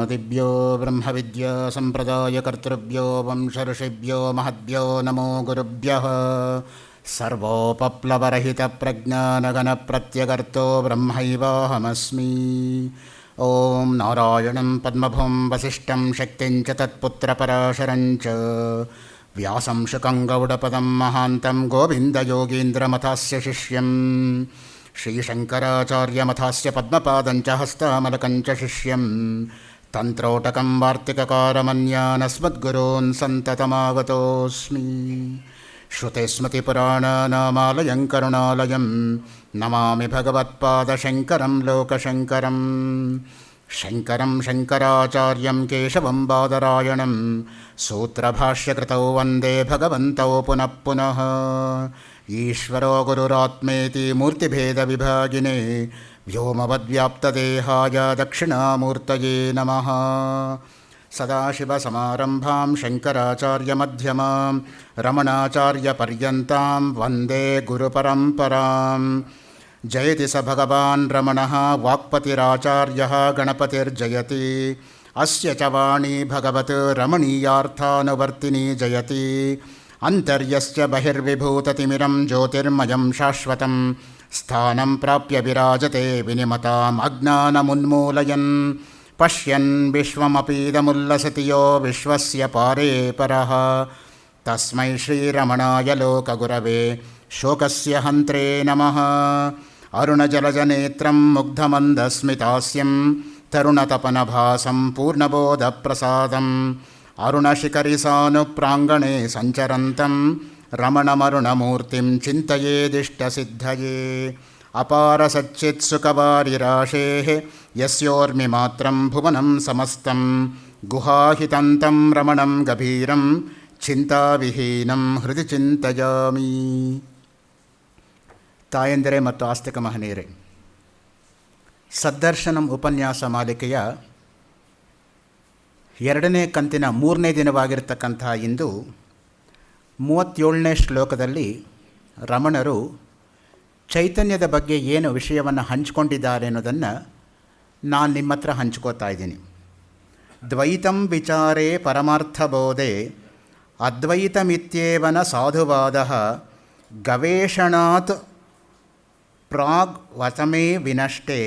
ब्रह्मादिभ्यो ब्रह्मविद्या सम्प्रदायकर्तृभ्यो वंशऋषिभ्यो महद्भ्यो नमो गुरुभ्यः। सर्वोपप्लवरहितप्रज्ञानगणप्रत्यगर्तो ब्रह्मैवाहमस्मि। ॐ नारायणं पद्मभुं वसिष्ठं शक्तिं च तत्पुत्रपराशरं च व्यासं शुकं गौडपदं महान्तं गोविन्दयोगीन्द्रमथास्य शिष्यं श्रीशङ्कराचार्यमथास्य पद्मपादं च हस्तामलकं च शिष्यं तन्त्रोटकं वार्तिककारमन्यानस्मद्गुरून् सन्ततमागतोऽस्मि। श्रुतिस्मृतिपुराणानामालयं करुणालयं नमामि भगवत्पादशङ्करं लोकशङ्करं। शङ्करं शङ्कराचार्यं केशवं बादरायणं सूत्रभाष्यकृतौ वन्दे भगवन्तौ पुनः पुनः। ईश्वरो गुरुरात्मेति मूर्तिभेदविभागिने व्योमवद्व्याप्तदेहाय दक्षिणामूर्तये नमः। सदाशिवसमारम्भां शङ्कराचार्यमध्यमां रमणाचार्यपर्यन्तां वन्दे गुरुपरम्परां। जयति स भगवान् रमणः वाक्पतिराचार्यः गणपतिर्जयति। अस्य च वाणी भगवत् रमणीयार्थानुवर्तिनी जयति। अन्तर्यस्य बहिर्विभूततिमिरं ज्योतिर्मयं शाश्वतं स्थानं प्राप्य विराजते विनिमताम् अज्ञानमुन्मूलयन्। पश्यन् विश्वमपीदमुल्लसति यो विश्वस्य पारे परः। तस्मै श्रीरमणाय लोकगुरवे शोकस्य हन्त्रे नमः। अरुणजलजनेत्रं मुग्धमन्दस्मितास्यं तरुणतपनभासं पूर्णबोधप्रसादम् अरुणशिखरिसानुप्राङ्गणे सञ्चरन्तं रमणमरुणमूर्तिं चिन्तयेदिष्टसिद्धये। अपारसच्चित्सुखवारिराशेः यस्योर्मिमात्रं भुवनं समस्तं गुहाहितन्तं रमणं गभीरं ಚಿಂತಾವಿಹೀನಂ ಹೃದಯ ಚಿಂತಯಾಮಿ. ತಾಯಂದಿರೆ ಮತ್ತು ಆಸ್ತಿಕ ಮಹನೀಯರೇ, ಸದ್ದರ್ಶನಂ ಉಪನ್ಯಾಸ ಮಾಲಿಕೆಯ 2ನೇ ಕಂತಿನ 3ನೇ ದಿನವಾಗಿರ್ತಕ್ಕಂಥ ಇಂದು 37ನೇ ಶ್ಲೋಕದಲ್ಲಿ ರಮಣರು ಚೈತನ್ಯದ ಬಗ್ಗೆ ಏನು ವಿಷಯವನ್ನು ಹಂಚಿಕೊಂಡಿದ್ದಾರೆ ಅನ್ನೋದನ್ನು ನಾನು ನಿಮ್ಮ ಹತ್ರ ಹಂಚ್ಕೋತಾ ಇದ್ದೀನಿ. ದ್ವೈತಂ ವಿಚಾರೇ ಪರಮಾರ್ಥಬೋಧೆ ಅದ್ವೈತಮಿತ್ಯೇವನ ಸಾಧುವಾದಃ ಗವೇಷಣಾತ್ ಪ್ರಾಗ್ ವತಮೇ ವಿನಷ್ಟೇ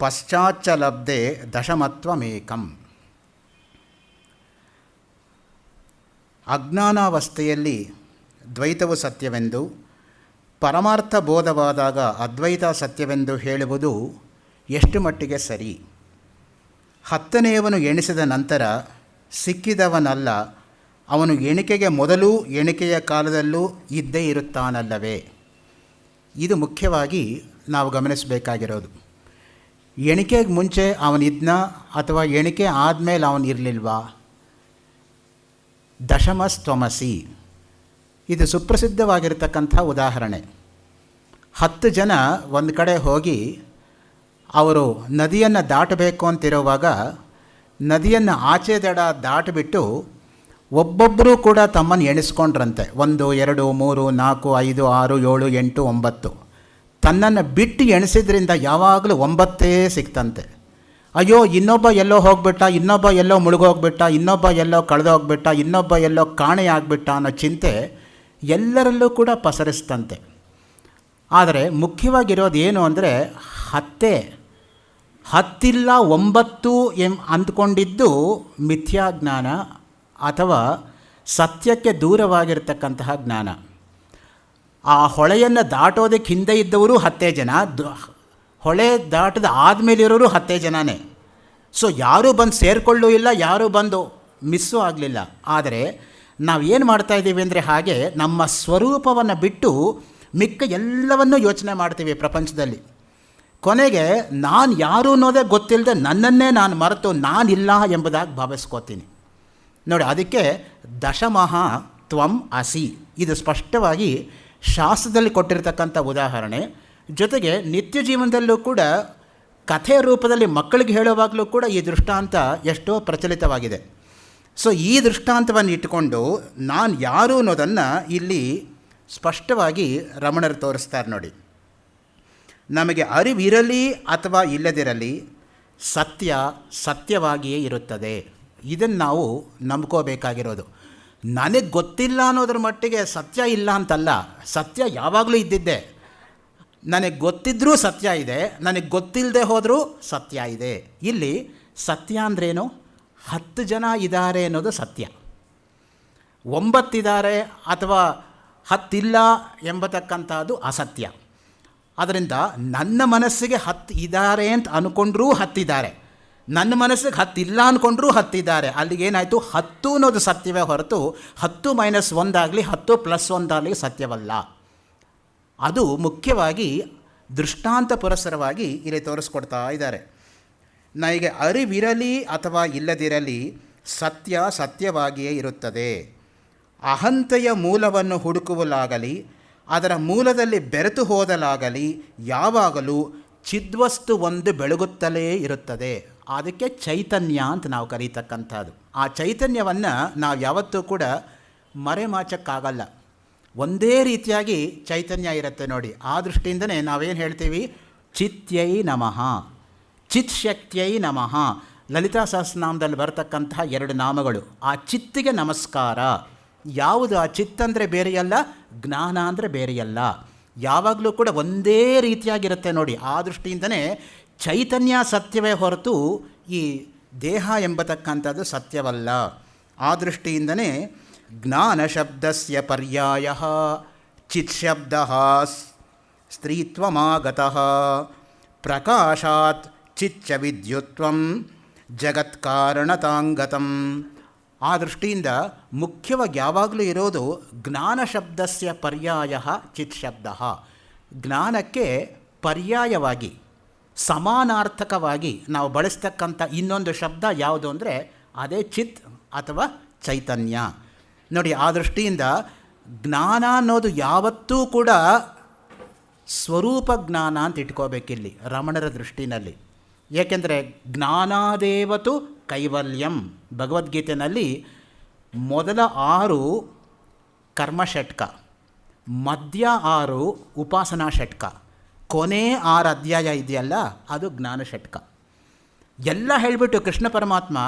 ಪಶ್ಚಾಚ್ಚ ಲಬ್ಧೆ ದಶಮತ್ವಮೇಕಂ. ಅಜ್ಞಾನಾವಸ್ಥೆಯಲ್ಲಿ ದ್ವೈತವು ಸತ್ಯವೆಂದು, ಪರಮಾರ್ಥ ಬೋಧವಾದಾಗ ಅದ್ವೈತ ಸತ್ಯವೆಂದು ಹೇಳುವುದು ಎಷ್ಟು ಮಟ್ಟಿಗೆ ಸರಿ? 10ನೇವನು ಎಣಿಸಿದ ನಂತರ ಸಿಕ್ಕಿದವನಲ್ಲ, ಅವನು ಎಣಿಕೆಗೆ ಮೊದಲು ಎಣಿಕೆಯ ಕಾಲದಲ್ಲೂ ಇದ್ದೇ ಇರುತ್ತಾನಲ್ಲವೇ? ಇದು ಮುಖ್ಯವಾಗಿ ನಾವು ಗಮನಿಸಬೇಕಾಗಿರೋದು. ಎಣಿಕೆಗೆ ಮುಂಚೆ ಅವನಿದ್ನ ಅಥವಾ ಎಣಿಕೆ ಆದಮೇಲೆ ಅವನು ಇರಲಿಲ್ವಾ? ದಶಮಸ್ತ್ವಮಸಿ ಇದು ಸುಪ್ರಸಿದ್ಧವಾಗಿರ್ತಕ್ಕಂಥ ಉದಾಹರಣೆ. 10 ಜನ ಒಂದು ಕಡೆ ಹೋಗಿ ಅವರು ನದಿಯನ್ನು ದಾಟಬೇಕು ಅಂತಿರುವಾಗ ನದಿಯನ್ನು ಆಚೆ ದಡ ದಾಟಿಬಿಟ್ಟು ಒಬ್ಬೊಬ್ಬರೂ ಕೂಡ ತಮ್ಮನ್ನು ಎಣಿಸ್ಕೊಂಡ್ರಂತೆ. 1 2 3 4 5 6 7 8 9 ತನ್ನನ್ನು ಬಿಟ್ಟು ಎಣಿಸಿದ್ರಿಂದ ಯಾವಾಗಲೂ 9 ಸಿಕ್ತಂತೆ. ಅಯ್ಯೋ, ಇನ್ನೊಬ್ಬ ಎಲ್ಲೋ ಹೋಗ್ಬಿಟ್ಟ, ಇನ್ನೊಬ್ಬ ಎಲ್ಲೋ ಮುಳುಗೋಗ್ಬಿಟ್ಟ, ಇನ್ನೊಬ್ಬ ಎಲ್ಲೋ ಕಳೆದೋಗ್ಬಿಟ್ಟ, ಇನ್ನೊಬ್ಬ ಎಲ್ಲೋ ಕಾಣೆಯಾಗ್ಬಿಟ್ಟ ಅನ್ನೋ ಚಿಂತೆ ಎಲ್ಲರಲ್ಲೂ ಕೂಡ ಪಸರಿಸ್ತಂತೆ. ಆದರೆ ಮುಖ್ಯವಾಗಿರೋದು ಏನು ಅಂದರೆ 10 ಹತ್ತಿಲ್ಲ 9 ಅಂದ್ಕೊಂಡಿದ್ದು ಮಿಥ್ಯಾಜ್ಞಾನ ಅಥವಾ ಸತ್ಯಕ್ಕೆ ದೂರವಾಗಿರ್ತಕ್ಕಂತಹ ಜ್ಞಾನ. ಆ ಹೊಳೆಯನ್ನು ದಾಟೋದಕ್ಕೆ ಹಿಂದೆ ಇದ್ದವರು 10 ಜನ, ಹೊಳೆ ದಾಟದ ಆದಮೇಲಿರೋರು 10 ಜನನೇ. ಸೊ ಯಾರೂ ಬಂದು ಸೇರಿಕೊಳ್ಳೂ ಇಲ್ಲ, ಯಾರೂ ಬಂದು ಮಿಸ್ಸೂ ಆಗಲಿಲ್ಲ. ಆದರೆ ನಾವೇನು ಮಾಡ್ತಾಯಿದ್ದೀವಿ ಅಂದರೆ, ಹಾಗೆ ನಮ್ಮ ಸ್ವರೂಪವನ್ನು ಬಿಟ್ಟು ಮಿಕ್ಕ ಎಲ್ಲವನ್ನೂ ಯೋಚನೆ ಮಾಡ್ತೀವಿ ಪ್ರಪಂಚದಲ್ಲಿ. ಕೊನೆಗೆ ನಾನು ಯಾರು ಅನ್ನೋದೇ ಗೊತ್ತಿಲ್ಲದೆ ನನ್ನನ್ನೇ ನಾನು ಮರೆತು ನಾನಿಲ್ಲ ಎಂಬುದಾಗಿ ಭಾವಿಸ್ಕೋತೀನಿ ನೋಡಿ. ಅದಕ್ಕೆ ದಶಮಃ ತ್ವಂ ಅಸಿ ಇದು ಸ್ಪಷ್ಟವಾಗಿ ಶಾಸ್ತ್ರದಲ್ಲಿ ಕೊಟ್ಟಿರ್ತಕ್ಕಂಥ ಉದಾಹರಣೆ. ಜೊತೆಗೆ ನಿತ್ಯ ಜೀವನದಲ್ಲೂ ಕೂಡ ಕಥೆಯ ರೂಪದಲ್ಲಿ ಮಕ್ಕಳಿಗೆ ಹೇಳುವಾಗಲೂ ಕೂಡ ಈ ದೃಷ್ಟಾಂತ ಎಷ್ಟೋ ಪ್ರಚಲಿತವಾಗಿದೆ. ಸೊ ಈ ದೃಷ್ಟಾಂತವನ್ನು ಇಟ್ಟುಕೊಂಡು ನಾನು ಯಾರು ಅನ್ನೋದನ್ನು ಇಲ್ಲಿ ಸ್ಪಷ್ಟವಾಗಿ ರಮಣರು ತೋರಿಸ್ತಾರೆ ನೋಡಿ. ನಮಗೆ ಅರಿವಿರಲಿ ಅಥವಾ ಇಲ್ಲದಿರಲಿ, ಸತ್ಯ ಸತ್ಯವಾಗಿಯೇ ಇರುತ್ತದೆ. ಇದನ್ನು ನಾವು ನಂಬ್ಕೋಬೇಕಾಗಿರೋದು. ನನಗೆ ಗೊತ್ತಿಲ್ಲ ಅನ್ನೋದ್ರ ಮಟ್ಟಿಗೆ ಸತ್ಯ ಇಲ್ಲ ಅಂತಲ್ಲ, ಸತ್ಯ ಯಾವಾಗಲೂ ಇದ್ದಿದ್ದೆ. ನನಗೆ ಗೊತ್ತಿದ್ದರೂ ಸತ್ಯ ಇದೆ, ನನಗೆ ಗೊತ್ತಿಲ್ಲದೆ ಹೋದರೂ ಸತ್ಯ ಇದೆ. ಇಲ್ಲಿ ಸತ್ಯ ಅಂದ್ರೇನು? 10 ಜನ ಇದ್ದಾರೆ ಅನ್ನೋದು ಸತ್ಯ. 9 ಇದ್ದಾರೆ ಅಥವಾ 10 ಇಲ್ಲ ಎಂಬತಕ್ಕಂಥದ್ದು ಅಸತ್ಯ. ಅದರಿಂದ ನನ್ನ ಮನಸ್ಸಿಗೆ 10 ಇದ್ದಾರೆ ಅಂತ ಅಂದ್ಕೊಂಡ್ರೂ 10 ಇದ್ದಾರೆ, ನನ್ನ ಮನಸ್ಸಿಗೆ 10 ಇಲ್ಲ ಅಂದ್ಕೊಂಡ್ರೂ 10 ಇದ್ದಾರೆ. ಅಲ್ಲಿಗೇನಾಯಿತು? 10 ಅನ್ನೋದು ಸತ್ಯವೇ ಹೊರತು 10 - 1 ಆಗಲಿ 10 + 1 ಆಗಲಿ ಸತ್ಯವಲ್ಲ. ಅದು ಮುಖ್ಯವಾಗಿ ದೃಷ್ಟಾಂತ ಪುರಸ್ಸರವಾಗಿ ಇಲ್ಲಿ ತೋರಿಸ್ಕೊಡ್ತಾ ಇದ್ದಾರೆ. ನನಗೆ ಅರಿವಿರಲಿ ಅಥವಾ ಇಲ್ಲದಿರಲಿ ಸತ್ಯ ಸತ್ಯವಾಗಿಯೇ ಇರುತ್ತದೆ. ಅಹಂತೆಯ ಮೂಲವನ್ನು ಹುಡುಕುವಲಾಗಲಿ ಅದರ ಮೂಲದಲ್ಲಿ ಬೆರೆತು ಹೋದಲಾಗಲಿ ಯಾವಾಗಲೂ ಚಿದ್ವಸ್ತು ಒಂದು ಬೆಳಗುತ್ತಲೇ ಇರುತ್ತದೆ. ಅದಕ್ಕೆ ಚೈತನ್ಯ ಅಂತ ನಾವು ಕರೀತಕ್ಕಂಥದ್ದು. ಆ ಚೈತನ್ಯವನ್ನು ನಾವು ಯಾವತ್ತೂ ಕೂಡ ಮರೆಮಾಚಕ್ಕಾಗಲ್ಲ. ಒಂದೇ ರೀತಿಯಾಗಿ ಚೈತನ್ಯ ಇರುತ್ತೆ ನೋಡಿ. ಆ ದೃಷ್ಟಿಯಿಂದನೇ ನಾವೇನು ಹೇಳ್ತೀವಿ? ಚಿತ್ಯೈ ನಮಃ, ಚಿತ್ ಶಕ್ತಿಯೈ ನಮಃ. ಲಲಿತಾ ಸಹಸ್ರನಾಮದಲ್ಲಿ ಬರ್ತಕ್ಕಂತಹ 2 ನಾಮಗಳು. ಆ ಚಿತ್ತಿಗೆ ನಮಸ್ಕಾರ. ಯಾವುದು ಆ ಚಿತ್ ಅಂದರೆ ಬೇರೆಯಲ್ಲ, ಜ್ಞಾನ ಅಂದರೆ ಬೇರೆಯಲ್ಲ, ಯಾವಾಗಲೂ ಕೂಡ ಒಂದೇ ರೀತಿಯಾಗಿರುತ್ತೆ ನೋಡಿ. ಆ ದೃಷ್ಟಿಯಿಂದನೇ ಚೈತನ್ಯ ಸತ್ಯವೇ ಹೊರತು ಈ ದೇಹ ಎಂಬತಕ್ಕಂಥದ್ದು ಸತ್ಯವಲ್ಲ. ಆ ದೃಷ್ಟಿಯಿಂದನೇ ಜ್ಞಾನ ಶಬ್ದಸ್ಯ ಪರ್ಯಾಯ ಚಿತ್ ಶಬ್ದ ಸ್ತ್ರೀತ್ವಮಾಗತಃ ಪ್ರಕಾಶಾತ್ ಚಿಚ್ಚ ವಿದ್ಯುತ್ವಂ ಜಗತ್ಕಾರಣತಾಂಗತಂ. ಆ ದೃಷ್ಟಿಯಿಂದ ಮುಖ್ಯವಾಗಿ ಯಾವಾಗಲೂ ಇರೋದು ಜ್ಞಾನ ಶಬ್ದಸ್ಯ ಪರ್ಯಾಯ ಚಿತ್ ಶಬ್ದ. ಜ್ಞಾನಕ್ಕೆ ಪರ್ಯಾಯವಾಗಿ ಸಮಾನಾರ್ಥಕವಾಗಿ ನಾವು ಬಳಸ್ತಕ್ಕಂಥ ಇನ್ನೊಂದು ಶಬ್ದ ಯಾವುದು ಅಂದರೆ ಅದೇ ಚಿತ್ ಅಥವಾ ಚೈತನ್ಯ ನೋಡಿ. ಆ ದೃಷ್ಟಿಯಿಂದ ಜ್ಞಾನ ಅನ್ನೋದು ಯಾವತ್ತೂ ಕೂಡ ಸ್ವರೂಪ ಜ್ಞಾನ ಅಂತ ಇಟ್ಕೋಬೇಕಿಲ್ಲಿ ರಮಣರ ದೃಷ್ಟಿನಲ್ಲಿ. ಏಕೆಂದರೆ ಜ್ಞಾನಾದೇವತು ಕೈವಲ್ಯಂ, ಭಗವದ್ಗೀತೆಯಲ್ಲಿ ಮೊದಲ 6 ಕರ್ಮಷಟ್ಕ, ಮಧ್ಯ 6 ಉಪಾಸನಾ ಷಟ್ಕ, ಕೊನೆ 6 ಅಧ್ಯಾಯ ಇದೆಯಲ್ಲ ಅದು ಜ್ಞಾನ ಷಟ್ಕ. ಎಲ್ಲ ಹೇಳಿಬಿಟ್ಟು ಕೃಷ್ಣ ಪರಮಾತ್ಮ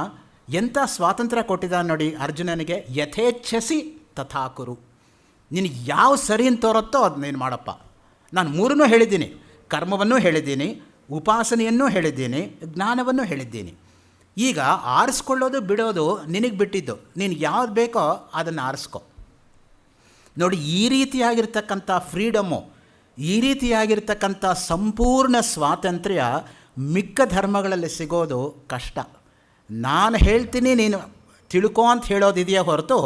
ಎಂಥ ಸ್ವಾತಂತ್ರ್ಯ ಕೊಟ್ಟಿದ್ದಾನೆ ನೋಡಿ ಅರ್ಜುನನಿಗೆ. ಯಥೇಚ್ಛಸಿ ತಥಾಕುರು, ನಿನಗೆ ಯಾವ ಸರಿ ಅಂತ ತೋರುತ್ತೋ ಅದು ನೀನು ಮಾಡಪ್ಪ. ನಾನು 3 ಹೇಳಿದ್ದೀನಿ, ಕರ್ಮವನ್ನು ಹೇಳಿದ್ದೀನಿ, ಉಪಾಸನೆಯನ್ನು ಹೇಳಿದ್ದೀನಿ, ಜ್ಞಾನವನ್ನು ಹೇಳಿದ್ದೀನಿ. ಈಗ ಆರಿಸ್ಕೊಳ್ಳೋದು ಬಿಡೋದು ನಿನಗೆ ಬಿಟ್ಟಿದ್ದು. ನೀನು ಯಾವ್ದು ಬೇಕೋ ಅದನ್ನು ಆರಿಸ್ಕೊ ನೋಡಿ. ಈ ರೀತಿಯಾಗಿರ್ತಕ್ಕಂಥ ಫ್ರೀಡಮ್ಮು, ಈ ರೀತಿಯಾಗಿರ್ತಕ್ಕಂಥ ಸಂಪೂರ್ಣ ಸ್ವಾತಂತ್ರ್ಯ ಮಿಕ್ಕ ಧರ್ಮಗಳಲ್ಲಿ ಸಿಗೋದು ಕಷ್ಟ. ನಾನು ಹೇಳ್ತೀನಿ ನೀನು ತಿಳ್ಕೊ ಅಂತ ಹೇಳೋದಿದೆಯೇ ಹೊರತು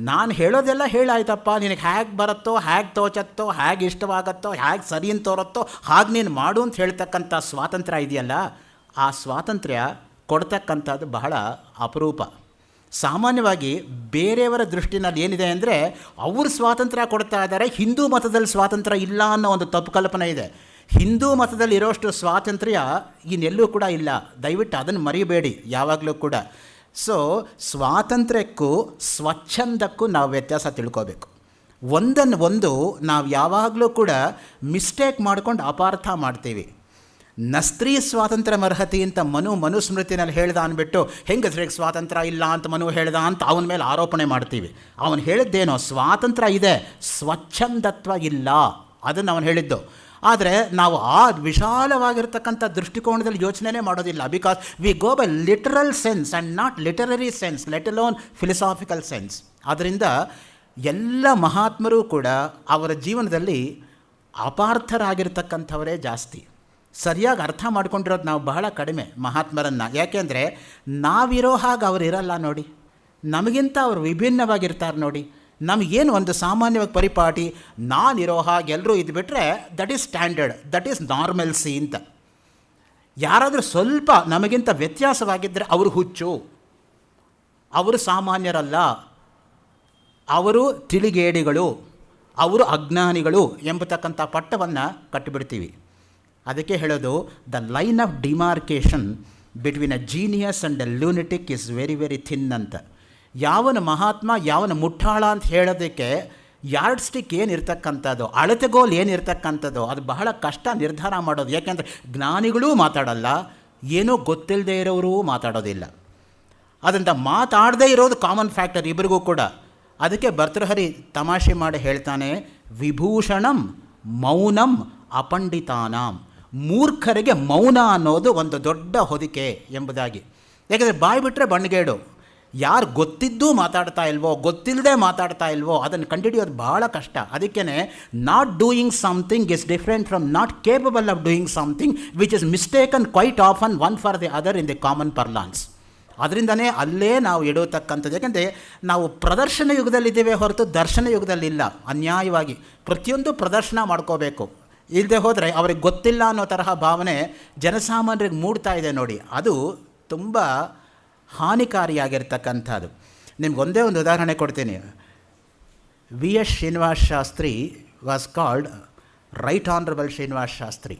ನಾನು ಹೇಳೋದೆಲ್ಲ ಹೇಳಾಯ್ತಪ್ಪ, ನಿನಗೆ ಹೇಗೆ ಬರುತ್ತೋ, ಹೇಗೆ ತೋಚತ್ತೋ, ಹೇಗೆ ಇಷ್ಟವಾಗತ್ತೋ, ಹೇಗೆ ಸರಿ ಅಂತ ತೋರುತ್ತೋ ಹಾಗೆ ನೀನು ಮಾಡು ಅಂತ ಹೇಳ್ತಕ್ಕಂಥ ಸ್ವಾತಂತ್ರ್ಯ ಇದೆಯಲ್ಲ, ಆ ಸ್ವಾತಂತ್ರ್ಯ ಕೊಡ್ತಕ್ಕಂಥದ್ದು ಬಹಳ ಅಪರೂಪ. ಸಾಮಾನ್ಯವಾಗಿ ಬೇರೆಯವರ ದೃಷ್ಟಿನಲ್ಲಿ ಏನಿದೆ ಅಂದರೆ ಅವರು ಸ್ವಾತಂತ್ರ್ಯ ಕೊಡ್ತಾ ಇದ್ದಾರೆ, ಹಿಂದೂ ಮತದಲ್ಲಿ ಸ್ವಾತಂತ್ರ್ಯ ಇಲ್ಲ ಅನ್ನೋ ಒಂದು ತಪ್ಪು ಕಲ್ಪನೆ ಇದೆ. ಹಿಂದೂ ಮತದಲ್ಲಿ ಇರೋಷ್ಟು ಸ್ವಾತಂತ್ರ್ಯ ಇನ್ನೆಲ್ಲೂ ಕೂಡ ಇಲ್ಲ. ದಯವಿಟ್ಟು ಅದನ್ನು ಮರಿಬೇಡಿ ಯಾವಾಗಲೂ ಕೂಡ. ಸೊ ಸ್ವಾತಂತ್ರ್ಯಕ್ಕೂ ಸ್ವಚ್ಛಂದಕ್ಕೂ ನಾವು ವ್ಯತ್ಯಾಸ ತಿಳ್ಕೋಬೇಕು. ಒಂದನ್ನು ನಾವು ಯಾವಾಗಲೂ ಕೂಡ ಮಿಸ್ಟೇಕ್ ಮಾಡ್ಕೊಂಡು ಅಪಾರ್ಥ ಮಾಡ್ತೀವಿ. ನಸ್ತ್ರೀ ಸ್ವಾತಂತ್ರ್ಯ ಅರ್ಹತೆ ಅಂತ ಮನುಸ್ಮೃತಿನಲ್ಲಿ ಹೇಳ್ದ ಅಂದ್ಬಿಟ್ಟು ಹೆಂಗಸ್ರಿಗೆ ಸ್ವಾತಂತ್ರ್ಯ ಇಲ್ಲ ಅಂತ ಮನು ಹೇಳ್ದ ಅಂತ ಅವನ ಮೇಲೆ ಆರೋಪಣೆ ಮಾಡ್ತೀವಿ. ಅವನು ಹೇಳಿದ್ದೇನೋ ಸ್ವಾತಂತ್ರ್ಯ ಇದೆ, ಸ್ವಚ್ಛಂದತ್ವ ಇಲ್ಲ, ಅದನ್ನು ಅವನು ಹೇಳಿದ್ದು. ಆದರೆ ನಾವು ಆ ವಿಶಾಲವಾಗಿರ್ತಕ್ಕಂಥ ದೃಷ್ಟಿಕೋನದಲ್ಲಿ ಯೋಚನೆ ಮಾಡೋದಿಲ್ಲ. Because we go by literal sense and not literary sense, let alone philosophical sense. ಆದ್ದರಿಂದ ಎಲ್ಲ ಮಹಾತ್ಮರೂ ಕೂಡ ಅವರ ಜೀವನದಲ್ಲಿ ಅಪಾರ್ಥರಾಗಿರ್ತಕ್ಕಂಥವರೇ ಜಾಸ್ತಿ. ಸರಿಯಾಗಿ ಅರ್ಥ ಮಾಡ್ಕೊಂಡಿರೋದು ನಾವು ಬಹಳ ಕಡಿಮೆ ಮಹಾತ್ಮರನ್ನು. ಯಾಕೆಂದರೆ ನಾವಿರೋ ಹಾಗೆ ಅವರು ಇರಲ್ಲ ನೋಡಿ, ನಮಗಿಂತ ಅವರು ವಿಭಿನ್ನವಾಗಿರ್ತಾರೆ ನೋಡಿ. ನಮಗೇನು ಒಂದು ಸಾಮಾನ್ಯವಾಗಿ ಪರಿಪಾಟಿ, ನಾನಿರೋ ಹಾಗೆ ಎಲ್ಲರೂ ಇದ್ಬಿಟ್ರೆ that is standard, that is normalcy ಅಂತ. ಯಾರಾದರೂ ಸ್ವಲ್ಪ ನಮಗಿಂತ ವ್ಯತ್ಯಾಸವಾಗಿದ್ದರೆ ಅವರು ಹುಚ್ಚು, ಅವರು ಸಾಮಾನ್ಯರಲ್ಲ, ಅವರು ತಿಳಿಗೇಡಿಗಳು, ಅವರು ಅಜ್ಞಾನಿಗಳು ಎಂಬತಕ್ಕಂಥ ಪಟ್ಟವನ್ನು ಕಟ್ಟಿಬಿಡ್ತೀವಿ. ಅದಕ್ಕೆ ಹೇಳೋದು the line of demarcation between a genius and a lunatic is very very thin ಅಂತ. ಯಾವನ ಮಹಾತ್ಮ ಯಾವನ ಮುಟ್ಟಾಳ ಅಂತ ಹೇಳೋದಕ್ಕೆ ಯಾರ್ಡ್ ಸ್ಟಿಕ್ ಏನಿರ್ತಕ್ಕಂಥದ್ದು, ಅಳತೆಗೋಲು ಏನಿರ್ತಕ್ಕಂಥದ್ದು ಅದು ಬಹಳ ಕಷ್ಟ ನಿರ್ಧಾರ ಮಾಡೋದು. ಯಾಕೆಂದರೆ ಜ್ಞಾನಿಗಳೂ ಮಾತಾಡಲ್ಲ, ಏನೂ ಗೊತ್ತಿಲ್ಲದೆ ಇರೋರು ಮಾತಾಡೋದಿಲ್ಲ. ಅದರಿಂದ ಮಾತಾಡದೇ ಇರೋದು ಕಾಮನ್ ಫ್ಯಾಕ್ಟರ್ ಇಬ್ಬರಿಗೂ ಕೂಡ. ಅದಕ್ಕೆ ಭರ್ತೃಹರಿ ತಮಾಷೆ ಮಾಡಿ ಹೇಳ್ತಾನೆ, ವಿಭೂಷಣಂ ಮೌನಂ ಅಪಂಡಿತಾನಾಂ. ಮೂರ್ಖರಿಗೆ ಮೌನ ಅನ್ನೋದು ಒಂದು ದೊಡ್ಡ ಹೊದಿಕೆ ಎಂಬುದಾಗಿ. ಯಾಕೆಂದರೆ ಬಾಯಿ ಬಿಟ್ಟರೆ ಬಣ್ಣಗೇಡು. ಯಾರು ಗೊತ್ತಿದ್ದೂ ಮಾತಾಡ್ತಾ ಇಲ್ವೋ, ಗೊತ್ತಿಲ್ಲದೆ ಮಾತಾಡ್ತಾ ಇಲ್ವೋ, ಅದನ್ನು ಕಂಡುಹಿಡಿಯೋದು ಭಾಳ ಕಷ್ಟ. ಅದಕ್ಕೇ not doing something is different from not capable of doing something which is mistaken quite often one for the other in the common parlance. ಅದರಿಂದನೇ ಅಲ್ಲೇ ನಾವು ಇಡತಕ್ಕಂಥದ್ದು. ಯಾಕೆಂದರೆ ನಾವು ಪ್ರದರ್ಶನ ಯುಗದಲ್ಲಿದ್ದೇವೆ ಹೊರತು ದರ್ಶನ ಯುಗದಲ್ಲಿಲ್ಲ. ಅನ್ಯಾಯವಾಗಿ ಪ್ರತಿಯೊಂದು ಪ್ರದರ್ಶನ ಮಾಡ್ಕೋಬೇಕು. ಇಲ್ಲದೆ ಹೋದರೆ ಅವ್ರಿಗೆ ಗೊತ್ತಿಲ್ಲ ಅನ್ನೋ ತರಹ ಭಾವನೆ ಜನಸಾಮಾನ್ಯರಿಗೆ ಮೂಡ್ತಾ ಇದೆ ನೋಡಿ. ಅದು ತುಂಬ ಹಾನಿಕಾರಿಯಾಗಿರ್ತಕ್ಕಂಥದ್ದು. ನಿಮ್ಗೊಂದೇ ಒಂದು ಉದಾಹರಣೆ ಕೊಡ್ತೀನಿ. V S Srinivasa Sastri was called right honourable Srinivasa Sastri.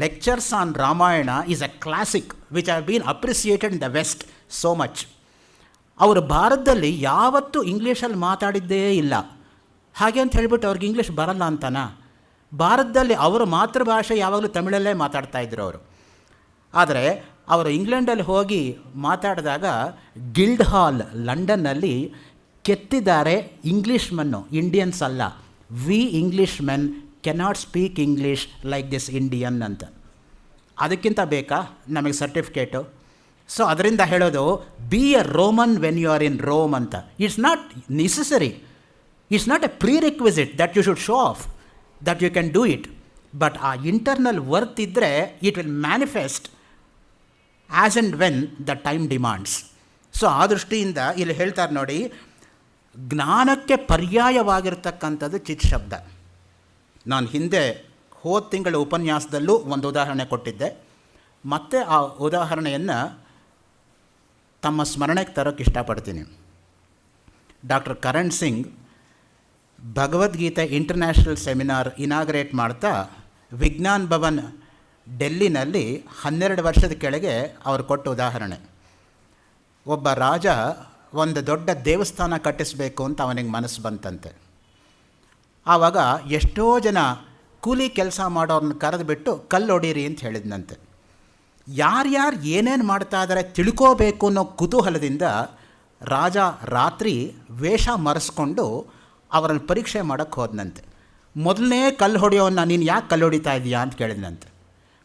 lectures on Ramayana is a classic which have been appreciated in the West so much. ಅವರು ಭಾರತದಲ್ಲಿ ಯಾವತ್ತೂ ಇಂಗ್ಲೀಷಲ್ಲಿ ಮಾತಾಡಿದ್ದೇ ಇಲ್ಲ. ಹಾಗೆ ಅಂತ ಹೇಳಿಬಿಟ್ಟು ಅವ್ರಿಗೆ ಇಂಗ್ಲೀಷ್ ಬರಲ್ಲ ಅಂತನಾ? ಭಾರತದಲ್ಲಿ ಅವರ ಮಾತೃಭಾಷೆ ಯಾವಾಗಲೂ ತಮಿಳಲ್ಲೇ ಮಾತಾಡ್ತಾಯಿದ್ರು ಅವರು. ಆದರೆ ಅವರು ಇಂಗ್ಲೆಂಡಲ್ಲಿ ಹೋಗಿ ಮಾತಾಡಿದಾಗ ಗಿಲ್ಡ್ ಹಾಲ್ ಲಂಡನ್ನಲ್ಲಿ ಕೆತ್ತಿದ್ದಾರೆ ಇಂಗ್ಲೀಷ್ ಮೆನ್ನು, ಇಂಡಿಯನ್ಸ್ ಅಲ್ಲ. We English men cannot speak English like this Indian ಅಂತ. ಅದಕ್ಕಿಂತ ಬೇಕಾ ನಮಗೆ ಸರ್ಟಿಫಿಕೇಟು? ಸೊ ಅದರಿಂದ ಹೇಳೋದು be a Roman when you are in Rome ಅಂತ. It's not necessary, it's not a prerequisite that you should show off that you can do it. But ಆ internal worth ಇದ್ದರೆ it will manifest as and when the time demands. So ಆ ದೃಷ್ಟಿಯಿಂದ ಇಲ್ಲಿ ಹೇಳ್ತಾರೆ ನೋಡಿ, ಜ್ಞಾನಕ್ಕೆ ಪರ್ಯಾಯವಾಗಿರ್ತಕ್ಕಂಥದ್ದು ಚಿತ್ ಶಬ್ದ. ನಾನು ಹಿಂದೆ ಹೋದ ತಿಂಗಳ ಉಪನ್ಯಾಸದಲ್ಲೂ ಒಂದು ಉದಾಹರಣೆ ಕೊಟ್ಟಿದ್ದೆ. ಮತ್ತೆ ಆ ಉದಾಹರಣೆಯನ್ನು ತಮ್ಮ ಸ್ಮರಣೆಗೆ ತರೋಕ್ಕೆ ಇಷ್ಟಪಡ್ತೀನಿ. Doctor Karan Singh Bhagavadgita international seminar inaugurate ಮಾಡ್ತಾ ವಿಜ್ಞಾನ್ ಭವನ್ ಡೆಲ್ಲಿನಲ್ಲಿ 12 ವರ್ಷದ ಕೆಳಗೆ ಅವರು ಕೊಟ್ಟ ಉದಾಹರಣೆ. ಒಬ್ಬ ರಾಜ ಒಂದು ದೊಡ್ಡ ದೇವಸ್ಥಾನ ಕಟ್ಟಿಸಬೇಕು ಅಂತ ಅವನಿಗೆ ಮನಸ್ಸು ಬಂತಂತೆ. ಆವಾಗ ಎಷ್ಟೋ ಜನ ಕೂಲಿ ಕೆಲಸ ಮಾಡೋರನ್ನ ಕರೆದುಬಿಟ್ಟು ಕಲ್ಲು ಹೊಡೀರಿ ಅಂತ ಹೇಳಿದ್ನಂತೆ. ಯಾರ್ಯಾರು ಏನೇನು ಮಾಡ್ತಾ ಇದ್ದಾರೆ ತಿಳ್ಕೋಬೇಕು ಅನ್ನೋ ಕುತೂಹಲದಿಂದ ರಾಜ ರಾತ್ರಿ ವೇಷ ಮರೆಸ್ಕೊಂಡು ಅವರನ್ನು ಪರೀಕ್ಷೆ ಮಾಡೋಕ್ಕೆ ಹೋದನಂತೆ. ಮೊದಲನೇ ಕಲ್ಲು ಹೊಡೆಯೋನ್ನ ನೀನು ಯಾಕೆ ಕಲ್ಲು ಹೊಡಿತಾ ಇದೆಯಾ ಅಂತ ಕೇಳಿದ್ನಂತೆ.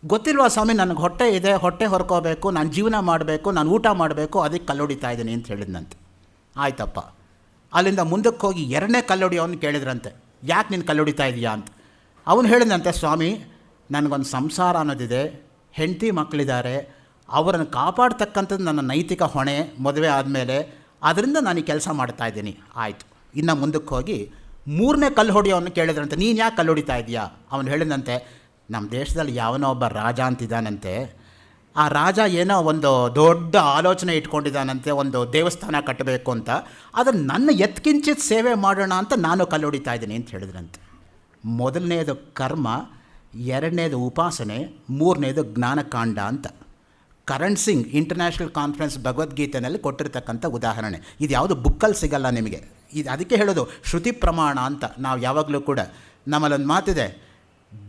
ಗೊತ್ತಿಲ್ವಾ ಸ್ವಾಮಿ, ನನಗೆ ಹೊಟ್ಟೆ ಇದೆ, ಹೊಟ್ಟೆ ಹೊರ್ಕೋಬೇಕು, ನಾನು ಜೀವನ ಮಾಡಬೇಕು, ನಾನು ಊಟ ಮಾಡಬೇಕು, ಅದಕ್ಕೆ ಕಲ್ಲು ಹೊಡಿತಾ ಇದ್ದೀನಿ ಅಂತ ಹೇಳಿದ್ನಂತೆ. ಆಯ್ತಪ್ಪ. ಅಲ್ಲಿಂದ ಮುಂದಕ್ಕೆ ಹೋಗಿ 2ನೇ ಕಲ್ಲು ಹೊಡಿಯೋನು ಕೇಳಿದ್ರಂತೆ, ಯಾಕೆ ನೀನು ಕಲ್ಲು ಹೊಡಿತಾ ಇದೆಯಾ ಅಂತ. ಅವನು ಹೇಳಿದಂತೆ, ಸ್ವಾಮಿ ನನಗೊಂದು ಸಂಸಾರ ಅನ್ನೋದಿದೆ, ಹೆಂಡತಿ ಮಕ್ಕಳಿದ್ದಾರೆ, ಅವರನ್ನು ಕಾಪಾಡ್ತಕ್ಕಂಥದ್ದು ನನ್ನ ನೈತಿಕ ಹೊಣೆ ಮದುವೆ ಆದಮೇಲೆ, ಅದರಿಂದ ನಾನು ಈ ಕೆಲಸ ಮಾಡ್ತಾಯಿದ್ದೀನಿ. ಆಯಿತು. ಇನ್ನು ಮುಂದಕ್ಕೆ ಹೋಗಿ 3ನೇ ಕಲ್ಲು ಹೊಡಿಯೋನು ಕೇಳಿದ್ರಂತೆ, ನೀನು ಯಾಕೆ ಕಲ್ಲು ಹೊಡಿತಾ ಇದೆಯಾ. ಅವನು ಹೇಳಿದಂತೆ, ನಮ್ಮ ದೇಶದಲ್ಲಿ ಯಾವನೋ ಒಬ್ಬ ರಾಜ ಅಂತಿದ್ದಾನಂತೆ, ಆ ರಾಜ ಏನೋ ಒಂದು ದೊಡ್ಡ ಆಲೋಚನೆ ಇಟ್ಕೊಂಡಿದ್ದಾನಂತೆ, ಒಂದು ದೇವಸ್ಥಾನ ಕಟ್ಟಬೇಕು ಅಂತ, ಅದನ್ನು ನನ್ನ ಎತ್ಕಿಂಚಿತ್ ಸೇವೆ ಮಾಡೋಣ ಅಂತ ನಾನು ಕಲ್ಲು ಹೊಡಿತಾ ಇದ್ದೀನಿ ಅಂತ ಹೇಳಿದ್ರಂತೆ. ಮೊದಲನೇದು ಕರ್ಮ, 2ನೇದು ಉಪಾಸನೆ, 3ನೇದು ಜ್ಞಾನಕಾಂಡ ಅಂತ ಕರಣ್ ಸಿಂಗ್ ಇಂಟರ್ನ್ಯಾಷನಲ್ ಕಾನ್ಫರೆನ್ಸ್ ಭಗವದ್ಗೀತೆಯಲ್ಲಿ ಕೊಟ್ಟಿರ್ತಕ್ಕಂಥ ಉದಾಹರಣೆ. ಇದು ಯಾವುದು ಬುಕ್ಕಲ್ಲಿ ಸಿಗಲ್ಲ ನಿಮಗೆ. ಇದು ಅದಕ್ಕೆ ಹೇಳೋದು ಶ್ರುತಿ ಪ್ರಮಾಣ ಅಂತ. ನಾವು ಯಾವಾಗಲೂ ಕೂಡ ನಮ್ಮಲ್ಲೊಂದು ಮಾತಿದೆ,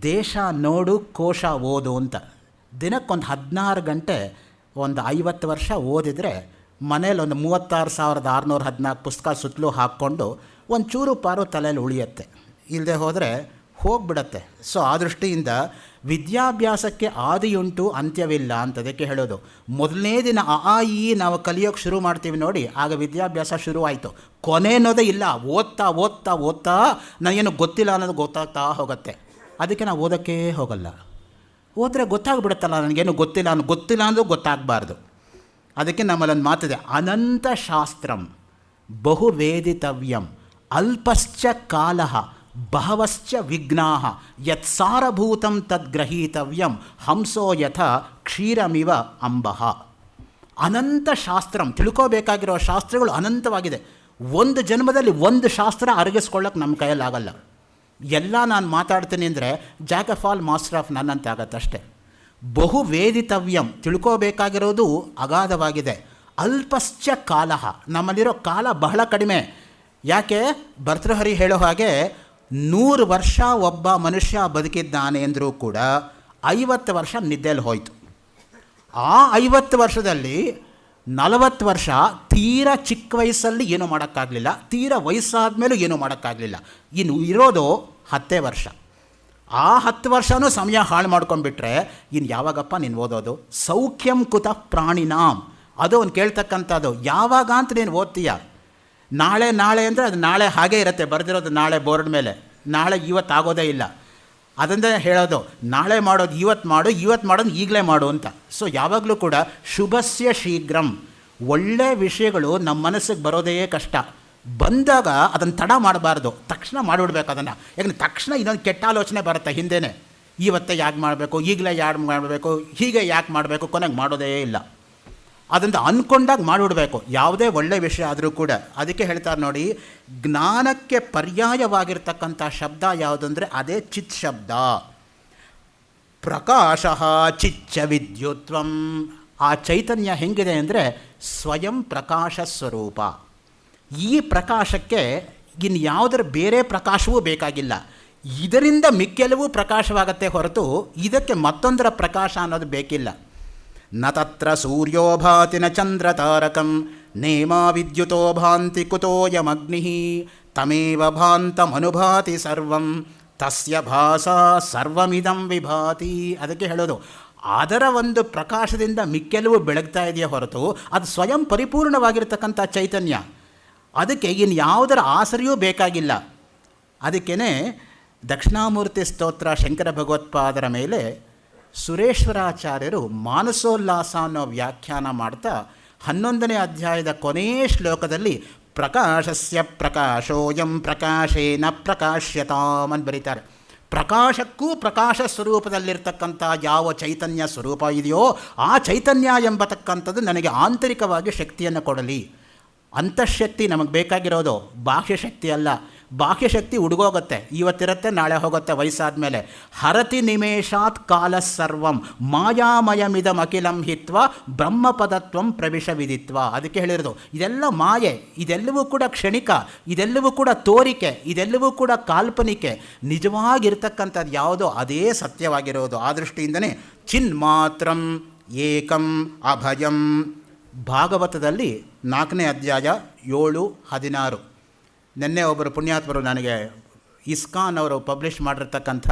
ದೇಶ ನೋಡು ಕೋಶ ಓದು ಅಂತ. ದಿನಕ್ಕೊಂದು 16 ಗಂಟೆ ಒಂದು 50 ವರ್ಷ ಓದಿದರೆ ಮನೇಲಿ ಒಂದು 36,614 ಪುಸ್ತಕ ಸುತ್ತಲೂ ಹಾಕ್ಕೊಂಡು ಒಂಚೂರು ಪಾರು ತಲೆಯಲ್ಲಿ ಉಳಿಯುತ್ತೆ. ಇಲ್ಲದೆ ಹೋದರೆ ಹೋಗಿಬಿಡತ್ತೆ. ಸೊ ಆ ದೃಷ್ಟಿಯಿಂದ ವಿದ್ಯಾಭ್ಯಾಸಕ್ಕೆ ಆದಿಯುಂಟು ಅಂತ್ಯವಿಲ್ಲ ಅಂತ ಅದಕ್ಕೆ ಹೇಳೋದು. ಮೊದಲನೇ ದಿನ ಆ ಈ ನಾವು ಕಲಿಯೋಕ್ಕೆ ಶುರು ಮಾಡ್ತೀವಿ ನೋಡಿ, ಆಗ ವಿದ್ಯಾಭ್ಯಾಸ ಶುರುವಾಯಿತು. ಕೊನೆ ಅನ್ನೋದೇ ಇಲ್ಲ. ಓದ್ತಾ ಓದ್ತಾ ಓದ್ತಾ ನನಗೇನು ಗೊತ್ತಿಲ್ಲ ಅನ್ನೋದು ಗೊತ್ತಾಗ್ತಾ ಹೋಗುತ್ತೆ. ಅದಕ್ಕೆ ನಾವು ಓದೋಕ್ಕೇ ಹೋಗಲ್ಲ. ಓದ್ರೆ ಗೊತ್ತಾಗ್ಬಿಡುತ್ತಲ್ಲ, ನನಗೇನು ಗೊತ್ತಿಲ್ಲ ಅನ್ನೋದು ಗೊತ್ತಾಗಬಾರ್ದು. ಅದಕ್ಕೆ ನಮ್ಮಲ್ಲೊಂದು ಮಾತಿದೆ, ಅನಂತ ಶಾಸ್ತ್ರಂ ಬಹುವೇದಿತವ್ಯಂ ಅಲ್ಪಶ್ಚ ಕಾಲಃ ಬಹವಶ್ಚ ವಿಘ್ನಾಃ ಯತ್ಸಾರಭೂತಂ ತದ್ಗ್ರಹೀತವ್ಯಂ ಹಂಸೋ ಯಥ ಕ್ಷೀರಮಿವ ಅಂಬಃ. ಅನಂತ ಶಾಸ್ತ್ರಂ, ತಿಳ್ಕೋಬೇಕಾಗಿರೋ ಶಾಸ್ತ್ರಗಳು ಅನಂತವಾಗಿದೆ. ಒಂದು ಜನ್ಮದಲ್ಲಿ ಒಂದು ಶಾಸ್ತ್ರ ಅರಗಿಸ್ಕೊಳ್ಳೋಕೆ ನಮ್ಮ ಕೈಯಲ್ಲಾಗಲ್ಲ. ಎಲ್ಲ ನಾನು ಮಾತಾಡ್ತೀನಿ ಅಂದರೆ Jack of all master of ನನ್ ಅಂತ ಆಗತ್ತಷ್ಟೆ. ಬಹು ವೇದಿತವ್ಯಂ, ತಿಳ್ಕೋಬೇಕಾಗಿರೋದು ಅಗಾಧವಾಗಿದೆ. ಅಲ್ಪಶ್ಚ ಕಾಲಃ, ನಮ್ಮಲ್ಲಿರೋ ಕಾಲ ಬಹಳ ಕಡಿಮೆ. ಯಾಕೆ ಭರ್ತೃಹರಿ ಹೇಳೋ ಹಾಗೆ 100 ವರ್ಷ ಒಬ್ಬ ಮನುಷ್ಯ ಬದುಕಿದ್ದಾನೆ ಅಂದರೂ ಕೂಡ 50 ವರ್ಷ ನಿದ್ದೆಯಲ್ಲಿ ಹೋಯಿತು. ಆ 50 ವರ್ಷದಲ್ಲಿ 40 ವರ್ಷ ತೀರಾ ಚಿಕ್ಕ ವಯಸ್ಸಲ್ಲಿ ಏನೂ ಮಾಡೋಕ್ಕಾಗಲಿಲ್ಲ, ತೀರಾ ವಯಸ್ಸಾದ ಮೇಲೂ ಏನೂ ಮಾಡೋಕ್ಕಾಗಲಿಲ್ಲ. ಇನ್ನು ಇರೋದು 10 ವರ್ಷ. ಆ 10 ವರ್ಷವೂ ಸಮಯ ಹಾಳು ಮಾಡ್ಕೊಂಡ್ಬಿಟ್ರೆ ಇನ್ನು ಯಾವಾಗಪ್ಪ ನೀನು ಓದೋದು? ಸೌಖ್ಯಂ ಕುತಃ ಪ್ರಾಣಿನಾಂ, ಅದು ಅವ್ನು ಕೇಳ್ತಕ್ಕಂಥದ್ದು. ಯಾವಾಗ ಅಂತ ನೀನು ಓದ್ತೀಯ? ನಾಳೆ ನಾಳೆ ಅಂದರೆ ಅದು ನಾಳೆ ಹಾಗೇ ಇರುತ್ತೆ, ಬರೆದಿರೋದು ನಾಳೆ ಬೋರ್ಡ್ ಮೇಲೆ. ನಾಳೆ ಇವತ್ತು ಆಗೋದೇ ಇಲ್ಲ. ಅದನ್ನೇ ಹೇಳೋದು, ನಾಳೆ ಮಾಡೋದು ಇವತ್ತು ಮಾಡು, ಇವತ್ತು ಮಾಡೋದು ಈಗಲೇ ಮಾಡು ಅಂತ. ಸೊ ಯಾವಾಗಲೂ ಕೂಡ ಶುಭಸ್ಯ ಶೀಘ್ರಂ. ಒಳ್ಳೆಯ ವಿಷಯಗಳು ನಮ್ಮ ಮನಸ್ಸಿಗೆ ಬರೋದೇ ಕಷ್ಟ. ಬಂದಾಗ ಅದನ್ನು ತಡ ಮಾಡಬಾರ್ದು, ತಕ್ಷಣ ಮಾಡಿಬಿಡ್ಬೇಕು ಅದನ್ನು. ಯಾಕಂದರೆ ತಕ್ಷಣ ಇನ್ನೊಂದು ಕೆಟ್ಟ ಆಲೋಚನೆ ಬರುತ್ತೆ ಹಿಂದೆಯೇ. ಇವತ್ತೇ ಯಾಕೆ ಮಾಡಬೇಕು, ಈಗಲೇ ಯಾಕೆ ಮಾಡಬೇಕು, ಹೀಗೆ ಯಾಕೆ ಮಾಡಬೇಕು, ಕೊನೆಗೆ ಮಾಡೋದೇ ಇಲ್ಲ. ಅದನ್ನು ಅಂದ್ಕೊಂಡಾಗ ಮಾಡಿಬಿಡಬೇಕು, ಯಾವುದೇ ಒಳ್ಳೆಯ ವಿಷಯ ಆದರೂ ಕೂಡ. ಅದಕ್ಕೆ ಹೇಳ್ತಾರೆ ನೋಡಿ, ಜ್ಞಾನಕ್ಕೆ ಪರ್ಯಾಯವಾಗಿರ್ತಕ್ಕಂಥ ಶಬ್ದ ಯಾವುದಂದರೆ ಅದೇ ಚಿತ್ ಶಬ್ದ. ಪ್ರಕಾಶ ಚಿಚ್ಚ ವಿದ್ಯುತ್ವಂ. ಆ ಚೈತನ್ಯ ಹೆಂಗಿದೆ ಅಂದರೆ ಸ್ವಯಂ ಪ್ರಕಾಶ ಸ್ವರೂಪ. ಈ ಪ್ರಕಾಶಕ್ಕೆ ಇನ್ನು ಯಾವುದರ ಬೇರೆ ಪ್ರಕಾಶವೂ ಬೇಕಾಗಿಲ್ಲ. ಇದರಿಂದ ಮಿಕ್ಕೆಲ್ಲವೂ ಪ್ರಕಾಶವಾಗತ್ತೆ ಹೊರತು ಇದಕ್ಕೆ ಮತ್ತೊಂದರ ಪ್ರಕಾಶ ಅನ್ನೋದು ಬೇಕಿಲ್ಲ. ನ ತತ್ರ ಸೂರ್ಯೋ ಭಾತಿ ನ ಚಂದ್ರ ತಾರಕಂ ನೇಮಾ ವಿದ್ಯುತೋ ಭಾಂತಿ ಕುತೋಯಮಗ್ನಿ ತಮೇವ ಭಾಂತಮನುಭಾತಿ ಸರ್ವಂ ತಸ್ಯ ಭಾಸಾ ಸರ್ವಮಿದಂ ವಿಭಾತಿ. ಅದಕ್ಕೆ ಹೇಳೋದು, ಅದರ ಒಂದು ಪ್ರಕಾಶದಿಂದ ಮಿಕ್ಕೆಲ್ಲವೂ ಬೆಳಗ್ತಾ ಇದೆಯೇ ಹೊರತು ಅದು ಸ್ವಯಂ ಪರಿಪೂರ್ಣವಾಗಿರ್ತಕ್ಕಂಥ ಚೈತನ್ಯ. ಅದಕ್ಕೆ ಇನ್ನು ಯಾವುದರ ಆಸರೆಯೂ ಬೇಕಾಗಿಲ್ಲ. ಅದಕ್ಕೇ ದಕ್ಷಿಣಾಮೂರ್ತಿ ಸ್ತೋತ್ರ ಶಂಕರ ಭಗವತ್ಪಾದರ ಮೇಲೆ ಸುರೇಶ್ವರಾಚಾರ್ಯರು ಮಾನಸೋಲ್ಲಾಸ ಅನ್ನೋ ವ್ಯಾಖ್ಯಾನ ಮಾಡ್ತಾ 11ನೇ ಅಧ್ಯಾಯದ ಕೊನೆಯ ಶ್ಲೋಕದಲ್ಲಿ ಪ್ರಕಾಶಸ್ಯ ಪ್ರಕಾಶೋಯಂ ಪ್ರಕಾಶೇನ ಪ್ರಕಾಶ್ಯತಾಮ್ ಅಂತ ಬರೀತಾರೆ. ಪ್ರಕಾಶಕ್ಕೂ ಪ್ರಕಾಶ ಸ್ವರೂಪದಲ್ಲಿರ್ತಕ್ಕಂಥ ಯಾವ ಚೈತನ್ಯ ಸ್ವರೂಪ ಇದೆಯೋ ಆ ಚೈತನ್ಯ ಎಂಬತಕ್ಕಂಥದ್ದು ನನಗೆ ಆಂತರಿಕವಾಗಿ ಶಕ್ತಿಯನ್ನು ಕೊಡಲಿ. ಅಂತಃಶಕ್ತಿ ನಮಗೆ ಬೇಕಾಗಿರೋದು ಬಾಹ್ಯ ಶಕ್ತಿ ಅಲ್ಲ. ಬಾಹ್ಯ ಶಕ್ತಿ ಹುಡುಗೋಗುತ್ತೆ, ಇವತ್ತಿರುತ್ತೆ ನಾಳೆ ಹೋಗುತ್ತೆ ವಯಸ್ಸಾದ ಮೇಲೆ. ಹರತಿ ನಿಮೇಷಾತ್ ಕಾಲ ಸರ್ವಂ ಮಾಯಾಮಯಮಿದಂ ಅಖಿಲಂ ಹಿತ್ವ ಬ್ರಹ್ಮಪದತ್ವಂ ಪ್ರವಿಶ ವಿದಿತ್ವ. ಅದಕ್ಕೆ ಹೇಳಿರೋದು, ಇದೆಲ್ಲ ಮಾಯೆ, ಇದೆಲ್ಲವೂ ಕೂಡ ಕ್ಷಣಿಕ, ಇದೆಲ್ಲವೂ ಕೂಡ ತೋರಿಕೆ, ಇದೆಲ್ಲವೂ ಕೂಡ ಕಾಲ್ಪನಿಕೆ. ನಿಜವಾಗಿರ್ತಕ್ಕಂಥದ್ದು ಯಾವುದೋ ಅದೇ ಸತ್ಯವಾಗಿರೋದು. ಆ ದೃಷ್ಟಿಯಿಂದನೇ ಚಿನ್ಮಾತ್ರಂ ಏಕಂ ಅಭಯಂ. ಭಾಗವತದಲ್ಲಿ 4ನೇ ಅಧ್ಯಾಯ 7-16. ನಿನ್ನೆ ಒಬ್ಬರು ಪುಣ್ಯಾತ್ಮರು ನನಗೆ ಇಸ್ಕಾನ್ ಅವರು ಪಬ್ಲಿಷ್ ಮಾಡಿರ್ತಕ್ಕಂಥ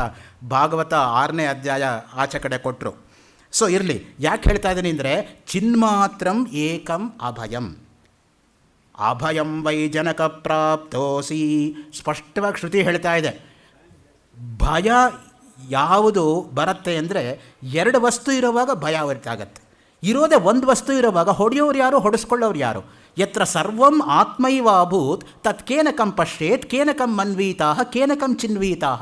ಭಾಗವತ 6ನೇ ಅಧ್ಯಾಯ ಆಚೆ ಕಡೆ ಕೊಟ್ಟರು. ಸೊ ಇರಲಿ, ಯಾಕೆ ಹೇಳ್ತಾ ಇದ್ದೀನಿ ಅಂದರೆ ಚಿನ್ಮಾತ್ರಂ ಏಕಂ ಅಭಯಂ. ಅಭಯಂ ವೈ ಜನಕ ಪ್ರಾಪ್ತೋಸಿ. ಸ್ಪಷ್ಟವಾಗಿ ಶ್ರುತಿ ಹೇಳ್ತಾ ಇದೆ. ಭಯ ಯಾವುದು ಬರುತ್ತೆ ಅಂದರೆ 2 ವಸ್ತು ಇರುವಾಗ ಭಯ ಹೊರತಾಗತ್ತೆ. ಇರೋದೇ 1 ವಸ್ತು ಇರುವಾಗ ಹೊಡೆಯೋರು ಯಾರು, ಹೊಡೆಸ್ಕೊಳ್ಳೋರು ಯಾರು? ಯತ್ರ ಸರ್ವಂ ಆತ್ಮೈವಾಭೂತ್ ತತ್ ಕೇನಕಂ ಪಶ್ಯೇತ್ ಕೇನಕಂ ಮನ್ವೀತಾಹ ಕೇನಕಂ ಚಿನ್ವೀತಾಹ.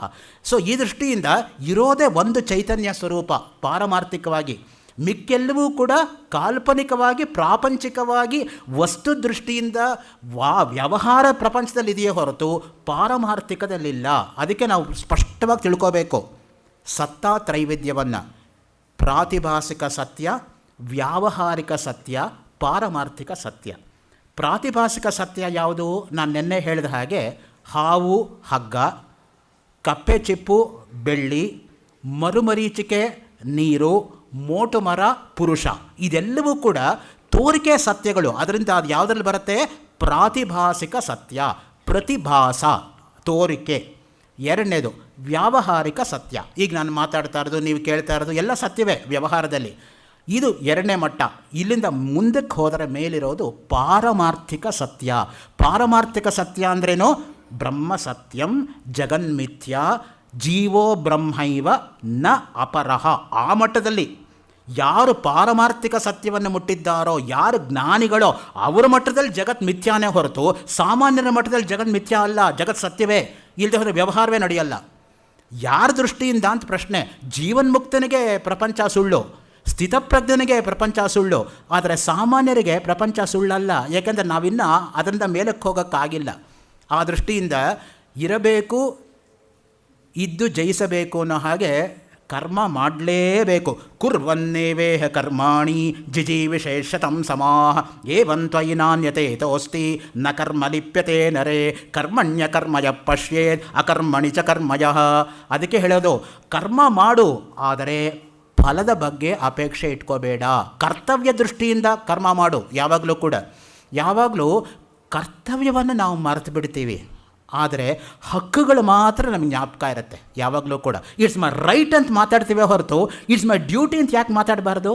ಸೊ ಈ ದೃಷ್ಟಿಯಿಂದ ಇರೋದೇ ಒಂದು ಚೈತನ್ಯ ಸ್ವರೂಪ ಪಾರಮಾರ್ಥಿಕವಾಗಿ. ಮಿಕ್ಕೆಲ್ಲವೂ ಕೂಡ ಕಾಲ್ಪನಿಕವಾಗಿ ಪ್ರಾಪಂಚಿಕವಾಗಿ ವಸ್ತು ದೃಷ್ಟಿಯಿಂದ ವ್ಯವಹಾರ ಪ್ರಪಂಚದಲ್ಲಿದೆಯೇ ಹೊರತು ಪಾರಮಾರ್ಥಿಕದಲ್ಲಿಲ್ಲ. ಅದಕ್ಕೆ ನಾವು ಸ್ಪಷ್ಟವಾಗಿ ತಿಳ್ಕೋಬೇಕು ಸತ್ತಾ ತ್ರೈವಿಧ್ಯವನ್ನು. ಪ್ರಾತಿಭಾಸಿಕ ಸತ್ಯ, ವ್ಯಾವಹಾರಿಕ ಸತ್ಯ, ಪಾರಮಾರ್ಥಿಕ ಸತ್ಯ. ಪ್ರಾತಿಭಾಸಿಕ ಸತ್ಯ ಯಾವುದು? ನಾನು ನಿನ್ನೆ ಹೇಳಿದ ಹಾಗೆ ಹಾವು ಹಗ್ಗ, ಕಪ್ಪೆ ಚಿಪ್ಪು ಬೆಳ್ಳಿ, ಮರುಮರೀಚಿಕೆ ನೀರು, ಮೋಟು ಮರ ಪುರುಷ, ಇದೆಲ್ಲವೂ ಕೂಡ ತೋರಿಕೆ ಸತ್ಯಗಳು. ಅದರಿಂದ ಅದು ಯಾವುದ್ರಲ್ಲಿ ಬರುತ್ತೆ? ಪ್ರಾತಿಭಾಸಿಕ ಸತ್ಯ, ಪ್ರತಿಭಾಸ, ತೋರಿಕೆ. ಎರಡನೇದು ವ್ಯಾವಹಾರಿಕ ಸತ್ಯ. ಈಗ ನಾನು ಮಾತಾಡ್ತಾ ಇರೋದು, ನೀವು ಕೇಳ್ತಾ ಇರೋದು ಎಲ್ಲ ಸತ್ಯವೇ ವ್ಯವಹಾರದಲ್ಲಿ. ಇದು 2ನೇ ಮಟ್ಟ. ಇಲ್ಲಿಂದ ಮುಂದಕ್ಕೆ ಹೋದರೆ ಮೇಲಿರೋದು ಪಾರಮಾರ್ಥಿಕ ಸತ್ಯ. ಪಾರಮಾರ್ಥಿಕ ಸತ್ಯ ಅಂದ್ರೇನು? ಬ್ರಹ್ಮ ಸತ್ಯಂ ಜಗನ್ಮಿಥ್ಯ ಜೀವೋ ಬ್ರಹ್ಮೈವ ನ ಅಪರಹ. ಆ ಮಟ್ಟದಲ್ಲಿ ಯಾರು ಪಾರಮಾರ್ಥಿಕ ಸತ್ಯವನ್ನು ಮುಟ್ಟಿದ್ದಾರೋ, ಯಾರು ಜ್ಞಾನಿಗಳೋ, ಅವರ ಮಟ್ಟದಲ್ಲಿ ಜಗತ್ ಮಿಥ್ಯಾನೇ ಹೊರತು ಸಾಮಾನ್ಯರ ಮಟ್ಟದಲ್ಲಿ ಜಗತ್ ಮಿಥ್ಯಾ ಅಲ್ಲ. ಜಗತ್ ಸತ್ಯವೇ. ಇಲ್ಲದೆ ಹೋದರೆ ವ್ಯವಹಾರವೇ ನಡೆಯಲ್ಲ. ಯಾರ ದೃಷ್ಟಿಯಿಂದ ಅಂತ ಪ್ರಶ್ನೆ. ಜೀವನ್ಮುಕ್ತನಿಗೆ ಪ್ರಪಂಚ ಸುಳ್ಳು, ಸ್ಥಿತಪ್ರಜ್ಞನಿಗೆ ಪ್ರಪಂಚ ಸುಳ್ಳು. ಆದರೆ ಸಾಮಾನ್ಯರಿಗೆ ಪ್ರಪಂಚ ಸುಳ್ಳಲ್ಲ. ಏಕೆಂದರೆ ನಾವಿನ್ನೂ ಅದರಿಂದ ಮೇಲಕ್ಕೆ ಹೋಗೋಕ್ಕಾಗಿಲ್ಲ. ಆ ದೃಷ್ಟಿಯಿಂದ ಇರಬೇಕು, ಇದ್ದು ಜಯಿಸಬೇಕು ಅನ್ನೋ ಹಾಗೆ ಕರ್ಮ ಮಾಡಲೇಬೇಕು. ಕುರ್ವನ್ನೇವೇಹ ಕರ್ಮಾಣಿ ಜಿಜೀವಿಶೇಷತಂ ಸಮಾಹ ಏವಂತ್ವಯಿ ನಾನ್ಯತೆ ತೋಸ್ತಿ ನ ಕರ್ಮ ಲಿಪ್ಯತೆ ನರೇ ಕರ್ಮಣ್ಯ ಕರ್ಮಯ ಪಶ್ಯೇತ್ ಅಕರ್ಮಣಿ ಚ ಕರ್ಮಯ. ಅದಕ್ಕೆ ಹೇಳೋದು, ಕರ್ಮ ಮಾಡು, ಆದರೆ ಫಲದ ಬಗ್ಗೆ ಅಪೇಕ್ಷೆ ಇಟ್ಕೋಬೇಡ. ಕರ್ತವ್ಯ ದೃಷ್ಟಿಯಿಂದ ಕರ್ಮ ಮಾಡು. ಯಾವಾಗಲೂ ಕೂಡ ಯಾವಾಗಲೂ ಕರ್ತವ್ಯವನ್ನು ನಾವು ಮರೆತು ಬಿಡ್ತೀವಿ, ಆದರೆ ಹಕ್ಕುಗಳು ಮಾತ್ರ ನಮಗೆ ಜ್ಞಾಪಕ ಇರುತ್ತೆ ಯಾವಾಗಲೂ ಕೂಡ. ಇಟ್ಸ್ ಮೈ ರೈಟ್ ಅಂತ ಮಾತಾಡ್ತೀವಿ ಹೊರತು ಇಟ್ಸ್ ಮೈ ಡ್ಯೂಟಿ ಅಂತ ಯಾಕೆ ಮಾತಾಡಬಾರ್ದು?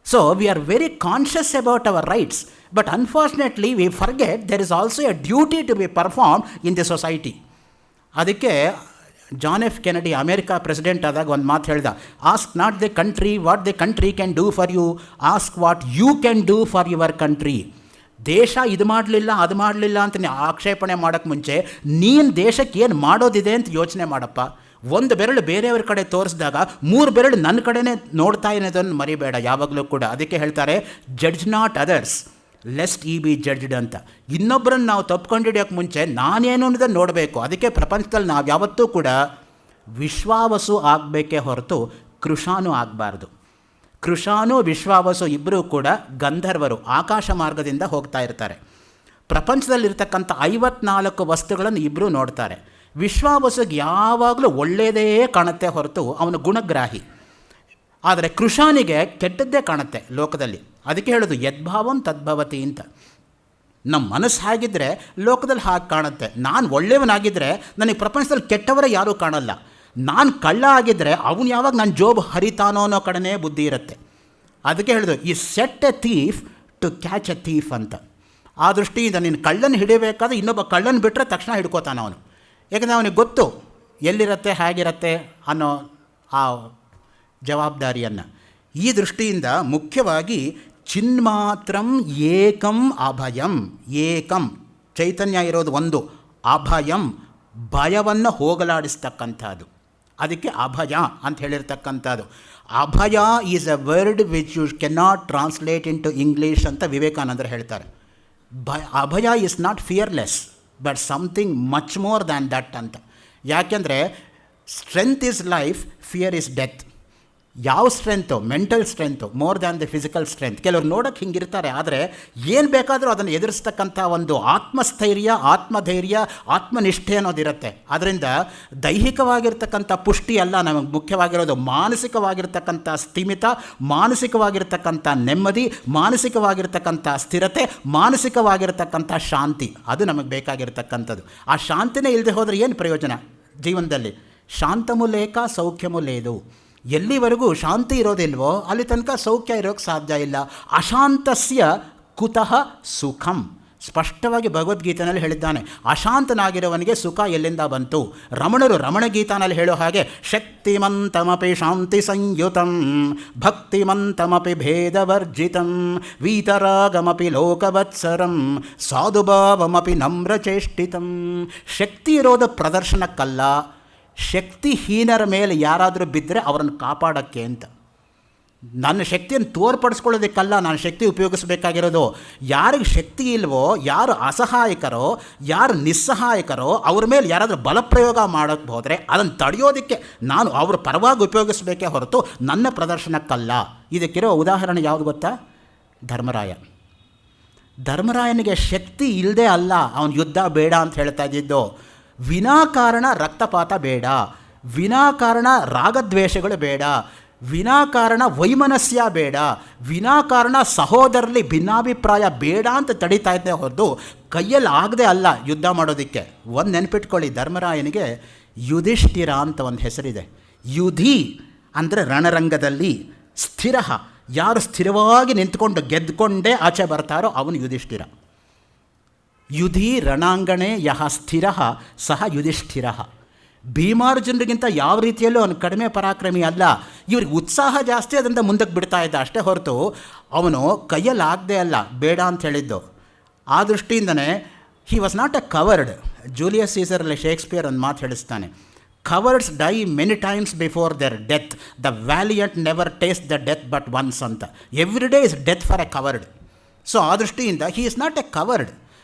So we are very conscious about our rights, but unfortunately we forget there is also a duty to be perform in the society. ಅದಕ್ಕೆ John F Kennedy America president ಆದಾಗ ಒಂದು ಮಾತು ಹೇಳ್ದ, ask not the country what the country can do for you, ask what you can do for your country. ದೇಶ ಇದು ಮಾಡಲಿಲ್ಲ ಅದು ಮಾಡಲಿಲ್ಲ ಅಂತ ಆಕ್ಷೇಪಣೆ ಮಾಡೋಕ್ಕೆ ಮುಂಚೆ ನೀನು ದೇಶಕ್ಕೆ ಏನು ಮಾಡೋದಿದೆ ಅಂತ ಯೋಚನೆ ಮಾಡಪ್ಪ. ಒಂದು ಬೆರಳು ಬೇರೆಯವ್ರ ಕಡೆ ತೋರಿಸಿದಾಗ 3 ಬೆರಳು ನನ್ನ ಕಡೆನೇ ನೋಡ್ತಾ ಇರೋದನ್ನು ಮರಿಬೇಡ ಯಾವಾಗಲೂ ಕೂಡ. ಅದಕ್ಕೆ ಹೇಳ್ತಾರೆ ಜಡ್ಜ್ ನಾಟ್ ಅದರ್ಸ್ ಲೆಸ್ಟ್ ಈ ಬಿ ಜಡ್ಜ್ಡ್ ಅಂತ. ಇನ್ನೊಬ್ಬರನ್ನು ನಾವು ತಪ್ಪಿಕೊಂಡಿಡಿಯೋಕ್ಕೆ ಮುಂಚೆ ನಾನೇನು ಅನ್ನೋದನ್ನು ನೋಡಬೇಕು. ಅದಕ್ಕೆ ಪ್ರಪಂಚದಲ್ಲಿ ನಾವು ಯಾವತ್ತೂ ಕೂಡ ವಿಶ್ವಾವಸು ಆಗಬೇಕೇ ಹೊರತು ಕೃಷಾನು ಆಗಬಾರ್ದು. ಕೃಷಾನು ವಿಶ್ವಾವಸು ಇಬ್ಬರೂ ಕೂಡ ಗಂಧರ್ವರು, ಆಕಾಶ ಮಾರ್ಗದಿಂದ ಹೋಗ್ತಾ ಇರ್ತಾರೆ. ಪ್ರಪಂಚದಲ್ಲಿರ್ತಕ್ಕಂಥ 54 ವಸ್ತುಗಳನ್ನು ಇಬ್ಬರೂ ನೋಡ್ತಾರೆ. ವಿಶ್ವಾವಸುಗೆ ಯಾವಾಗಲೂ ಒಳ್ಳೆಯದೇ ಕಾಣುತ್ತೆ ಹೊರತು ಅವನು ಗುಣಗ್ರಾಹಿ. ಆದರೆ ಕೃಷಾನಿಗೆ ಕೆಟ್ಟದ್ದೇ ಕಾಣುತ್ತೆ ಲೋಕದಲ್ಲಿ. ಅದಕ್ಕೆ ಹೇಳೋದು ಯದ್ಭಾವಂ ತದ್ಭವತಿ ಅಂತ. ನಮ್ಮ ಮನಸ್ಸು ಹಾಗಿದ್ದರೆ ಲೋಕದಲ್ಲಿ ಹಾಗೆ ಕಾಣುತ್ತೆ. ನಾನು ಒಳ್ಳೆಯವನಾಗಿದ್ದರೆ ನನಗೆ ಪ್ರಪಂಚದಲ್ಲಿ ಕೆಟ್ಟವರೇ ಯಾರೂ ಕಾಣಲ್ಲ. ನಾನು ಕಳ್ಳ ಆಗಿದ್ದರೆ ಅವನು ಯಾವಾಗ ನನ್ನ ಜೋಬ್ ಹರಿತಾನೋ ಅನ್ನೋ ಕಡೆನೇ ಬುದ್ಧಿ ಇರುತ್ತೆ. ಅದಕ್ಕೆ ಹೇಳೋದು ಈ set a thief to catch a thief ಅಂತ. ಆ ದೃಷ್ಟಿಯಿಂದ ನೀನು ಕಳ್ಳನ ಹಿಡಿಯಬೇಕಾದ್ರೆ ಇನ್ನೊಬ್ಬ ಕಳ್ಳನ ಬಿಟ್ಟರೆ ತಕ್ಷಣ ಹಿಡ್ಕೋತಾನೆ ಅವನು. ಯಾಕಂದರೆ ಅವನಿಗೆ ಗೊತ್ತು ಎಲ್ಲಿರುತ್ತೆ ಹೇಗಿರುತ್ತೆ ಅನ್ನೋ ಆ ಜವಾಬ್ದಾರಿಯನ್ನು. ಈ ದೃಷ್ಟಿಯಿಂದ ಮುಖ್ಯವಾಗಿ ಚಿನ್ಮಾತ್ರಂ ಏಕಂ ಅಭಯಂ. ಏಕಂ ಚೈತನ್ಯ ಇರೋದು ಒಂದು, ಅಭಯಂ ಭಯವನ್ನು ಹೋಗಲಾಡಿಸ್ತಕ್ಕಂಥದ್ದು. ಅದಕ್ಕೆ ಅಭಯ ಅಂತ ಹೇಳಿರ್ತಕ್ಕಂಥದ್ದು. Abhaya is a word which you cannot translate in to English ಅಂತ ವಿವೇಕಾನಂದರು ಹೇಳ್ತಾರೆ. Abhaya is not fearless but something much more than that ಅಂತ. ಯಾಕೆಂದರೆ strength is life, fear is death. ಯಾವ strength? Mental strength more than the physical strength. ಕೆಲವರು ನೋಡೋಕ್ಕೆ ಹಿಂಗಿರ್ತಾರೆ, ಆದರೆ ಏನು ಬೇಕಾದರೂ ಅದನ್ನು ಎದುರಿಸ್ತಕ್ಕಂಥ ಒಂದು ಆತ್ಮಸ್ಥೈರ್ಯ, ಆತ್ಮಧೈರ್ಯ, ಆತ್ಮನಿಷ್ಠೆ ಅನ್ನೋದಿರುತ್ತೆ. ಅದರಿಂದ ದೈಹಿಕವಾಗಿರ್ತಕ್ಕಂಥ ಪುಷ್ಟಿ ಅಲ್ಲ ನಮಗೆ ಮುಖ್ಯವಾಗಿರೋದು, ಮಾನಸಿಕವಾಗಿರ್ತಕ್ಕಂಥ ಸ್ಥಿಮಿತ, ಮಾನಸಿಕವಾಗಿರ್ತಕ್ಕಂಥ ನೆಮ್ಮದಿ, ಮಾನಸಿಕವಾಗಿರ್ತಕ್ಕಂಥ ಸ್ಥಿರತೆ, ಮಾನಸಿಕವಾಗಿರ್ತಕ್ಕಂಥ ಶಾಂತಿ, ಅದು ನಮಗೆ ಬೇಕಾಗಿರ್ತಕ್ಕಂಥದ್ದು. ಆ ಶಾಂತಿನೇ ಇಲ್ಲದೆ ಹೋದರೆ ಏನು ಪ್ರಯೋಜನ ಜೀವನದಲ್ಲಿ? ಶಾಂತಮು ಲೇಕ ಸೌಖ್ಯಮು ಲೇದು. ಎಲ್ಲಿವರೆಗೂ ಶಾಂತಿ ಇರೋದಿಲ್ವೋ ಅಲ್ಲಿ ತನಕ ಸೌಖ್ಯ ಇರೋಕ್ಕೆ ಸಾಧ್ಯ ಇಲ್ಲ. ಅಶಾಂತಸ್ಯ ಕುತಃ ಸುಖಂ. ಸ್ಪಷ್ಟವಾಗಿ ಭಗವದ್ಗೀತೆಯಲ್ಲಿ ಹೇಳಿದ್ದಾನೆ, ಅಶಾಂತನಾಗಿರೋವನಿಗೆ ಸುಖ ಎಲ್ಲಿಂದ ಬಂತು? ರಮಣರು ರಮಣಗೀತಾನಲ್ಲಿ ಹೇಳೋ ಹಾಗೆ ಶಕ್ತಿಮಂತಮಪಿ ಶಾಂತಿ ಸಂಯುತಂ ಭಕ್ತಿಮಂತಮಪಿ ಭೇದವರ್ಜಿತಂ ವೀತರಾಗಮಪಿ ಲೋಕವತ್ಸರಂ ಸಾಧುಭಾವಮಪಿ ನಮ್ರಚೇಷ್ಟಿತಂ. ಶಕ್ತಿ ಇರೋದು ಪ್ರದರ್ಶನಕ್ಕಲ್ಲ, ಶಕ್ತಿಹೀನರ ಮೇಲೆ ಯಾರಾದರೂ ಬಿದ್ದರೆ ಅವರನ್ನು ಕಾಪಾಡೋಕ್ಕೆ ಅಂತ. ನನ್ನ ಶಕ್ತಿಯನ್ನು ತೋರ್ಪಡಿಸ್ಕೊಳ್ಳೋದಕ್ಕಲ್ಲ ನಾನು ಶಕ್ತಿ ಉಪಯೋಗಿಸಬೇಕಾಗಿರೋದು. ಯಾರಿಗೆ ಶಕ್ತಿ ಇಲ್ವೋ, ಯಾರು ಅಸಹಾಯಕರೋ, ಯಾರು ನಿಸ್ಸಹಾಯಕರೋ ಅವ್ರ ಮೇಲೆ ಯಾರಾದರೂ ಬಲಪ್ರಯೋಗ ಮಾಡೋಕ್ಕೆ ಹೋದರೆ ಅದನ್ನು ತಡೆಯೋದಕ್ಕೆ ನಾನು ಅವ್ರ ಪರವಾಗಿ ಉಪಯೋಗಿಸಬೇಕೇ ಹೊರತು ನನ್ನ ಪ್ರದರ್ಶನಕ್ಕಲ್ಲ. ಇದಕ್ಕಿರೋ ಉದಾಹರಣೆ ಯಾವುದು ಗೊತ್ತಾ? ಧರ್ಮರಾಯ. ಧರ್ಮರಾಯನಿಗೆ ಶಕ್ತಿ ಇಲ್ಲದೆ ಅಲ್ಲ ಅವನು ಯುದ್ಧ ಬೇಡ ಅಂತ ಹೇಳ್ತಾ ಇದ್ದಿದ್ದು. ವಿನಾಕಾರಣ ರಕ್ತಪಾತ ಬೇಡ, ವಿನಾಕಾರಣ ರಾಗದ್ವೇಷಗಳು ಬೇಡ, ವಿನಾಕಾರಣ ವೈಮನಸ್ಯ ಬೇಡ, ವಿನಾಕಾರಣ ಸಹೋದರರಲ್ಲಿ ಭಿನ್ನಾಭಿಪ್ರಾಯ ಬೇಡ ಅಂತ ತಡೀತಾ ಇದ್ದೇ ಹೊರತು ಕೈಯಲ್ಲಿ ಆಗದೆ ಅಲ್ಲ ಯುದ್ಧ ಮಾಡೋದಕ್ಕೆ. ಒಂದು ನೆನಪಿಟ್ಕೊಳ್ಳಿ, ಧರ್ಮರಾಯನಿಗೆ ಯುಧಿಷ್ಠಿರ ಅಂತ ಒಂದು ಹೆಸರಿದೆ. ಯುಧಿ ಅಂದರೆ ರಣರಂಗದಲ್ಲಿ, ಸ್ಥಿರ ಯಾರು ಸ್ಥಿರವಾಗಿ ನಿಂತ್ಕೊಂಡು ಗೆದ್ದುಕೊಂಡೇ ಆಚೆ ಬರ್ತಾರೋ ಅವನು ಯುಧಿಷ್ಠಿರ. ಯುಧಿ ರಣಾಂಗಣೆ ಯಹ ಸ್ಥಿರ ಸಹ ಯುಧಿಷ್ಠಿರ. ಭೀಮಾರ್ಜುನರಿಗಿಂತ ಯಾವ ರೀತಿಯಲ್ಲೂ ಅವನು ಕಡಿಮೆ ಪರಾಕ್ರಮಿ ಅಲ್ಲ. ಇವ್ರಿಗೆ ಉತ್ಸಾಹ ಜಾಸ್ತಿ, ಅದರಿಂದ ಮುಂದಕ್ಕೆ ಬಿಡ್ತಾ ಇದ್ದ ಅಷ್ಟೇ ಹೊರತು ಅವನು ಕೈಯಲ್ಲಿ ಆಗದೆ ಅಲ್ಲ ಬೇಡ ಅಂತ ಹೇಳಿದ್ದು. ಆ ದೃಷ್ಟಿಯಿಂದನೇ he was not a coward. Julius ಸೀಸರಲ್ಲಿ ಶೇಕ್ಸ್ಪಿಯರ್ ಒಂದು ಮಾತು ಹೇಳಿಸ್ತಾನೆ, cowards die many times before their death, the valiant never taste the death but once ಅಂತ. Every day is death for a coward. So ಆ ದೃಷ್ಟಿಯಿಂದ he is not a coward.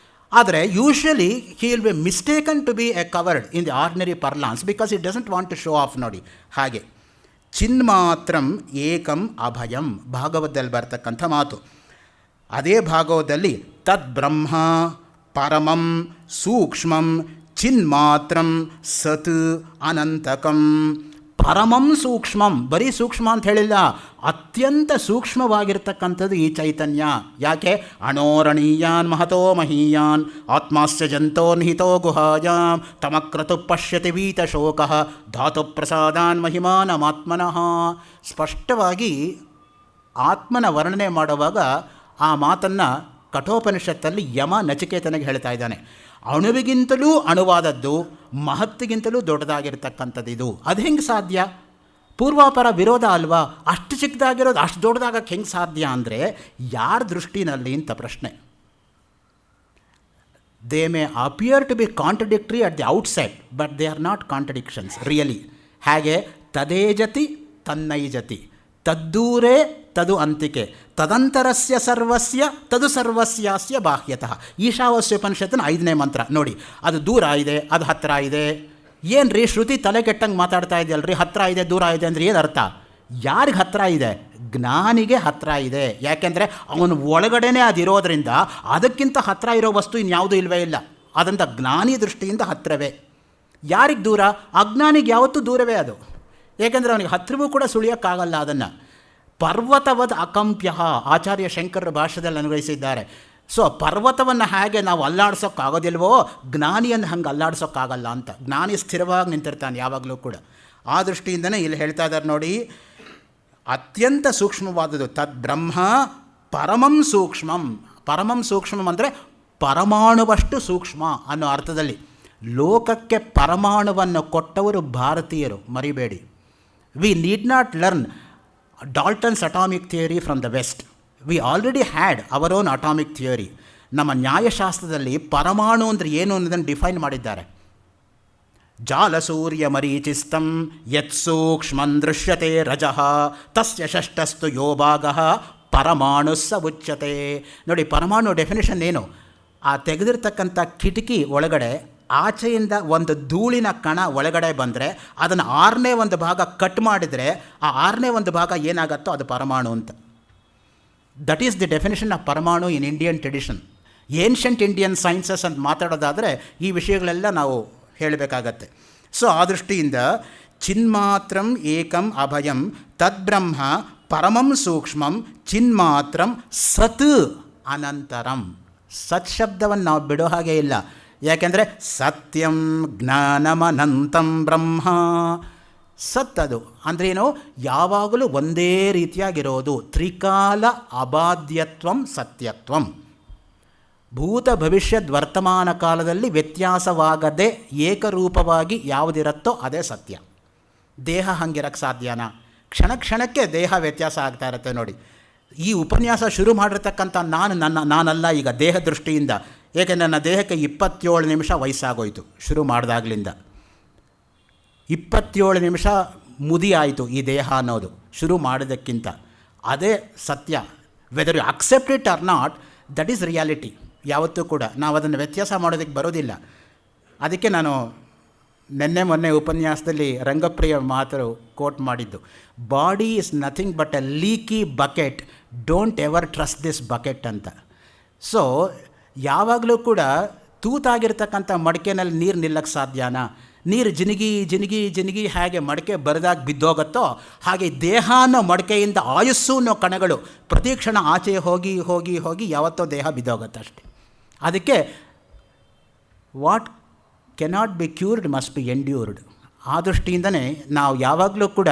ಆದರೆ usually he will be mistaken to be a coward in the ordinary parlance because it doesn't want to show off. ನೋಡಿ ಹಾಗೆ ಚಿನ್ಮಾತ್ರಂ ಏಕಂ ಅಭಯಂ ಭಾಗವತದಲ್ಲಿ ಬರ್ತಕ್ಕಂಥ ಮಾತು. ಅದೇ ಭಾಗವತದಲ್ಲಿ ತದ್ ಬ್ರಹ್ಮ ಪರಮಂ ಸೂಕ್ಷ್ಮಂ ಚಿನ್ಮಾತ್ರಂ ಸತ್ ಅನಂತಕಂ ಪರಮಂ ಸೂಕ್ಷ್ಮಂ, ಬರೀ ಸೂಕ್ಷ್ಮ ಅಂತ ಹೇಳಿಲ್ಲ, ಅತ್ಯಂತ ಸೂಕ್ಷ್ಮವಾಗಿರ್ತಕ್ಕಂಥದ್ದು ಈ ಚೈತನ್ಯ. ಯಾಕೆ? ಅಣೋರಣೀಯಾನ್ ಮಹತೋ ಮಹೀಯಾನ್ ಆತ್ಮಾಸ್ಯ ಜಂತೋ ನಿಹಿತೋ ಗುಹಾಯಾಂ ತಮಕ್ರತು ಪಶ್ಯತಿ ವೀತಶೋಕಃ ಧಾತು ಪ್ರಸಾದಾನ್ ಮಹಿಮಾನಮಾತ್ಮನಃ. ಸ್ಪಷ್ಟವಾಗಿ ಆತ್ಮನ ವರ್ಣನೆ ಮಾಡುವಾಗ ಆ ಮಾತನ್ನು ಕಠೋಪನಿಷತ್ತಲ್ಲಿ ಯಮ ನಚಿಕೇತನಿಗೆ ಹೇಳ್ತಾ ಇದ್ದಾನೆ. ಅಣುವಿಗಿಂತಲೂ ಅಣುವಾದದ್ದು, ಮಹತ್ತಿಗಿಂತಲೂ ದೊಡ್ಡದಾಗಿರ್ತಕ್ಕಂಥದ್ದು ಇದು. ಅದು ಹೆಂಗೆ ಸಾಧ್ಯ? ಪೂರ್ವಾಪರ ವಿರೋಧ ಅಲ್ವಾ? ಅಷ್ಟು ಚಿಕ್ಕದಾಗಿರೋದು ಅಷ್ಟು ದೊಡ್ಡದಾಗಕ್ಕೆ ಹೆಂಗೆ ಸಾಧ್ಯ ಅಂದರೆ ಯಾರ ದೃಷ್ಟಿನಲ್ಲಿ ಅಂತ ಪ್ರಶ್ನೆ. They may appear to be contradictory at the outside, but they are not contradictions really. ಹಾಗೆ ತದೇಜತಿ ತನ್ನೈಜತಿ, ತದ್ದೂರೇ ತದು ಅಂತಿಕೆ, ತದಂತರಸ್ಯ ಸರ್ವಸ್ಯ ತದು ಸರ್ವಸ್ಯಾಸ್ಯ ಬಾಹ್ಯತಃ. ಈಶಾವಾಸ್ಯೋಪನಿಷತ್ತಿನ 5ನೇ ಮಂತ್ರ ನೋಡಿ. ಅದು ದೂರ ಇದೆ, ಅದು ಹತ್ತಿರ ಇದೆ. ಏನು ರೀ ಶ್ರುತಿ ತಲೆ ಕೆಟ್ಟಂಗೆ ಮಾತಾಡ್ತಾ ಇದೆಯಲ್ರಿ, ಹತ್ತಿರ ಇದೆ ದೂರ ಇದೆ ಅಂದರೆ ಏನು ಅರ್ಥ? ಯಾರಿಗೆ ಹತ್ತಿರ ಇದೆ? ಜ್ಞಾನಿಗೆ ಹತ್ತಿರ ಇದೆ. ಯಾಕೆಂದರೆ ಅವನ ಒಳಗಡೆನೇ ಅದಿರೋದ್ರಿಂದ ಅದಕ್ಕಿಂತ ಹತ್ತಿರ ಇರೋ ವಸ್ತು ಇನ್ಯಾವುದೂ ಇಲ್ಲವೇ ಇಲ್ಲ. ಅದಂಥ ಜ್ಞಾನಿ ದೃಷ್ಟಿಯಿಂದ ಹತ್ತಿರವೇ. ಯಾರಿಗೆ ದೂರ? ಅಜ್ಞಾನಿಗೆ ಯಾವತ್ತೂ ದೂರವೇ ಅದು. ಏಕೆಂದರೆ ಅವನಿಗೆ ಹತ್ತಿರವೂ ಕೂಡ ಸುಳಿಯೋಕ್ಕಾಗಲ್ಲ ಅದನ್ನು. ಪರ್ವತವದ್ ಅಕಂಪ್ಯ, ಆಚಾರ್ಯ ಶಂಕರರ ಭಾಷೆಯಲ್ಲಿ ಅನ್ವಯಿಸಿದ್ದಾರೆ. ಸೊ ಪರ್ವತವನ್ನು ಹೇಗೆ ನಾವು ಅಲ್ಲಾಡ್ಸೋಕ್ಕಾಗೋದಿಲ್ವೋ, ಜ್ಞಾನಿಯನ್ನು ಹಂಗೆ ಅಲ್ಲಾಡ್ಸೋಕ್ಕಾಗಲ್ಲ ಅಂತ. ಜ್ಞಾನಿ ಸ್ಥಿರವಾಗಿ ನಿಂತಿರ್ತಾನೆ ಯಾವಾಗಲೂ ಕೂಡ. ಆ ದೃಷ್ಟಿಯಿಂದನೇ ಇಲ್ಲಿ ಹೇಳ್ತಾ ಇದ್ದಾರೆ ನೋಡಿ, ಅತ್ಯಂತ ಸೂಕ್ಷ್ಮವಾದದ್ದು ತದ್ ಬ್ರಹ್ಮ ಪರಮಂ ಸೂಕ್ಷ್ಮಂ. ಪರಮಂ ಸೂಕ್ಷ್ಮಂ ಅಂದರೆ ಪರಮಾಣುವಷ್ಟು ಸೂಕ್ಷ್ಮ ಅನ್ನೋ ಅರ್ಥದಲ್ಲಿ. ಲೋಕಕ್ಕೆ ಪರಮಾಣುವನ್ನು ಕೊಟ್ಟವರು ಭಾರತೀಯರು, ಮರಿಬೇಡಿ. We need not learn Dalton's atomic theory from the West. We already had our own atomic theory. ನಮ್ಮ ನ್ಯಾಯಶಾಸ್ತ್ರದಲ್ಲಿ ಪರಮಾಣು ಅಂದರೆ ಏನು ಅನ್ನೋದನ್ನು ಡಿಫೈನ್ ಮಾಡಿದ್ದಾರೆ. ಜಾಲಸೂರ್ಯ ಮರೀಚಿಸ್ತಂ ಯತ್ ಸೂಕ್ಷ್ಮಂ ದೃಶ್ಯತೆ ರಜಃ ತಸ್ಯ ಷಷ್ಠಸ್ತು ಯೋ ಭಾಗಃ ಪರಮಾಣು ಸ ಉಚ್ಯತೆ. ನೋಡಿ, ಪರಮಾಣು ಡೆಫಿನೇಷನ್ ಏನು? ಆ ತೆಗೆದಿರ್ತಕ್ಕಂಥ ಕಿಟಕಿ ಒಳಗಡೆ ಆಚೆಯಿಂದ ಒಂದು ಧೂಳಿನ ಕಣ ಒಳಗಡೆ ಬಂದರೆ ಅದನ್ನು 6ನೇ ಒಂದು ಭಾಗ ಕಟ್ ಮಾಡಿದರೆ ಆ 6ನೇ ಒಂದು ಭಾಗ ಏನಾಗತ್ತೋ ಅದು ಪರಮಾಣು ಅಂತ. That is the definition of paramanu in Indian tradition. Ancient Indian sciences ಅಂತ ಮಾತಾಡೋದಾದರೆ ಈ ವಿಷಯಗಳೆಲ್ಲ ನಾವು ಹೇಳಬೇಕಾಗತ್ತೆ. ಸೊ ಆ ದೃಷ್ಟಿಯಿಂದ ಚಿನ್ಮಾತ್ರಂ ಏಕಂ ಅಭಯಂ ತದ್ಬ್ರಹ್ಮ ಪರಮಂ ಸೂಕ್ಷ್ಮಂ ಚಿನ್ಮಾತ್ರಂ ಸತ್ ಅನಂತರಂ. ಸತ್ ಶಬ್ದವನ್ನು ನಾವು ಬಿಡೋ ಹಾಗೆ ಇಲ್ಲ. ಯಾಕೆಂದರೆ ಸತ್ಯಂ ಜ್ಞಾನಮನಂತಂ ಬ್ರಹ್ಮ. ಸತ್ ಅದು ಅಂದ್ರೇನು? ಯಾವಾಗಲೂ ಒಂದೇ ರೀತಿಯಾಗಿರೋದು. ತ್ರಿಕಾಲ ಅಬಾಧ್ಯತ್ವಂ ಸತ್ಯತ್ವಂ. ಭೂತ ಭವಿಷ್ಯದ ವರ್ತಮಾನ ಕಾಲದಲ್ಲಿ ವ್ಯತ್ಯಾಸವಾಗದೆ ಏಕರೂಪವಾಗಿ ಯಾವುದಿರುತ್ತೋ ಅದೇ ಸತ್ಯ. ದೇಹ ಹಂಗಿರಕ್ಕೆ ಸಾಧ್ಯನಾ? ಕ್ಷಣ ಕ್ಷಣಕ್ಕೆ ದೇಹ ವ್ಯತ್ಯಾಸ ಆಗ್ತಾ ಇರುತ್ತೆ ನೋಡಿ. ಈ ಉಪನ್ಯಾಸ ಶುರು ಮಾಡಿರ್ತಕ್ಕಂಥ ನಾನಲ್ಲ ಈಗ ದೇಹ ದೃಷ್ಟಿಯಿಂದ. ಏಕೆಂದರೆ ನನ್ನ ದೇಹಕ್ಕೆ 27 ನಿಮಿಷ ವಯಸ್ಸಾಗೋಯ್ತು ಶುರು ಮಾಡಿದಾಗಲಿಂದ. 27 ನಿಮಿಷ ಮುದಿ ಆಯಿತು ಈ ದೇಹ ಅನ್ನೋದು ಶುರು ಮಾಡೋದಕ್ಕಿಂತ. ಅದೇ ಸತ್ಯ. Whether you accept it or not, that is reality. ಯಾವತ್ತೂ ಕೂಡ ನಾವು ಅದನ್ನು ವ್ಯತ್ಯಾಸ ಮಾಡೋದಕ್ಕೆ ಬರೋದಿಲ್ಲ. ಅದಕ್ಕೆ ನಾನು ಮೊನ್ನೆ ಉಪನ್ಯಾಸದಲ್ಲಿ ರಂಗಪ್ರಿಯ ಮಾತು ಕೋಟ್ ಮಾಡಿದ್ದು, body is nothing but A leaky bucket, don't ever trust this bucket ಅಂತ. ಸೊ ಯಾವಾಗಲೂ ಕೂಡ ತೂತಾಗಿರ್ತಕ್ಕಂಥ ಮಡಿಕೆನಲ್ಲಿ ನೀರು ನಿಲ್ಲಕ್ಕೆ ಸಾಧ್ಯನಾ? ನೀರು ಜಿನುಗಿ ಜಿನುಗಿ ಜಿನುಗಿ ಹೇಗೆ ಮಡಿಕೆ ಬರದಾಗಿ ಬಿದ್ದೋಗುತ್ತೋ ಹಾಗೆ ದೇಹ ಅನ್ನೋ ಮಡಿಕೆಯಿಂದ ಆಯುಸ್ಸು ಅನ್ನೋ ಕಣಗಳು ಪ್ರತಿಕ್ಷಣ ಆಚೆ ಹೋಗಿ ಹೋಗಿ ಹೋಗಿ ಯಾವತ್ತೋ ದೇಹ ಬಿದ್ದೋಗುತ್ತೆ ಅಷ್ಟೆ. ಅದಕ್ಕೆ what cannot be cured must be endured. ಆ ದೃಷ್ಟಿಯಿಂದನೇ ನಾವು ಯಾವಾಗಲೂ ಕೂಡ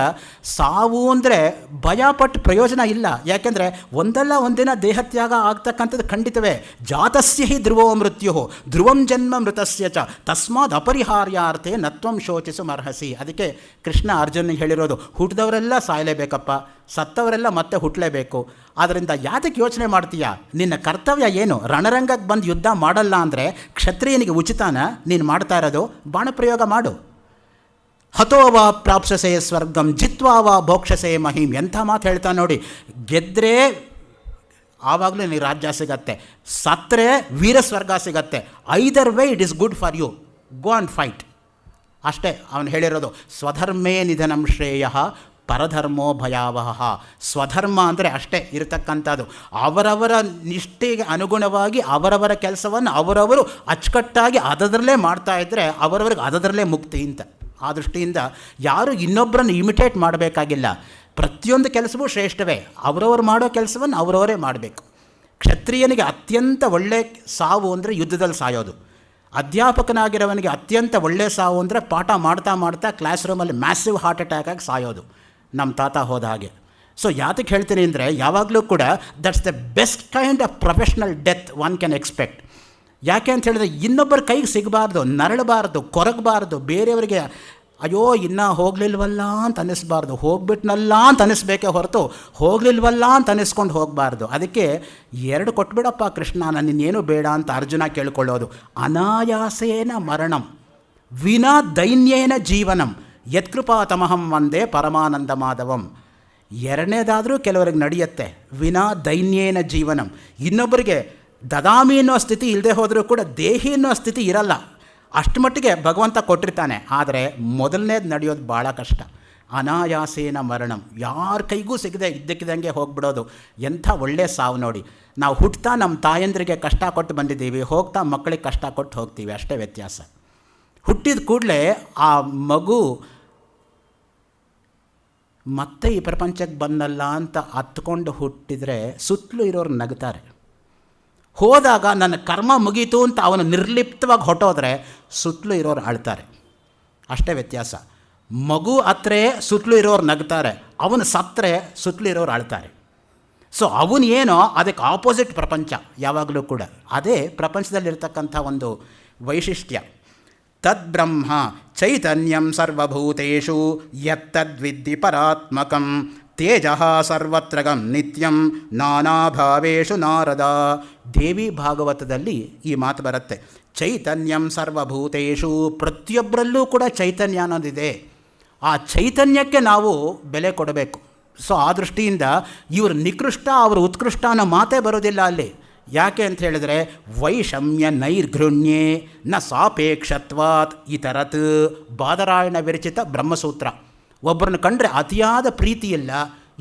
ಸಾವು ಅಂದರೆ ಭಯಪಟ್ಟು ಪ್ರಯೋಜನ ಇಲ್ಲ. ಯಾಕೆಂದರೆ ಒಂದಲ್ಲ ಒಂದಿನ ದೇಹತ್ಯಾಗ ಆಗ್ತಕ್ಕಂಥದ್ದು ಖಂಡಿತವೇ. ಜಾತಸ್ಯ ಹಿ ಧ್ರುವೋ ಮೃತ್ಯು ಧ್ರುವಂ ಜನ್ಮ ಮೃತಸ್ಯ ಚ ತಸ್ಮಾದ್ ಅಪರಿಹಾರ್ಯಾರ್ಥೆ ನತ್ವಂ ಶೋಚಿಸು ಅರ್ಹಸಿ. ಅದಕ್ಕೆ ಕೃಷ್ಣ ಅರ್ಜುನಿಗೆ ಹೇಳಿರೋದು, ಹುಟ್ಟಿದವರೆಲ್ಲ ಸಾಯಲೇಬೇಕಪ್ಪ, ಸತ್ತವರೆಲ್ಲ ಮತ್ತೆ ಹುಟ್ಟಲೇಬೇಕು. ಆದ್ದರಿಂದ ಯಾತಕ್ಕೆ ಯೋಚನೆ ಮಾಡ್ತೀಯಾ? ನಿನ್ನ ಕರ್ತವ್ಯ ಏನು? ರಣರಂಗಕ್ಕೆ ಬಂದು ಯುದ್ಧ ಮಾಡಲ್ಲ ಅಂದರೆ ಕ್ಷತ್ರಿಯನಿಗೆ ಉಚಿತಾನ ನೀನು ಮಾಡ್ತಾ ಇರೋದು? ಬಾಣಪ್ರಯೋಗ ಮಾಡು. ಹತೋವಾ ಪ್ರಾಪ್ಸಸೆ ಸ್ವರ್ಗಂ ಜಿತ್ವಾ ವಾ ಭೋಕ್ಷಸೆ ಮಹಿಂ. ಎಂಥ ಮಾತು ಹೇಳ್ತಾ ನೋಡಿ. ಗೆದ್ದರೆ ಆವಾಗಲೂ ನಿನಗೆ ರಾಜ್ಯ ಸಿಗತ್ತೆ, ಸತ್ತರೆ ವೀರ ಸ್ವರ್ಗ ಸಿಗತ್ತೆ. Either way it is good for you, go and fight. ಅಷ್ಟೇ ಅವನು ಹೇಳಿರೋದು. ಸ್ವಧರ್ಮೇ ನಿಧನಂ ಶ್ರೇಯ ಪರಧರ್ಮೋ ಭಯಾವಹ. ಸ್ವಧರ್ಮ ಅಂದರೆ ಅಷ್ಟೇ ಇರತಕ್ಕಂಥದ್ದು. ಅವರವರ ನಿಷ್ಠೆಗೆ ಅನುಗುಣವಾಗಿ ಅವರವರ ಕೆಲಸವನ್ನು ಅವರವರು ಅಚ್ಚುಕಟ್ಟಾಗಿ ಅದರಲ್ಲೇ ಮಾಡ್ತಾಯಿದ್ರೆ ಅವರವ್ರಿಗೆ ಅದರಲ್ಲೇ ಮುಕ್ತಿ ಅಂತ. ಆ ದೃಷ್ಟಿಯಿಂದ ಯಾರು ಇನ್ನೊಬ್ಬರನ್ನು ಇಮಿಟೇಟ್ ಮಾಡಬೇಕಾಗಿಲ್ಲ. ಪ್ರತಿಯೊಂದು ಕೆಲಸವೂ ಶ್ರೇಷ್ಠವೇ. ಅವರವರು ಮಾಡೋ ಕೆಲಸವನ್ನು ಅವರವರೇ ಮಾಡಬೇಕು. ಕ್ಷತ್ರಿಯನಿಗೆ ಅತ್ಯಂತ ಒಳ್ಳೆಯ ಸಾವು ಅಂದರೆ ಯುದ್ಧದಲ್ಲಿ ಸಾಯೋದು. ಅಧ್ಯಾಪಕನಾಗಿರೋವನಿಗೆ ಅತ್ಯಂತ ಒಳ್ಳೆಯ ಸಾವು ಅಂದರೆ ಪಾಠ ಮಾಡ್ತಾ ಮಾಡ್ತಾ ಕ್ಲಾಸ್ ರೂಮಲ್ಲಿ ಮ್ಯಾಸಿವ್ ಹಾರ್ಟ್ ಅಟ್ಯಾಕ್ ಆಗಿ ಸಾಯೋದು. ನಮ್ಮ ತಾತ ಹೋದ ಹಾಗೆ. ಸೊ ಯಾತಕ್ಕೆ ಹೇಳ್ತೀನಿ ಅಂದರೆ, ಯಾವಾಗಲೂ ಕೂಡ that's the best kind of professional death one can expect. ಯಾಕೆ ಅಂತ ಹೇಳಿದ್ರೆ, ಇನ್ನೊಬ್ಬರ ಕೈಗೆ ಸಿಗಬಾರ್ದು, ನರಳಬಾರ್ದು, ಕೊರಗಬಾರ್ದು, ಬೇರೆಯವರಿಗೆ ಅಯ್ಯೋ ಇನ್ನೂ ಹೋಗಲಿಲ್ವಲ್ಲ ಅಂತ ಅನ್ನಿಸ್ಬಾರ್ದು, ಹೋಗ್ಬಿಟ್ನಲ್ಲ ಅಂತ ಅನ್ನಿಸ್ಬೇಕೇ ಹೊರತು ಹೋಗಲಿಲ್ವಲ್ಲ ಅಂತ ಅನ್ನಿಸ್ಕೊಂಡು ಹೋಗಬಾರ್ದು. ಅದಕ್ಕೆ 2 ಕೊಟ್ಬಿಡಪ್ಪ ಕೃಷ್ಣ, ನನ್ನಿನ್ನೇನು ಬೇಡ ಅಂತ ಅರ್ಜುನ ಕೇಳ್ಕೊಳ್ಳೋದು. ಅನಾಯಾಸೇನ ಮರಣಂ ವಿನಾ ದೈನ್ಯೇನ ಜೀವನಂ ಯತ್ಕೃಪಾತಮಹಂ ವಂದೇ ಪರಮಾನಂದ ಮಾಧವಂ. ಎರಡನೇದಾದರೂ ಕೆಲವರಿಗೆ ನಡೆಯುತ್ತೆ, ವಿನಾ ದೈನ್ಯೇನ ಜೀವನಂ. ಇನ್ನೊಬ್ಬರಿಗೆ ದದಾಮಿ ಅನ್ನೋ ಸ್ಥಿತಿ ಇಲ್ಲದೆ ಹೋದರೂ ಕೂಡ ದೇಹಿ ಅನ್ನೋ ಸ್ಥಿತಿ ಇರಲ್ಲ. ಅಷ್ಟು ಮಟ್ಟಿಗೆ ಭಗವಂತ ಕೊಟ್ಟಿರ್ತಾನೆ. ಆದರೆ ಮೊದಲನೇದು ನಡೆಯೋದು ಭಾಳ ಕಷ್ಟ. ಅನಾಯಾಸೇನ ಮರಣಂ, ಯಾರ ಕೈಗೂ ಸಿಗದೆ ಇದ್ದಕ್ಕಿದ್ದಂಗೆ ಹೋಗ್ಬಿಡೋದು. ಎಂಥ ಒಳ್ಳೆಯ ಸಾವು ನೋಡಿ. ನಾವು ಹುಟ್ಟುತ್ತಾ ನಮ್ಮ ತಾಯಂದ್ರಿಗೆ ಕಷ್ಟ ಕೊಟ್ಟು ಬಂದಿದ್ದೀವಿ, ಹೋಗ್ತಾ ಮಕ್ಕಳಿಗೆ ಕಷ್ಟ ಕೊಟ್ಟು ಹೋಗ್ತೀವಿ, ಅಷ್ಟೇ ವ್ಯತ್ಯಾಸ. ಹುಟ್ಟಿದ ಕೂಡಲೇ ಆ ಮಗು ಮತ್ತೆ ಈ ಪ್ರಪಂಚಕ್ಕೆ ಬಂದಲ್ಲ ಅಂತ ಹತ್ಕೊಂಡು ಹುಟ್ಟಿದರೆ ಸುತ್ತಲೂ ಇರೋರು ನಗ್ತಾರೆ. ಹೋದಾಗ ನನ್ನ ಕರ್ಮ ಮುಗೀತು ಅಂತ ಅವನು ನಿರ್ಲಿಪ್ತವಾಗಿ ಹೊಟ್ಟೋದ್ರೆ ಸುತ್ತಲೂ ಇರೋರು ಅಳ್ತಾರೆ, ಅಷ್ಟೇ ವ್ಯತ್ಯಾಸ. ಮಗು ಹತ್ರೆ ಸುತ್ತಲೂ ಇರೋರು ನಗ್ತಾರೆ, ಅವನು ಸತ್ತರೆ ಸುತ್ತಲೂ ಇರೋರು ಅಳ್ತಾರೆ. ಸೊ ಅವನು ಏನೋ ಅದಕ್ಕೆ ಆಪೋಸಿಟ್ ಪ್ರಪಂಚ ಯಾವಾಗಲೂ ಕೂಡ. ಅದೇ ಪ್ರಪಂಚದಲ್ಲಿರ್ತಕ್ಕಂಥ ಒಂದು ವೈಶಿಷ್ಟ್ಯ. ತದ್ಬ್ರಹ್ಮ ಚೈತನ್ಯಂ ಸರ್ವಭೂತೇಷು ಯತ್ತದ್ವಿದ್ಧಿ ಪರಾತ್ಮಕಂ ತೇಜಃ ಸರ್ವತ್ರಗಂ ನಿತ್ಯಂ ನಾನಾಭಾವೇಷು ನಾರದ. ದೇವಿ ಭಾಗವತದಲ್ಲಿ ಈ ಮಾತು ಬರುತ್ತೆ. ಚೈತನ್ಯಂ ಸರ್ವಭೂತೇಷು, ಪ್ರತಿಯೊಬ್ಬರಲ್ಲೂ ಕೂಡ ಚೈತನ್ಯ ಅನ್ನೋದಿದೆ. ಆ ಚೈತನ್ಯಕ್ಕೆ ನಾವು ಬೆಲೆ ಕೊಡಬೇಕು. ಸೊ ಆ ದೃಷ್ಟಿಯಿಂದ ಇವರು ನಿಕೃಷ್ಟ, ಅವರು ಉತ್ಕೃಷ್ಟ ಅನ್ನೋ ಮಾತೇ ಬರೋದಿಲ್ಲ ಅಲ್ಲಿ. ಯಾಕೆ ಅಂತ ಹೇಳಿದ್ರೆ, ವೈಷಮ್ಯ ನೈರ್ಘೃಣ್ಯೇ ನ ಸಾಪೇಕ್ಷತ್ವಾತ್ ಇತರತ್ ಬಾದರಾಯಣ ವಿರಚಿತ ಬ್ರಹ್ಮಸೂತ್ರ. ಒಬ್ಬರನ್ನ ಕಂಡ್ರೆ ಅತಿಯಾದ ಪ್ರೀತಿ ಇಲ್ಲ,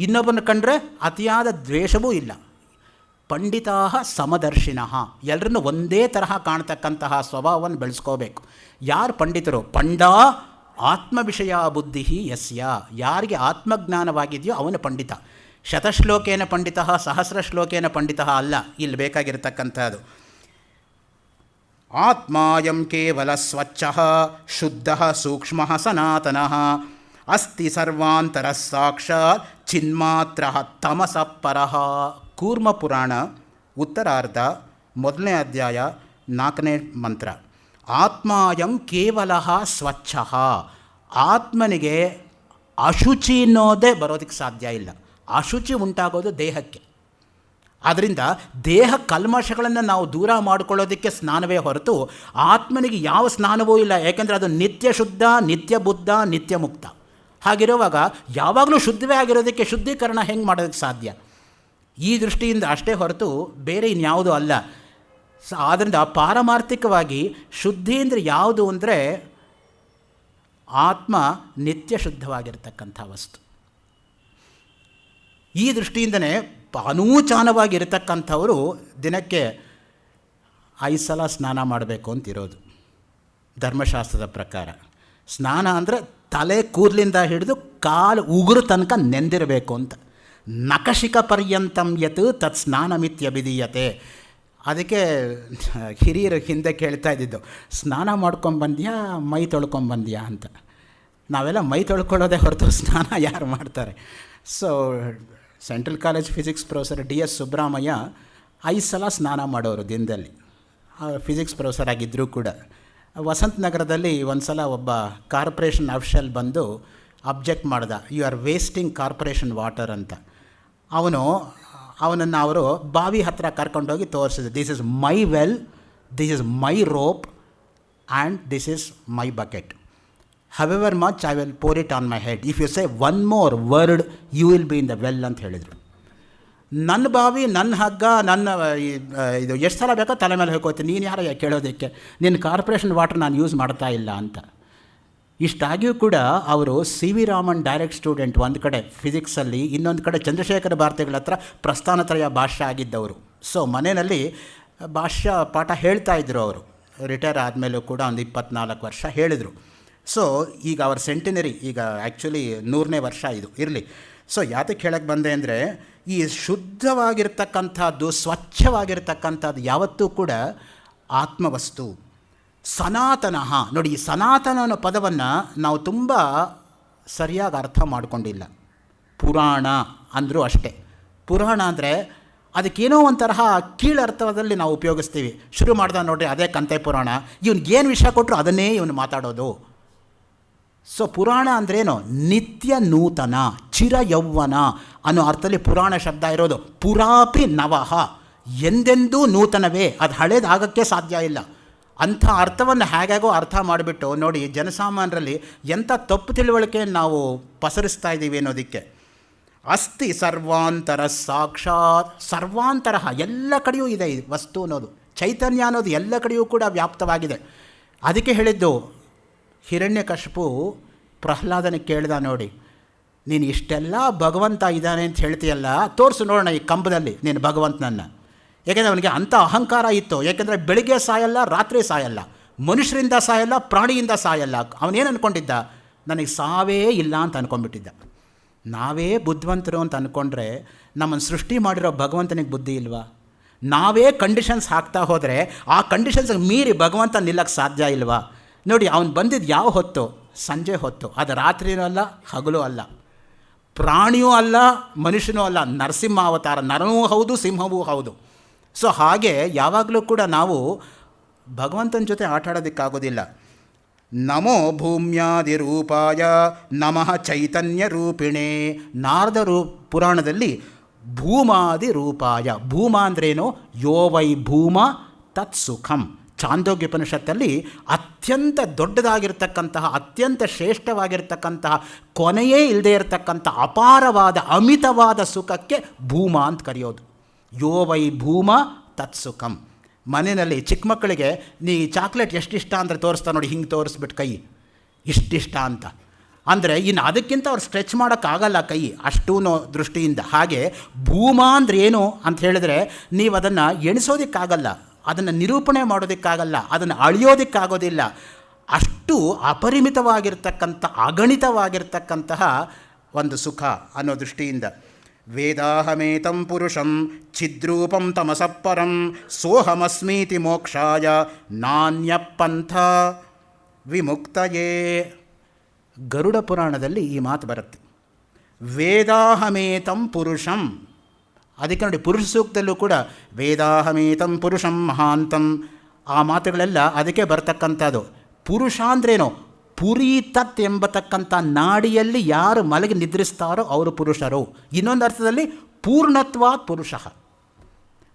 ಇನ್ನೊಬ್ಬರನ್ನ ಕಂಡ್ರೆ ಅತಿಯಾದ ದ್ವೇಷವೂ ಇಲ್ಲ. ಪಂಡಿತಾ ಸಮದರ್ಶಿನಃ, ಎಲ್ಲರನ್ನೂ ಒಂದೇ ತರಹ ಕಾಣ್ತಕ್ಕಂತಹ ಸ್ವಭಾವವನ್ನು ಬೆಳೆಸ್ಕೋಬೇಕು. ಯಾರು ಪಂಡಿತರು? ಪಂಡ ಆತ್ಮವಿಷಯ ಬುದ್ಧಿ ಯಸ್ಯ, ಯಾರಿಗೆ ಆತ್ಮಜ್ಞಾನವಾಗಿದೆಯೋ ಅವನು ಪಂಡಿತ. ಶತಶ್ಲೋಕೇನ ಪಂಡಿತ ಸಹಸ್ರಶ್ಲೋಕೇನ ಪಂಡಿತ ಅಲ್ಲ ಇಲ್ಲಿ ಬೇಕಾಗಿರತಕ್ಕಂಥದ್ದು. ಆತ್ಮಾಯಂ ಕೇವಲ ಸ್ವಚ್ಛ ಶುದ್ಧ ಸೂಕ್ಷ್ಮ ಸನಾತನಃ ಅಸ್ತಿ ಸರ್ವಾಂತರ ಸಾಕ್ಷಾತ್ ಚಿನ್ಮಾತ್ರ ತಮಸ ಪರಃ. ಕೂರ್ಮ ಪುರಾಣ ಉತ್ತರಾರ್ಧ 1ನೇ ಅಧ್ಯಾಯ 4ನೇ ಮಂತ್ರ. ಆತ್ಮಾಯಂ ಕೇವಲ ಸ್ವಚ್ಛ, ಆತ್ಮನಿಗೆ ಅಶುಚಿ ಅನ್ನೋದೇ ಬರೋದಕ್ಕೆ ಸಾಧ್ಯ ಇಲ್ಲ. ಅಶುಚಿ ಉಂಟಾಗೋದು ದೇಹಕ್ಕೆ. ಆದ್ದರಿಂದ ದೇಹ ಕಲ್ಮಶಗಳನ್ನು ನಾವು ದೂರ ಮಾಡಿಕೊಳ್ಳೋದಕ್ಕೆ ಸ್ನಾನವೇ ಹೊರತು ಆತ್ಮನಿಗೆ ಯಾವ ಸ್ನಾನವೂ ಇಲ್ಲ. ಏಕೆಂದರೆ ಅದು ನಿತ್ಯ ಶುದ್ಧ, ನಿತ್ಯ ಬುದ್ಧ, ನಿತ್ಯ ಮುಕ್ತ. ಹಾಗಿರುವಾಗ ಯಾವಾಗಲೂ ಶುದ್ಧವೇ ಆಗಿರೋದಕ್ಕೆ ಶುದ್ಧೀಕರಣ ಹೆಂಗೆ ಮಾಡೋದಕ್ಕೆ ಸಾಧ್ಯ? ಈ ದೃಷ್ಟಿಯಿಂದ ಅಷ್ಟೇ ಹೊರತು ಬೇರೆ ಇನ್ಯಾವುದೂ ಅಲ್ಲ. ಆದ್ದರಿಂದ ಪಾರಮಾರ್ಥಿಕವಾಗಿ ಶುದ್ಧಿ ಅಂದರೆ ಯಾವುದು ಅಂದರೆ ಆತ್ಮ ನಿತ್ಯ ಶುದ್ಧವಾಗಿರ್ತಕ್ಕಂಥ ವಸ್ತು. ಈ ದೃಷ್ಟಿಯಿಂದನೇ ಅನೂಚಾನವಾಗಿರತಕ್ಕಂಥವರು ದಿನಕ್ಕೆ 5 ಸಲ ಸ್ನಾನ ಮಾಡಬೇಕು ಅಂತಿರೋದು ಧರ್ಮಶಾಸ್ತ್ರದ ಪ್ರಕಾರ. ಸ್ನಾನ ಅಂದರೆ ತಲೆ ಕೂದಲಿಂದ ಹಿಡಿದು ಕಾಲು ಉಗುರು ತನಕ ನೆಂದಿರಬೇಕು ಅಂತ. ನಖಶಿಖ ಪರ್ಯಂತಂ ಯತ್ ತತ್ ಸ್ನಾನಮಿತ್ಯಭಿಧೀಯತೆ. ಅದಕ್ಕೆ ಹಿರಿಯರು ಹಿಂದೆ ಕೇಳ್ತಾ ಇದ್ದಿದ್ದು, ಸ್ನಾನ ಮಾಡ್ಕೊಂಬಂದ್ಯಾ ಮೈ ತೊಳ್ಕೊಂಬಂದ್ಯಾ ಅಂತ. ನಾವೆಲ್ಲ ಮೈ ತೊಳ್ಕೊಳ್ಳೋದೇ ಹೊರತು ಸ್ನಾನ ಯಾರು ಮಾಡ್ತಾರೆ? So central college physics professor DS Subrahmanya 5 ಸಲ ಸ್ನಾನ ಮಾಡೋರು ದಿನದಲ್ಲಿ. ಫಿಸಿಕ್ಸ್ ಪ್ರೊಫೆಸರ್ ಆಗಿದ್ದರೂ ಕೂಡ ವಸಂತ ನಗರದಲ್ಲಿ ಒಂದು ಸಲ ಒಬ್ಬ ಕಾರ್ಪೊರೇಷನ್ ಅಫಿಷಿಯಲ್ ಬಂದು ಅಬ್ಜೆಕ್ಟ್ ಮಾಡ್ದ, you are wasting corporation water ಅಂತ. ಅವನನ್ನು ಅವರು ಬಾವಿ ಹತ್ತಿರ ಕರ್ಕೊಂಡೋಗಿ ತೋರಿಸಿದ್ರು. This is my well, this is my rope and this is my bucket. however much I will pour it on my head. If you say one more word, you will be in the well ಅಂತ ಹೇಳಿದರು. ನನ್ನ ಬಾವಿ, ನನ್ನ ಹಗ್ಗ, ನನ್ನ ಇದು ಎಷ್ಟು ಸಲ ಬೇಕೋ ತಲೆ ಮೇಲೆ ಹೋಗ್ಕೋತೀನಿ, ನೀನು ಯಾರ ಕೇಳೋದಕ್ಕೆ? ನಿನ್ನ ಕಾರ್ಪೊರೇಷನ್ ವಾಟರ್ ನಾನು ಯೂಸ್ ಮಾಡ್ತಾ ಇಲ್ಲ ಅಂತ. ಇಷ್ಟಾಗಿಯೂ ಕೂಡ ಅವರು CV ರಾಮನ್ ಡೈರೆಕ್ಟ್ ಸ್ಟೂಡೆಂಟ್ ಒಂದು ಕಡೆ ಫಿಸಿಕ್ಸಲ್ಲಿ, ಇನ್ನೊಂದು ಕಡೆ ಚಂದ್ರಶೇಖರ ಭಾರತಿಗಳ ಹತ್ರ ಪ್ರಸ್ಥಾನತ್ರಯ ಭಾಷ್ಯ ಆಗಿದ್ದವರು. ಸೊ ಮನೆಯಲ್ಲಿ ಭಾಷ್ಯ ಪಾಠ ಹೇಳ್ತಾ ಇದ್ದರು ಅವರು. ರಿಟೈರ್ ಆದಮೇಲೂ ಕೂಡ ಒಂದು 24 ವರ್ಷ ಹೇಳಿದರು. ಸೊ ಈಗ ಅವರ ಸೆಂಟಿನರಿ, ಈಗ ಆ್ಯಕ್ಚುಲಿ 100ನೇ ವರ್ಷ ಇದು ಇರಲಿ. ಸೊ ಯಾತಕ್ಕೆ ಹೇಳಕ್ಕೆ ಬಂದೆ ಅಂದರೆ, ಈ ಶುದ್ಧವಾಗಿರ್ತಕ್ಕಂಥದ್ದು, ಸ್ವಚ್ಛವಾಗಿರ್ತಕ್ಕಂಥದ್ದು ಯಾವತ್ತೂ ಕೂಡ ಆತ್ಮವಸ್ತು, ಸನಾತನಃ. ನೋಡಿ, ಈ ಸನಾತನ ಅನ್ನೋ ಪದವನ್ನು ನಾವು ತುಂಬ ಸರಿಯಾಗಿ ಅರ್ಥ ಮಾಡಿಕೊಂಡಿಲ್ಲ. ಪುರಾಣ ಅಂದರೂ ಅಷ್ಟೇ. ಪುರಾಣ ಅಂದರೆ ಅದಕ್ಕೇನೋ ಒಂಥರ ಕೀಳರ್ಥದಲ್ಲಿ ನಾವು ಉಪಯೋಗಿಸ್ತೀವಿ. ಶುರು ಮಾಡ್ದ ನೋಡ್ರಿ, ಅದೇ ಕಂತೆ ಪುರಾಣ, ಏನು ವಿಷಯ ಕೊಟ್ಟರು ಅದನ್ನೇ ಇವನು ಮಾತಾಡೋದು. ಸೊ ಪುರಾಣ ಅಂದ್ರೇನು? ನಿತ್ಯ ನೂತನ, ಚಿರ ಯೌವನ ಅನ್ನೋ ಅರ್ಥದಲ್ಲಿ ಪುರಾಣ ಶಬ್ದ ಇರೋದು. ಪುರಾಪಿ ನವಃ, ಎಂದೆಂದೂ ನೂತನವೇ, ಅದು ಹಳೇದಾಗಕ್ಕೆ ಸಾಧ್ಯ ಇಲ್ಲ. ಅಂಥ ಅರ್ಥವನ್ನು ಹೇಗಾಗೋ ಅರ್ಥ ಮಾಡಿಬಿಟ್ಟು ನೋಡಿ, ಜನಸಾಮಾನ್ಯರಲ್ಲಿ ಎಂಥ ತಪ್ಪು ತಿಳುವಳಿಕೆ ನಾವು ಪಸರಿಸ್ತಾ ಇದ್ದೀವಿ ಅನ್ನೋದಕ್ಕೆ. ಅಸ್ತಿ ಸರ್ವಾಂತರ ಸಾಕ್ಷಾತ್, ಸರ್ವಾಂತರ ಎಲ್ಲ ಕಡೆಯೂ ಇದೆ ಈ ವಸ್ತು ಅನ್ನೋದು, ಚೈತನ್ಯ ಅನ್ನೋದು ಎಲ್ಲ ಕಡೆಯೂ ಕೂಡ ವ್ಯಾಪ್ತವಾಗಿದೆ. ಅದಕ್ಕೆ ಹೇಳಿದ್ದು, ಹಿರಣ್ಯಕಶಿಪು ಪ್ರಹ್ಲಾದನಿಗೆ ಕೇಳ್ದ, ನೋಡಿ ನೀನು ಇಷ್ಟೆಲ್ಲ ಭಗವಂತ ಇದ್ದಾನೆ ಅಂತ ಹೇಳ್ತೀಯಲ್ಲ, ತೋರಿಸು ನೋಡೋಣ ಈ ಕಂಬದಲ್ಲಿ ನೀನು ಭಗವಂತನನ್ನು. ಏಕೆಂದರೆ ಅವನಿಗೆ ಅಂಥ ಅಹಂಕಾರ ಇತ್ತು. ಏಕೆಂದರೆ ಬೆಳಿಗ್ಗೆ ಸಾಯಲ್ಲ, ರಾತ್ರಿ ಸಾಯಲ್ಲ, ಮನುಷ್ಯರಿಂದ ಸಾಯಲ್ಲ, ಪ್ರಾಣಿಯಿಂದ ಸಾಯಲ್ಲ. ಅವನೇನು ಅಂದ್ಕೊಂಡಿದ್ದ? ನನಗೆ ಸಾವೇ ಇಲ್ಲ ಅಂತ ಅಂದ್ಕೊಂಡ್ಬಿಟ್ಟಿದ್ದ. ನಾವೇ ಬುದ್ಧಿವಂತರು ಅಂತ ಅಂದ್ಕೊಂಡ್ರೆ ನಮ್ಮನ್ನು ಸೃಷ್ಟಿ ಮಾಡಿರೋ ಭಗವಂತನಿಗೆ ಬುದ್ಧಿ ಇಲ್ವಾ? ನಾವೇ ಕಂಡೀಷನ್ಸ್ ಹಾಕ್ತಾ ಹೋದರೆ ಆ ಕಂಡೀಷನ್ಸ್ಗೆ ಮೀರಿ ಭಗವಂತ ನಿಲ್ಲಕ್ಕೆ ಸಾಧ್ಯ ಇಲ್ವಾ? ನೋಡಿ, ಅವನು ಬಂದಿದ್ದು ಯಾವ ಹೊತ್ತು? ಸಂಜೆ ಹೊತ್ತು. ಅದು ರಾತ್ರಿನೂ ಅಲ್ಲ, ಹಗಲು ಅಲ್ಲ, ಪ್ರಾಣಿಯೂ ಅಲ್ಲ, ಮನುಷ್ಯನೂ ಅಲ್ಲ, ನರಸಿಂಹ ಅವತಾರ, ನರನೂ ಹೌದು, ಸಿಂಹವೂ ಹೌದು. ಸೊ ಹಾಗೆ ಯಾವಾಗಲೂ ಕೂಡ ನಾವು ಭಗವಂತನ ಜೊತೆ ಆಟಾಡೋದಕ್ಕಾಗೋದಿಲ್ಲ. ನಮೋ ಭೂಮ್ಯಾದಿರೂಪಾಯ ನಮಃ ಚೈತನ್ಯ ರೂಪಿಣೆ. ನಾರದ ಪುರಾಣದಲ್ಲಿ ಭೂಮಾದಿ ರೂಪಾಯ, ಭೂಮ ಅಂದ್ರೇನು? ಯೋ ವೈ ಭೂಮ ತತ್ಸುಖಂ. ಚಾಂದೋಗ್ಯೋಪನಿಷತ್ತಲ್ಲಿ ಅತ್ಯಂತ ದೊಡ್ಡದಾಗಿರ್ತಕ್ಕಂತಹ, ಅತ್ಯಂತ ಶ್ರೇಷ್ಠವಾಗಿರ್ತಕ್ಕಂತಹ, ಕೊನೆಯೇ ಇಲ್ಲದೆ ಇರತಕ್ಕಂಥ ಅಪಾರವಾದ ಅಮಿತವಾದ ಸುಖಕ್ಕೆ ಭೂಮ ಅಂತ ಕರೆಯೋದು. ಯೋ ವೈ ಭೂಮ ತತ್ಸುಖಂ. ಮನೆಯಲ್ಲಿ ಚಿಕ್ಕ ಮಕ್ಕಳಿಗೆ ನೀ ಚಾಕ್ಲೇಟ್ ಎಷ್ಟಿಷ್ಟ ಅಂದರೆ ತೋರಿಸ್ತಾ ನೋಡಿ, ಹಿಂಗೆ ತೋರಿಸ್ಬಿಟ್ಟು ಕೈ ಇಷ್ಟಿಷ್ಟ ಅಂತ ಅಂದರೆ, ಇನ್ನು ಅದಕ್ಕಿಂತ ಅವ್ರು ಸ್ಟ್ರೆಚ್ ಮಾಡೋಕ್ಕಾಗಲ್ಲ ಕೈ, ಅಷ್ಟೂ ದೃಷ್ಟಿಯಿಂದ. ಹಾಗೆ ಭೂಮ ಅಂದರೆ ಏನು ಅಂತ ಹೇಳಿದ್ರೆ, ನೀವು ಅದನ್ನು ಎಣಿಸೋದಕ್ಕಾಗಲ್ಲ, ಅದನ್ನು ನಿರೂಪಣೆ ಮಾಡೋದಕ್ಕಾಗಲ್ಲ, ಅದನ್ನು ಅಳಿಯೋದಕ್ಕಾಗೋದಿಲ್ಲ. ಅಷ್ಟು ಅಪರಿಮಿತವಾಗಿರ್ತಕ್ಕಂಥ, ಅಗಣಿತವಾಗಿರ್ತಕ್ಕಂತಹ ಒಂದು ಸುಖ ಅನ್ನೋ ದೃಷ್ಟಿಯಿಂದ. ವೇದಾಹಮೇತಂ ಪುರುಷಂ ಛಿದ್ರೂಪಂ ತಮಸಃಪರಂ ಸೋಹಮಸ್ಮೀತಿ ಮೋಕ್ಷಾಯ ನಾನ್ಯಪಂಥ ವಿಮುಕ್ತಯೇ. ಗರುಡ ಪುರಾಣದಲ್ಲಿ ಈ ಮಾತು ಬರುತ್ತೆ, ವೇದಾಹಮೇತಂ ಪುರುಷಂ. ಅದಕ್ಕೆ ನೋಡಿ, ಪುರುಷ ಸೂಕ್ತದಲ್ಲೂ ಕೂಡ ವೇದಾಹಮೇತಂ ಪುರುಷಂ ಮಹಾಂತಂ, ಆ ಮಾತುಗಳೆಲ್ಲ ಅದಕ್ಕೆ ಬರ್ತಕ್ಕಂಥದ್ದು. ಪುರುಷ ಅಂದ್ರೇನು? ಪುರೀತತ್ ಎಂಬತಕ್ಕಂಥ ನಾಡಿಯಲ್ಲಿ ಯಾರು ಮಲಗಿ ನಿದ್ರಿಸ್ತಾರೋ ಅವರು ಪುರುಷರು. ಇನ್ನೊಂದು ಅರ್ಥದಲ್ಲಿ ಪೂರ್ಣತ್ವಾತ್ ಪುರುಷ.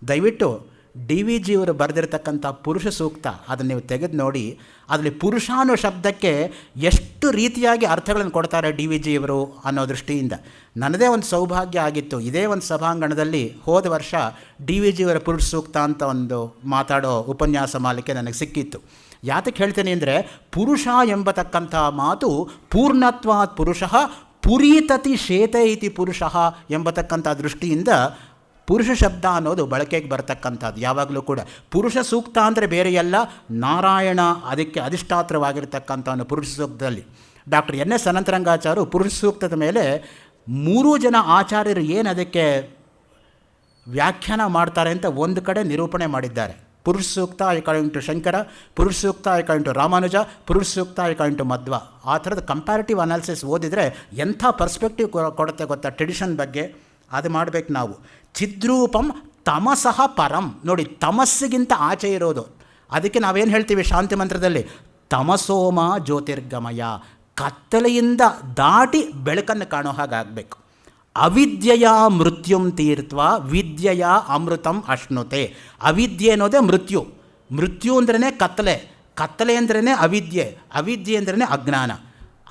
ದಯವಿಟ್ಟು DVG ಅವರು ಬರೆದಿರ್ತಕ್ಕಂಥ ಪುರುಷ ಸೂಕ್ತ ಅದನ್ನು ನೀವು ತೆಗೆದು ನೋಡಿ. ಅದರಲ್ಲಿ ಪುರುಷ ಅನ್ನೋ ಶಬ್ದಕ್ಕೆ ಎಷ್ಟು ರೀತಿಯಾಗಿ ಅರ್ಥಗಳನ್ನು ಕೊಡ್ತಾರೆ DVG ಇವರು ಅನ್ನೋ ದೃಷ್ಟಿಯಿಂದ. ನನ್ನದೇ ಒಂದು ಸೌಭಾಗ್ಯ ಆಗಿತ್ತು, ಇದೇ ಒಂದು ಸಭಾಂಗಣದಲ್ಲಿ ಹೋದ ವರ್ಷ DVG ಅವರ ಪುರುಷ ಸೂಕ್ತ ಅಂತ ಒಂದು ಮಾತಾಡೋ ಉಪನ್ಯಾಸ ಮಾಲಿಕೆ ನನಗೆ ಸಿಕ್ಕಿತ್ತು. ಯಾತಕ್ಕೆ ಹೇಳ್ತೇನೆ ಅಂದರೆ, ಪುರುಷ ಎಂಬತಕ್ಕಂಥ ಮಾತು ಪೂರ್ಣತ್ವಾತ್ ಪುರುಷ ಪುರೀತತಿ ಶೇತ ಇತಿ ಪುರುಷ ಎಂಬತಕ್ಕಂಥ ದೃಷ್ಟಿಯಿಂದ ಪುರುಷ ಶಬ್ದ ಅನ್ನೋದು ಬಳಕೆಗೆ ಬರತಕ್ಕಂಥದ್ದು. ಯಾವಾಗಲೂ ಕೂಡ ಪುರುಷ ಸೂಕ್ತ ಅಂದರೆ ಬೇರೆಯಲ್ಲ, ನಾರಾಯಣ ಅದಕ್ಕೆ ಅಧಿಷ್ಠಾತ್ರವಾಗಿರ್ತಕ್ಕಂಥ ಪುರುಷ ಸೂಕ್ತದಲ್ಲಿ ಡಾಕ್ಟರ್ NS ಅನಂತರಂಗಾಚಾರ್ಯರು ಪುರುಷ ಸೂಕ್ತದ ಮೇಲೆ 3 ಜನ ಆಚಾರ್ಯರು ಏನು ಅದಕ್ಕೆ ವ್ಯಾಖ್ಯಾನ ಮಾಡ್ತಾರೆ ಅಂತ ಒಂದು ಕಡೆ ನಿರೂಪಣೆ ಮಾಡಿದ್ದಾರೆ. ಪುರುಷ ಸೂಕ್ತ ಅಕಾರ್ಡಿಂಗ್ ಟು ಶಂಕರ, ಪುರುಷ ಸೂಕ್ತ ಅಕಾರ್ಡಿಂಗ್ ಟು ರಾಮಾನುಜ, ಪುರುಷ ಸೂಕ್ತ ಅಕಾರ್ಡಿಂಗ್ ಟು ಮಧ್ವ. ಆ ಥರದ ಕಂಪ್ಯಾರಿಟಿವ್ ಅನಾಲಿಸಿಸ್ ಓದಿದರೆ ಎಂಥ ಪರ್ಸ್ಪೆಕ್ಟಿವ್ ಕೊಡುತ್ತೆ ಗೊತ್ತಾ ಟ್ರೆಡಿಷನ್ ಬಗ್ಗೆ. ಅದು ಮಾಡಬೇಕು ನಾವು. ಚಿದ್ರೂಪಂ ತಮಸಃ ಪರಂ. ನೋಡಿ, ತಮಸ್ಸಿಗಿಂತ ಆಚೆ ಇರೋದು. ಅದಕ್ಕೆ ನಾವೇನು ಹೇಳ್ತೀವಿ ಶಾಂತಿ ಮಂತ್ರದಲ್ಲಿ, ತಮಸೋಮ ಜ್ಯೋತಿರ್ಗಮಯ. ಕತ್ತಲೆಯಿಂದ ದಾಟಿ ಬೆಳಕನ್ನು ಕಾಣೋ ಹಾಗಾಗಬೇಕು. ಅವಿದ್ಯೆಯ ಮೃತ್ಯುಂ ತೀರ್ತ್ವ ವಿದ್ಯೆಯ ಅಮೃತಂ ಅಶ್ನುತೆ. ಅವಿದ್ಯೆ ಅನ್ನೋದೇ ಮೃತ್ಯು. ಮೃತ್ಯು ಅಂದ್ರೇ ಕತ್ತಲೆ, ಕತ್ತಲೆ ಅಂದ್ರೇ ಅವಿದ್ಯೆ, ಅವಿದ್ಯೆ ಅಂದ್ರೇ ಅಜ್ಞಾನ.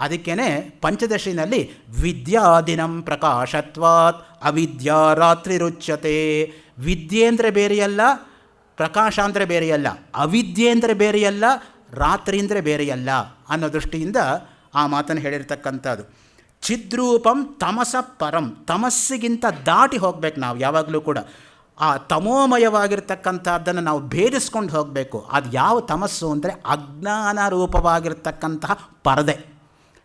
ಅದಕ್ಕೇ ಪಂಚದಶಿನಲ್ಲಿ ವಿದ್ಯಾದಿನಂ ಪ್ರಕಾಶತ್ವಾತ್ ಅವಿದ್ಯಾ ರಾತ್ರಿರುಚ್ಯತೆ. ವಿದ್ಯೆ ಅಂದರೆ ಬೇರೆಯಲ್ಲ, ಪ್ರಕಾಶ ಅಂದರೆ ಬೇರೆಯಲ್ಲ, ಅವಿದ್ಯೆ ಅಂದರೆ ಬೇರೆಯಲ್ಲ, ರಾತ್ರಿ ಅಂದರೆ ಬೇರೆಯಲ್ಲ ಅನ್ನೋ ದೃಷ್ಟಿಯಿಂದ ಆ ಮಾತನ್ನು ಹೇಳಿರ್ತಕ್ಕಂಥದ್ದು. ಚಿದ್ರೂಪಂ ತಮಸ ಪರಂ. ತಮಸ್ಸಿಗಿಂತ ದಾಟಿ ಹೋಗ್ಬೇಕು ನಾವು ಯಾವಾಗಲೂ ಕೂಡ. ಆ ತಮೋಮಯವಾಗಿರ್ತಕ್ಕಂಥದ್ದನ್ನು ನಾವು ಭೇದಿಸ್ಕೊಂಡು ಹೋಗಬೇಕು. ಅದು ಯಾವ ತಮಸ್ಸು ಅಂದರೆ ಅಜ್ಞಾನ ರೂಪವಾಗಿರ್ತಕ್ಕಂತಹ ಪರದೆ.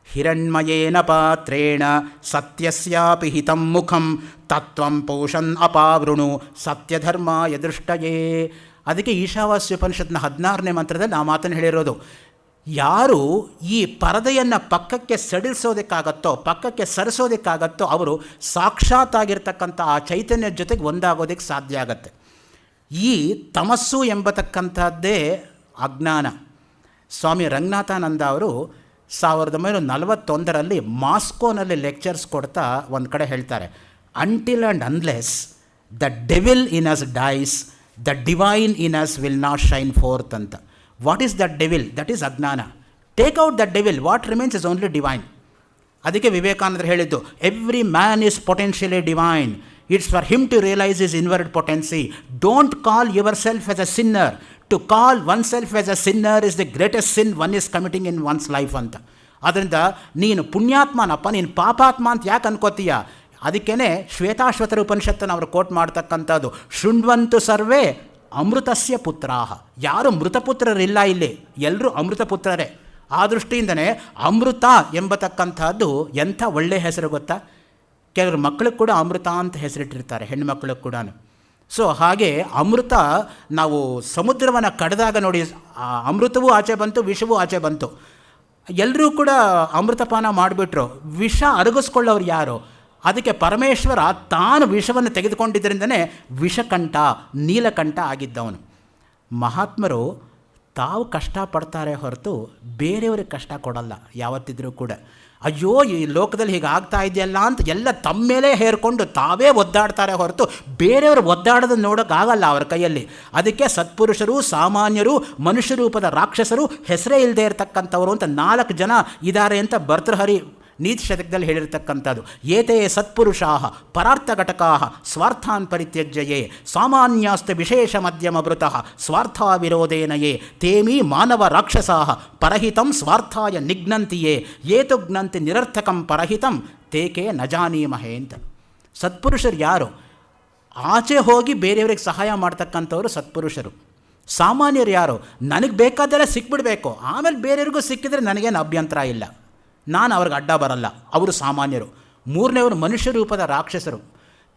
ಹಿರಣ್ಮಯೇನ ಪಾತ್ರೇಣ ಸತ್ಯಸ್ಯಾಪಿ ಹಿತಂ ಮುಖಂ ತತ್ವಂ ಪೋಷನ್ ಅಪಾವೃಣು ಸತ್ಯಧರ್ಮಾಯ ದೃಷ್ಟಯೇ. ಅದಕ್ಕೆ ಈಶಾವಾಸ್ಯೋಪನಿಷತ್ನ 16ನೇ ಮಂತ್ರದಲ್ಲಿ ಆ ಮಾತನ್ನು ಹೇಳಿರೋದು. ಯಾರು ಈ ಪರದೆಯನ್ನು ಪಕ್ಕಕ್ಕೆ ಸಡಿಲಿಸೋದಕ್ಕಾಗತ್ತೋ, ಪಕ್ಕಕ್ಕೆ ಸರಿಸೋದಕ್ಕಾಗತ್ತೋ, ಅವರು ಸಾಕ್ಷಾತ್ತಾಗಿರ್ತಕ್ಕಂಥ ಆ ಚೈತನ್ಯದ ಜೊತೆಗೆ ಒಂದಾಗೋದಕ್ಕೆ ಸಾಧ್ಯ ಆಗತ್ತೆ. ಈ ತಮಸ್ಸು ಎಂಬತಕ್ಕಂಥದ್ದೇ ಅಜ್ಞಾನ. ಸ್ವಾಮಿ ರಂಗನಾಥಾನಂದ ಅವರು 1941ರಲ್ಲಿ ಮಾಸ್ಕೋನಲ್ಲಿ ಲೆಕ್ಚರ್ಸ್ ಕೊಡ್ತಾ ಒಂದು ಕಡೆ ಹೇಳ್ತಾರೆ, until and unless the devil in us dies the divine in us will not shine forth ಅಂತ. What is that devil? That is ajnana. Take out that devil, what remains is only divine. ಅದಕ್ಕೆ ವಿವೇಕಾನಂದರು ಹೇಳಿದ್ದು, every man is potentially divine. It's for him to realise is inward potency. Don't call yourself as a sinner. To call oneself as a sinner is the greatest sin one is committing in once life ಅಂತ. ಅದರಿಂದ ನೀನು ಪುಣ್ಯಾತ್ಮನಪ್ಪ, ನೀನು ಪಾಪಾತ್ಮ ಅಂತ ಯಾಕೆ ಅನ್ಕೋತೀಯ? ಅದಕ್ಕೇ ಶ್ವೇತಾಶ್ವತರ ಉಪನಿಷತ್ತನ್ನು ಅವರು coat ಮಾಡ್ತಕ್ಕಂಥದ್ದು, ಶೃಣ್ವಂತು ಸರ್ವೇ ಅಮೃತಸ್ಯ ಪುತ್ರಾಹ. ಯಾರು ಮೃತಪುತ್ರರಿಲ್ಲ ಇಲ್ಲಿ, ಎಲ್ಲರೂ ಅಮೃತಪುತ್ರರೇ. ಆ ದೃಷ್ಟಿಯಿಂದನೇ ಅಮೃತ ಎಂಬತಕ್ಕಂಥದ್ದು ಎಂಥ ಒಳ್ಳೆಯ ಹೆಸರು ಗೊತ್ತಾ? ಕೆಲವರು ಮಕ್ಕಳಿಗೆ ಕೂಡ ಅಮೃತ ಅಂತ ಹೆಸರಿಟ್ಟಿರ್ತಾರೆ, ಹೆಣ್ಣುಮಕ್ಕಳಿಗೆ ಕೂಡ. ಸೊ ಹಾಗೆ ಅಮೃತ, ನಾವು ಸಮುದ್ರವನ್ನು ಕಡಿದಾಗ ನೋಡಿ, ಅಮೃತವೂ ಆಚೆ ಬಂತು, ವಿಷವೂ ಆಚೆ ಬಂತು. ಎಲ್ಲರೂ ಕೂಡ ಅಮೃತಪಾನ ಮಾಡಿಬಿಟ್ರು, ವಿಷ ಅರಗಿಸ್ಕೊಳ್ಳೋರು ಯಾರು? ಅದಕ್ಕೆ ಪರಮೇಶ್ವರ ತಾನು ವಿಷವನ್ನು ತೆಗೆದುಕೊಂಡಿದ್ದರಿಂದನೇ ವಿಷಕಂಠ, ನೀಲಕಂಠ ಆಗಿದ್ದವನು. ಮಹಾತ್ಮರು ತಾವು ಕಷ್ಟಪಡ್ತಾರೆ ಹೊರತು ಬೇರೆಯವ್ರಿಗೆ ಕಷ್ಟ ಕೊಡಲ್ಲ ಯಾವತ್ತಿದ್ರೂ ಕೂಡ. ಅಯ್ಯೋ ಈ ಲೋಕದಲ್ಲಿ ಹೀಗೆ ಆಗ್ತಾ ಇದೆಯಲ್ಲ ಅಂತ ಎಲ್ಲ ತಮ್ಮ ಮೇಲೆ ಹೇರ್ಕೊಂಡು ತಾವೇ ಒದ್ದಾಡ್ತಾರೆ ಹೊರತು ಬೇರೆಯವರು ಒದ್ದಾಡೋದನ್ನು ನೋಡೋಕ್ಕಾಗಲ್ಲ ಅವರ ಕೈಯಲ್ಲಿ. ಅದಕ್ಕೆ ಸತ್ಪುರುಷರು, ಸಾಮಾನ್ಯರು, ಮನುಷ್ಯ ರೂಪದ ರಾಕ್ಷಸರು, ಹೆಸರೇ ಇಲ್ಲದೆ ಇರತಕ್ಕಂಥವರು ಅಂತ 4 ಜನ ಇದ್ದಾರೆ ಅಂತ ಭರ್ತೃಹರಿ ನೀತಿ ಶತಕದಲ್ಲಿ ಹೇಳಿರ್ತಕ್ಕಂಥದ್ದು. ಏತೇ ಸತ್ಪುರುಷಾಃ ಪರಾರ್ಥಘಟಕಾಃ ಸ್ವಾರ್ಥಾನ್ ಪರಿತ್ಯಜ್ಯಯೇ ಸಾಮಾನ್ಯಾಸ್ತ ವಿಶೇಷ ಮಧ್ಯಮಭೃತಃ ಸ್ವಾರ್ಥ ವಿರೋಧೇನಯೇ ತೇಮಿ ಮಾನವ ರಾಕ್ಷಸಾಃ ಪರಹಿತಂ ಸ್ವಾರ್ಥಾಯ ನಿಘ್ನಂತಿಯೇ ಏತು ಜ್ಞಂತಿ ನಿರರ್ಥಕಂ ಪರಹಿತಂ ತೇಕೆ ನ ಜಾನೀಮಹೇ ಅಂತ. ಸತ್ಪುರುಷರು ಯಾರು? ಆಚೆ ಹೋಗಿ ಬೇರೆಯವ್ರಿಗೆ ಸಹಾಯ ಮಾಡ್ತಕ್ಕಂಥವ್ರು ಸತ್ಪುರುಷರು. ಸಾಮಾನ್ಯರು ಯಾರು? ನನಗೆ ಬೇಕಾದೆಲ್ಲ ಸಿಕ್ಬಿಡಬೇಕು, ಆಮೇಲೆ ಬೇರೆಯವ್ರಿಗೂ ಸಿಕ್ಕಿದರೆ ನನಗೇನು ಅಭ್ಯಂತರ ಇಲ್ಲ, ನಾನು ಅವ್ರಿಗೆ ಅಡ್ಡ ಬರಲ್ಲ. ಅವರು ಸಾಮಾನ್ಯರು. 3ನೇವರು ಮನುಷ್ಯ ರೂಪದ ರಾಕ್ಷಸರು.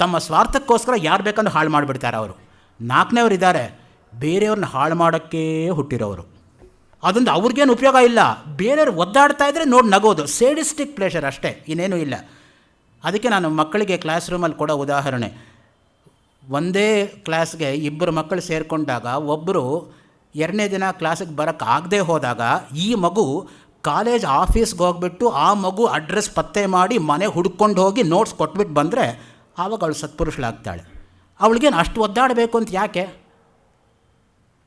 ತಮ್ಮ ಸ್ವಾರ್ಥಕ್ಕೋಸ್ಕರ ಯಾರು ಬೇಕಂದ್ರೆ ಹಾಳು ಮಾಡಿಬಿಡ್ತಾರೆ ಅವರು. 4ನೇವರು ಇದ್ದಾರೆ, ಬೇರೆಯವ್ರನ್ನ ಹಾಳು ಮಾಡೋಕ್ಕೇ ಹುಟ್ಟಿರೋರು. ಅದೊಂದು ಅವ್ರಿಗೇನು ಉಪಯೋಗ ಇಲ್ಲ, ಬೇರೆಯವ್ರು ಒದ್ದಾಡ್ತಾ ಇದ್ದರೆ ನೋಡಿ ನಗೋದು, ಸೇಡಿಸ್ಟಿಕ್ ಪ್ಲೇಷರ್ ಅಷ್ಟೇ, ಇನ್ನೇನೂ ಇಲ್ಲ. ಅದಕ್ಕೆ ನಾನು ಮಕ್ಕಳಿಗೆ ಕ್ಲಾಸ್ ರೂಮಲ್ಲಿ ಕೊಡೋ ಉದಾಹರಣೆ, ಒಂದೇ ಕ್ಲಾಸ್ಗೆ 2 ಮಕ್ಕಳು ಸೇರಿಕೊಂಡಾಗ ಒಬ್ಬರು 2ನೇ ದಿನ ಕ್ಲಾಸಿಗೆ ಬರೋಕ್ಕಾಗದೇ ಹೋದಾಗ ಈ ಮಗು ಕಾಲೇಜ್ ಆಫೀಸ್ಗೆ ಹೋಗ್ಬಿಟ್ಟು ಆ ಮಗು ಅಡ್ರೆಸ್ ಪತ್ತೆ ಮಾಡಿ ಮನೆ ಹುಡ್ಕೊಂಡು ಹೋಗಿ ನೋಟ್ಸ್ ಕೊಟ್ಬಿಟ್ಟು ಬಂದರೆ ಆವಾಗ ಅವಳು ಸತ್ಪುರುಷಳಾಗ್ತಾಳೆ. ಅವಳಿಗೇನು ಅಷ್ಟು ಒದ್ದಾಡಬೇಕು ಅಂತ ಯಾಕೆ?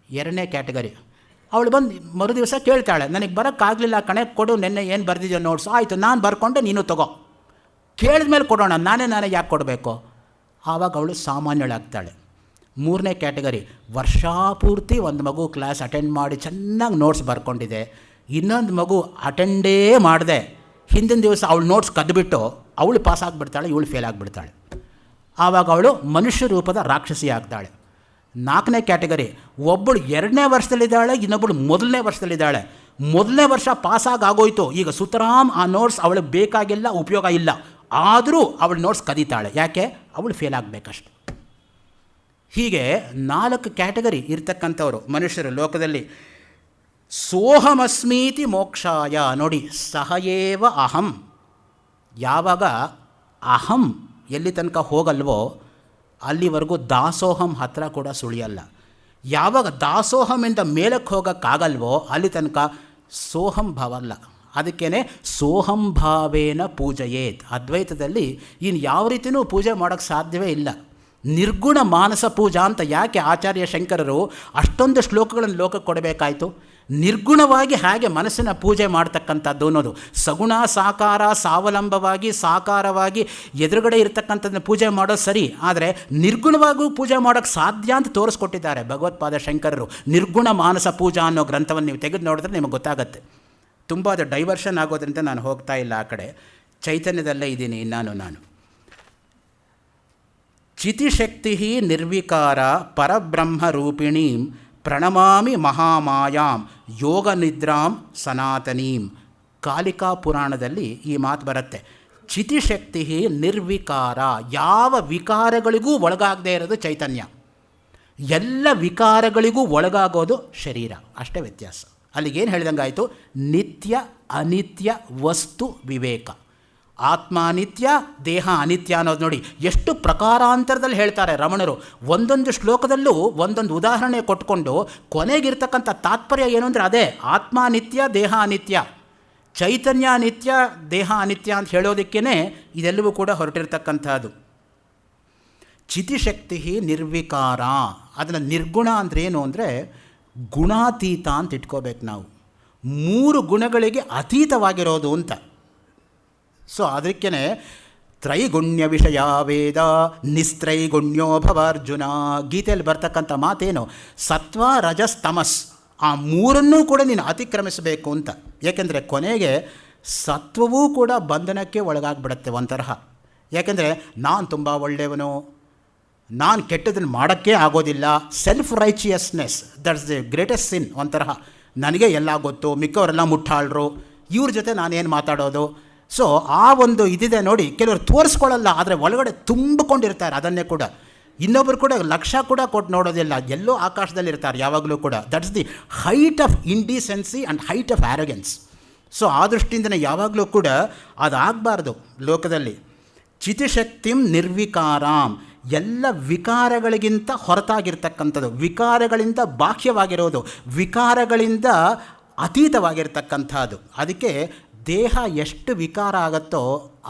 2ನೇ ಕ್ಯಾಟಗರಿ. ಅವಳು ಬಂದು ಮರು ದಿವಸ ಕೇಳ್ತಾಳೆ, ನನಗೆ ಬರೋಕ್ಕಾಗಲಿಲ್ಲ ಕಣೆ, ಕೊಡು, ನೆನ್ನೆ ಏನು ಬರೆದಿದ್ಯೋ ನೋಟ್ಸ್. ಆಯಿತು, ನಾನು ಬರ್ಕೊಂಡೆ, ನೀನು ತಗೋ. ಕೇಳಿದ ಮೇಲೆ ಕೊಡೋಣ, ನಾನೇ ಯಾಕೆ ಕೊಡಬೇಕು? ಆವಾಗ ಅವಳು ಸಾಮಾನ್ಯಳಾಗ್ತಾಳೆ. 3ನೇ ಕ್ಯಾಟಗರಿ, ವರ್ಷಪೂರ್ತಿ ಒಂದು ಮಗು ಕ್ಲಾಸ್ ಅಟೆಂಡ್ ಮಾಡಿ ಚೆನ್ನಾಗಿ ನೋಟ್ಸ್ ಬರ್ಕೊಂಡಿದೆ, ಇನ್ನೊಂದು ಮಗು ಅಟೆಂಡೇ ಮಾಡಿದೆ, ಹಿಂದಿನ ದಿವಸ ಅವಳು ನೋಟ್ಸ್ ಕದ್ದುಬಿಟ್ಟು ಅವಳು ಪಾಸ್ ಆಗಿಬಿಡ್ತಾಳೆ, ಇವಳು ಫೇಲ್ ಆಗಿಬಿಡ್ತಾಳೆ. ಆವಾಗ ಅವಳು ಮನುಷ್ಯ ರೂಪದ ರಾಕ್ಷಸಿ ಆಗ್ತಾಳೆ. 4ನೇ ಕ್ಯಾಟಗರಿ, ಒಬ್ಬಳು 2ನೇ ವರ್ಷದಲ್ಲಿದ್ದಾಳೆ, ಇನ್ನೊಬ್ಬಳು 1ನೇ ವರ್ಷದಲ್ಲಿದ್ದಾಳೆ. 1ನೇ ವರ್ಷ ಪಾಸಾಗೋಯ್ತು, ಈಗ ಸುತರಾಮ್ ಆ ನೋಟ್ಸ್ ಅವಳಿಗೆ ಬೇಕಾಗಿಲ್ಲ, ಉಪಯೋಗ ಇಲ್ಲ, ಆದರೂ ಅವಳು ನೋಟ್ಸ್ ಕದೀತಾಳೆ. ಯಾಕೆ? ಅವಳು ಫೇಲ್ ಆಗಬೇಕಷ್ಟು. ಹೀಗೆ 4 ಕ್ಯಾಟಗರಿ ಇರ್ತಕ್ಕಂಥವ್ರು ಮನುಷ್ಯರು ಲೋಕದಲ್ಲಿ. ಸೋಹಮಸ್ಮೀತಿ ಮೋಕ್ಷಾಯ. ನೋಡಿ, ಸಹಯೇವ ಅಹಂ. ಯಾವಾಗ ಅಹಂ ಎಲ್ಲಿ ತನಕ ಹೋಗಲ್ವೋ ಅಲ್ಲಿವರೆಗೂ ದಾಸೋಹಂ ಹತ್ತಿರ ಕೂಡ ಸುಳಿಯಲ್ಲ. ಯಾವಾಗ ದಾಸೋಹಮಿಂದ ಮೇಲಕ್ಕೆ ಹೋಗೋಕ್ಕಾಗಲ್ವೋ ಅಲ್ಲಿ ತನಕ ಸೋಹಂ ಭಾವ ಅಲ್ಲ. ಅದಕ್ಕೇ ಸೋಹಂ ಭಾವೇನ ಪೂಜೆಯೇತ್. ಅದ್ವೈತದಲ್ಲಿ ಇನ್ನು ಯಾವ ರೀತಿಯೂ ಪೂಜೆ ಮಾಡೋಕ್ಕೆ ಸಾಧ್ಯವೇ ಇಲ್ಲ. ನಿರ್ಗುಣ ಮಾನಸ ಪೂಜಾ ಅಂತ ಯಾಕೆ ಆಚಾರ್ಯ ಶಂಕರರು ಅಷ್ಟೊಂದು ಶ್ಲೋಕಗಳನ್ನು ಲೋಕಕ್ಕೆ ಕೊಡಬೇಕಾಯಿತು? ನಿರ್ಗುಣವಾಗಿ ಹೇಗೆ ಮನಸ್ಸಿನ ಪೂಜೆ ಮಾಡ್ತಕ್ಕಂಥದ್ದು ಅನ್ನೋದು. ಸಗುಣ ಸಾಕಾರ ಸಾವಲಂಬವಾಗಿ ಸಾಕಾರವಾಗಿ ಎದುರುಗಡೆ ಇರತಕ್ಕಂಥದ್ದನ್ನ ಪೂಜೆ ಮಾಡೋದು ಸರಿ, ಆದರೆ ನಿರ್ಗುಣವಾಗೂ ಪೂಜೆ ಮಾಡೋಕ್ಕೆ ಸಾಧ್ಯ ಅಂತ ತೋರಿಸ್ಕೊಟ್ಟಿದ್ದಾರೆ ಭಗವತ್ಪಾದ ಶಂಕರರು. ನಿರ್ಗುಣ ಮಾನಸ ಪೂಜಾ ಅನ್ನೋ ಗ್ರಂಥವನ್ನು ನೀವು ತೆಗೆದು ನೋಡಿದ್ರೆ ನಿಮಗೆ ಗೊತ್ತಾಗತ್ತೆ. ತುಂಬ ಅದು ಡೈವರ್ಷನ್ ಆಗೋದ್ರಿಂದ ನಾನು ಹೋಗ್ತಾ ಇಲ್ಲ ಆ ಕಡೆ, ಚೈತನ್ಯದಲ್ಲೇ ಇದ್ದೀನಿ ನಾನು. ಚಿತಿಶಕ್ತಿ ನಿರ್ವಿಕಾರ ಪರಬ್ರಹ್ಮರೂಪಿಣೀಂ ಪ್ರಣಮಾಮಿ ಮಹಾಮಾಯಾಂ ಯೋಗನಿದ್ರಾಂ ಸನಾತನೀಂ. ಕಾಲಿಕಾ ಪುರಾಣದಲ್ಲಿ ಈ ಮಾತು ಬರುತ್ತೆ. ಚಿತಿಶಕ್ತಿ ನಿರ್ವಿಕಾರ, ಯಾವ ವಿಕಾರಗಳಿಗೂ ಒಳಗಾಗದೇ ಇರೋದು ಚೈತನ್ಯ, ಎಲ್ಲ ವಿಕಾರಗಳಿಗೂ ಒಳಗಾಗೋದು ಶರೀರ, ಅಷ್ಟೇ ವ್ಯತ್ಯಾಸ. ಅಲ್ಲಿಗೇನು ಹೇಳ್ದಂಗಾಯಿತು, ನಿತ್ಯ ಅನಿತ್ಯ ವಸ್ತು ವಿವೇಕ. ಆತ್ಮ ಅನಿತ್ಯ, ದೇಹ ಅನಿತ್ಯ ಅನ್ನೋದು ನೋಡಿ ಎಷ್ಟು ಪ್ರಕಾರಾಂತರದಲ್ಲಿ ಹೇಳ್ತಾರೆ ರಮಣರು. ಒಂದೊಂದು ಶ್ಲೋಕದಲ್ಲೂ ಒಂದೊಂದು ಉದಾಹರಣೆ ಕೊಟ್ಕೊಂಡು ಕೊನೆಗಿರ್ತಕ್ಕಂಥ ತಾತ್ಪರ್ಯ ಏನು ಅಂದರೆ ಅದೇ, ಆತ್ಮ ಅನಿತ್ಯ, ದೇಹ ಅನಿತ್ಯ, ಚೈತನ್ಯ ಅನಿತ್ಯ, ದೇಹ ಅನಿತ್ಯ ಅಂತ ಹೇಳೋದಕ್ಕೇ ಇದೆಲ್ಲವೂ ಕೂಡ ಹೊರಟಿರ್ತಕ್ಕಂಥದ್ದು. ಚಿತಿಶಕ್ತಿ ನಿರ್ವಿಕಾರ, ಅದನ್ನು ನಿರ್ಗುಣ ಅಂದರೆ ಏನು ಅಂದರೆ ಗುಣಾತೀತ ಅಂತ ಇಟ್ಕೋಬೇಕು ನಾವು. 3 ಗುಣಗಳಿಗೆ ಅತೀತವಾಗಿರೋದು ಅಂತ. ಸೊ ಅದಕ್ಕೇ ತ್ರೈಗುಣ್ಯ ವಿಷಯ ವೇದ ನಿಸ್ತ್ರೈಗುಣ್ಯೋ ಭವ ಅರ್ಜುನ. ಗೀತೆಯಲ್ಲಿ ಬರ್ತಕ್ಕಂಥ ಮಾತೇನು, ಸತ್ವ ರಜಸ್ ತಮಸ್, ಆ 3ಅನ್ನೂ ಕೂಡ ನೀನು ಅತಿಕ್ರಮಿಸಬೇಕು ಅಂತ. ಏಕೆಂದರೆ ಕೊನೆಗೆ ಸತ್ವವೂ ಕೂಡ ಬಂಧನಕ್ಕೆ ಒಳಗಾಗ್ಬಿಡುತ್ತೆ ಒಂದು ತರಹ. ಯಾಕೆಂದರೆ ನಾನು ತುಂಬ ಒಳ್ಳೆಯವನು, ನಾನು ಕೆಟ್ಟದನ್ನು ಮಾಡೋಕ್ಕೆ ಆಗೋದಿಲ್ಲ, self righteousness, that's the greatest sin. ಒಂದು ತರಹ ನನಗೆ ಎಲ್ಲ ಗೊತ್ತು, ಮಿಕ್ಕವರೆಲ್ಲ ಮುಟ್ಟಾಳ್ರು, ಇವ್ರ ಜೊತೆ ನಾನೇನು ಮಾತಾಡೋದು. ಸೊ ಆ ಒಂದು ಇದಿದೆ ನೋಡಿ, ಕೆಲವರು ತೋರಿಸ್ಕೊಳ್ಳಲ್ಲ, ಆದರೆ ಒಳಗಡೆ ತುಂಬಿಕೊಂಡಿರ್ತಾರೆ ಅದನ್ನೇ ಕೂಡ. ಇನ್ನೊಬ್ಬರು ಕೂಡ ಲಕ್ಷ ಕೂಡ ಕೊಟ್ಟು ನೋಡೋದಿಲ್ಲ, ಎಲ್ಲೋ ಆಕಾಶದಲ್ಲಿರ್ತಾರೆ ಯಾವಾಗಲೂ ಕೂಡ. That's the height of indecency and height of arrogance. So ಆ ದೃಷ್ಟಿಯಿಂದನೇ ಯಾವಾಗಲೂ ಕೂಡ ಅದಾಗಬಾರ್ದು ಲೋಕದಲ್ಲಿ. ಚಿತಿಶಕ್ತಿಂ ನಿರ್ವಿಕಾರಾಂ, ಎಲ್ಲ ವಿಕಾರಗಳಿಗಿಂತ ಹೊರತಾಗಿರ್ತಕ್ಕಂಥದ್ದು, ವಿಕಾರಗಳಿಂದ ಬಾಹ್ಯವಾಗಿರೋದು, ವಿಕಾರಗಳಿಂದ ಅತೀತವಾಗಿರ್ತಕ್ಕಂಥದ್ದು. ಅದಕ್ಕೆ ದೇಹ ಎಷ್ಟು ವಿಕಾರ ಆಗುತ್ತೋ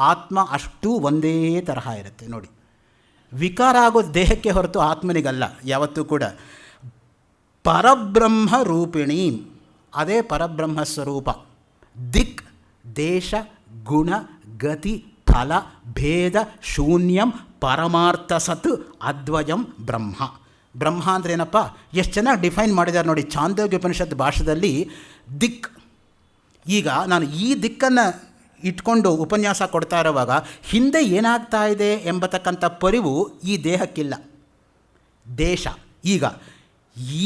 ಆತ್ಮ ಅಷ್ಟು ಒಂದೇ ತರಹ ಇರುತ್ತೆ ನೋಡಿ. ವಿಕಾರ ಆಗೋದು ದೇಹಕ್ಕೆ ಹೊರತು ಆತ್ಮನಿಗಲ್ಲ ಯಾವತ್ತೂ ಕೂಡ. ಪರಬ್ರಹ್ಮ ರೂಪಿಣಿ, ಅದೇ ಪರಬ್ರಹ್ಮ ಸ್ವರೂಪ. ದಿಕ್ ದೇಶ ಗುಣ ಗತಿ ಫಲ ಭೇದ ಶೂನ್ಯಂ ಪರಮಾರ್ಥ ಸತ್ ಅದ್ವಯಂ ಬ್ರಹ್ಮ. ಬ್ರಹ್ಮ ಅಂದರೆ ಏನಪ್ಪ, ಎಷ್ಟು ಚೆನ್ನಾಗಿ ಡಿಫೈನ್ ಮಾಡಿದ್ದಾರೆ ನೋಡಿ ಛಾಂದೋಗ್ಯ ಉಪನಿಷತ್ ಭಾಷೆಯಲ್ಲಿ. ದಿಕ್, ಈಗ ನಾನು ಈ ದಿಕ್ಕನ್ನು ಇಟ್ಕೊಂಡು ಉಪನ್ಯಾಸ ಕೊಡ್ತಾ ಇರುವಾಗ ಹಿಂದೆ ಏನಾಗ್ತಾ ಇದೆ ಎಂಬತಕ್ಕಂಥ ಪರಿವು ಈ ದೇಹಕ್ಕಿಲ್ಲ. ದೇಶ, ಈಗ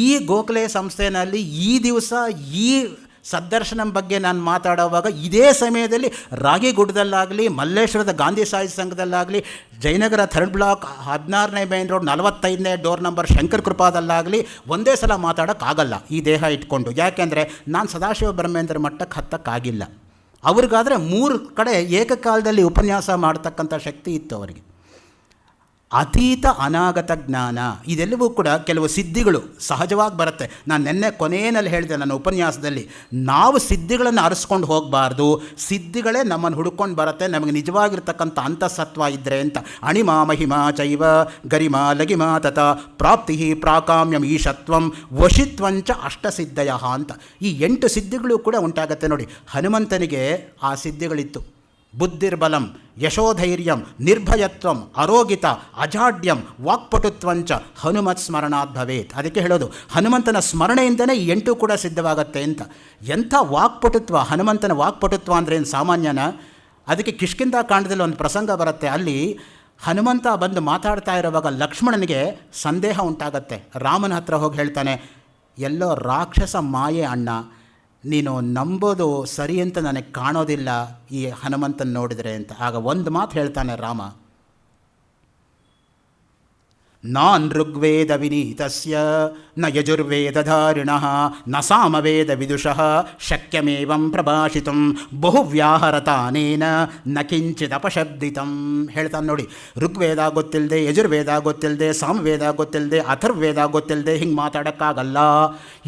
ಈ ಗೋಖಲೆ ಸಂಸ್ಥೆಯಲ್ಲಿ ಈ ದಿವಸ ಈ ಸದ್ದರ್ಶನಂ ಬಗ್ಗೆ ನಾನು ಮಾತಾಡೋವಾಗ ಇದೇ ಸಮಯದಲ್ಲಿ ರಾಗಿಗುಡ್ಡದಲ್ಲಾಗಲಿ, ಮಲ್ಲೇಶ್ವರದ ಗಾಂಧಿ ಸಾಹಿತ್ಯ ಸಂಘದಲ್ಲಾಗಲಿ, ಜಯನಗರ 3rd ಬ್ಲಾಕ್ 16ನೇ ಮೇನ್ ರೋಡ್ 45ನೇ ಡೋರ್ ನಂಬರ್ ಶಂಕರ ಕೃಪಾದಲ್ಲಾಗಲಿ ಒಂದೇ ಸಲ ಮಾತಾಡೋಕ್ಕಾಗಲ್ಲ ಈ ದೇಹ ಇಟ್ಕೊಂಡು. ಯಾಕೆಂದರೆ ನಾನು ಸದಾಶಿವ ಬ್ರಹ್ಮೇಂದ್ರ ಮಟ್ಟಕ್ಕೆ ಹತ್ತಕ್ಕಾಗಿಲ್ಲ. ಅವ್ರಿಗಾದರೆ 3 ಕಡೆ ಏಕಕಾಲದಲ್ಲಿ ಉಪನ್ಯಾಸ ಮಾಡ್ತಕ್ಕಂಥ ಶಕ್ತಿ ಇತ್ತು ಅವರಿಗೆ. ಅತೀತ ಅನಾಗತ ಜ್ಞಾನ, ಇದೆಲ್ಲವೂ ಕೂಡ ಕೆಲವು ಸಿದ್ಧಿಗಳು ಸಹಜವಾಗಿ ಬರುತ್ತೆ. ನಾನು ನಿನ್ನೆ ಕೊನೆಯಲ್ಲಿ ಹೇಳಿದೆ ನನ್ನ ಉಪನ್ಯಾಸದಲ್ಲಿ, ನಾವು ಸಿದ್ಧಿಗಳನ್ನು ಅರಸ್ಕೊಂಡು ಹೋಗಬಾರ್ದು, ಸಿದ್ಧಿಗಳೇ ನಮ್ಮನ್ನು ಹುಡ್ಕೊಂಡು ಬರುತ್ತೆ ನಮಗೆ ನಿಜವಾಗಿರ್ತಕ್ಕಂಥ ಅಂತಃಸತ್ವ ಇದ್ದರೆ ಅಂತ. ಅಣಿಮಾ ಮಹಿಮಾ ಚೈವ ಗರಿಮಾ ಲಗಿಮಾ ತತ ಪ್ರಾಪ್ತಿ ಪ್ರಾಕಾಮ್ಯಂ ಈಶತ್ವಂ ವಶಿತ್ವಂಚ ಅಷ್ಟಸಿದ್ಧಯ ಅಂತ. ಈ 8 ಸಿದ್ಧಿಗಳು ಕೂಡ ಉಂಟಾಗತ್ತೆ ನೋಡಿ. ಹನುಮಂತನಿಗೆ ಆ ಸಿದ್ಧಿಗಳಿತ್ತು. ಬುದ್ಧಿರ್ಬಲಂ ಯಶೋಧೈರ್ಯಂ ನಿರ್ಭಯತ್ವಂ ಅರೋಗಿತ ಅಜಾಡ್ಯಂ ವಾಕ್ಪಟುತ್ವಂಚ ಹನುಮತ್ ಸ್ಮರಣಾತ್ ಭವೇತ್. ಅದಕ್ಕೆ ಹೇಳೋದು ಹನುಮಂತನ ಸ್ಮರಣೆಯಿಂದಲೇ ಈ 8 ಕೂಡ ಸಿದ್ಧವಾಗತ್ತೆ ಅಂತ. ಎಂಥ ವಾಕ್ಪಟುತ್ವ, ಹನುಮಂತನ ವಾಕ್ಪಟುತ್ವ ಅಂದರೆ ಏನು ಸಾಮಾನ್ಯನ? ಅದಕ್ಕೆ ಕಿಷ್ಕಿಂಧ ಕಾಂಡದಲ್ಲಿ ಒಂದು ಪ್ರಸಂಗ ಬರುತ್ತೆ. ಅಲ್ಲಿ ಹನುಮಂತ ಬಂದು ಮಾತಾಡ್ತಾ ಇರುವಾಗ ಲಕ್ಷ್ಮಣನಿಗೆ ಸಂದೇಹ ಉಂಟಾಗತ್ತೆ. ರಾಮನ ಹತ್ರ ಹೋಗಿ ಹೇಳ್ತಾನೆ, ಎಲ್ಲೋ ರಾಕ್ಷಸ ಮಾಯೆ ಅಣ್ಣ, ನೀನು ನಂಬೋದು ಸರಿ ಅಂತ ನನಗೆ ಕಾಣೋದಿಲ್ಲ ಈ ಹನುಮಂತನ ನೋಡಿದರೆ ಅಂತ. ಆಗ ಒಂದು ಮಾತು ಹೇಳ್ತಾನೆ ರಾಮ, ನಾನ್ ಋಗ್ವೇದ ವಿನೀತಸ್ಯ ನ ಯಜುರ್ವೇದಧಾರಿಣಃ ನ ಸಾಮವೇದ ವಿದುಷಃ ಶಕ್ಯಮೇವಂ ಪ್ರಭಾಷಿತಂ ಬಹುವ್ಯಾಹರತಾನೇನ ನ ಕಿಂಚಿತ್ ಅಪಶಬ್ದಿತಂ. ಹೇಳ್ತಾನೆ ನೋಡಿ, ಋಗ್ವೇದ ಗೊತ್ತಿಲ್ಲದೆ, ಯಜುರ್ವೇದ ಗೊತ್ತಿಲ್ಲದೆ, ಸಾಮವೇದ ಗೊತ್ತಿಲ್ಲದೆ, ಅಥರ್ವೇದ ಗೊತ್ತಿಲ್ಲದೆ ಹಿಂಗೆ ಮಾತಾಡೋಕ್ಕಾಗಲ್ಲ.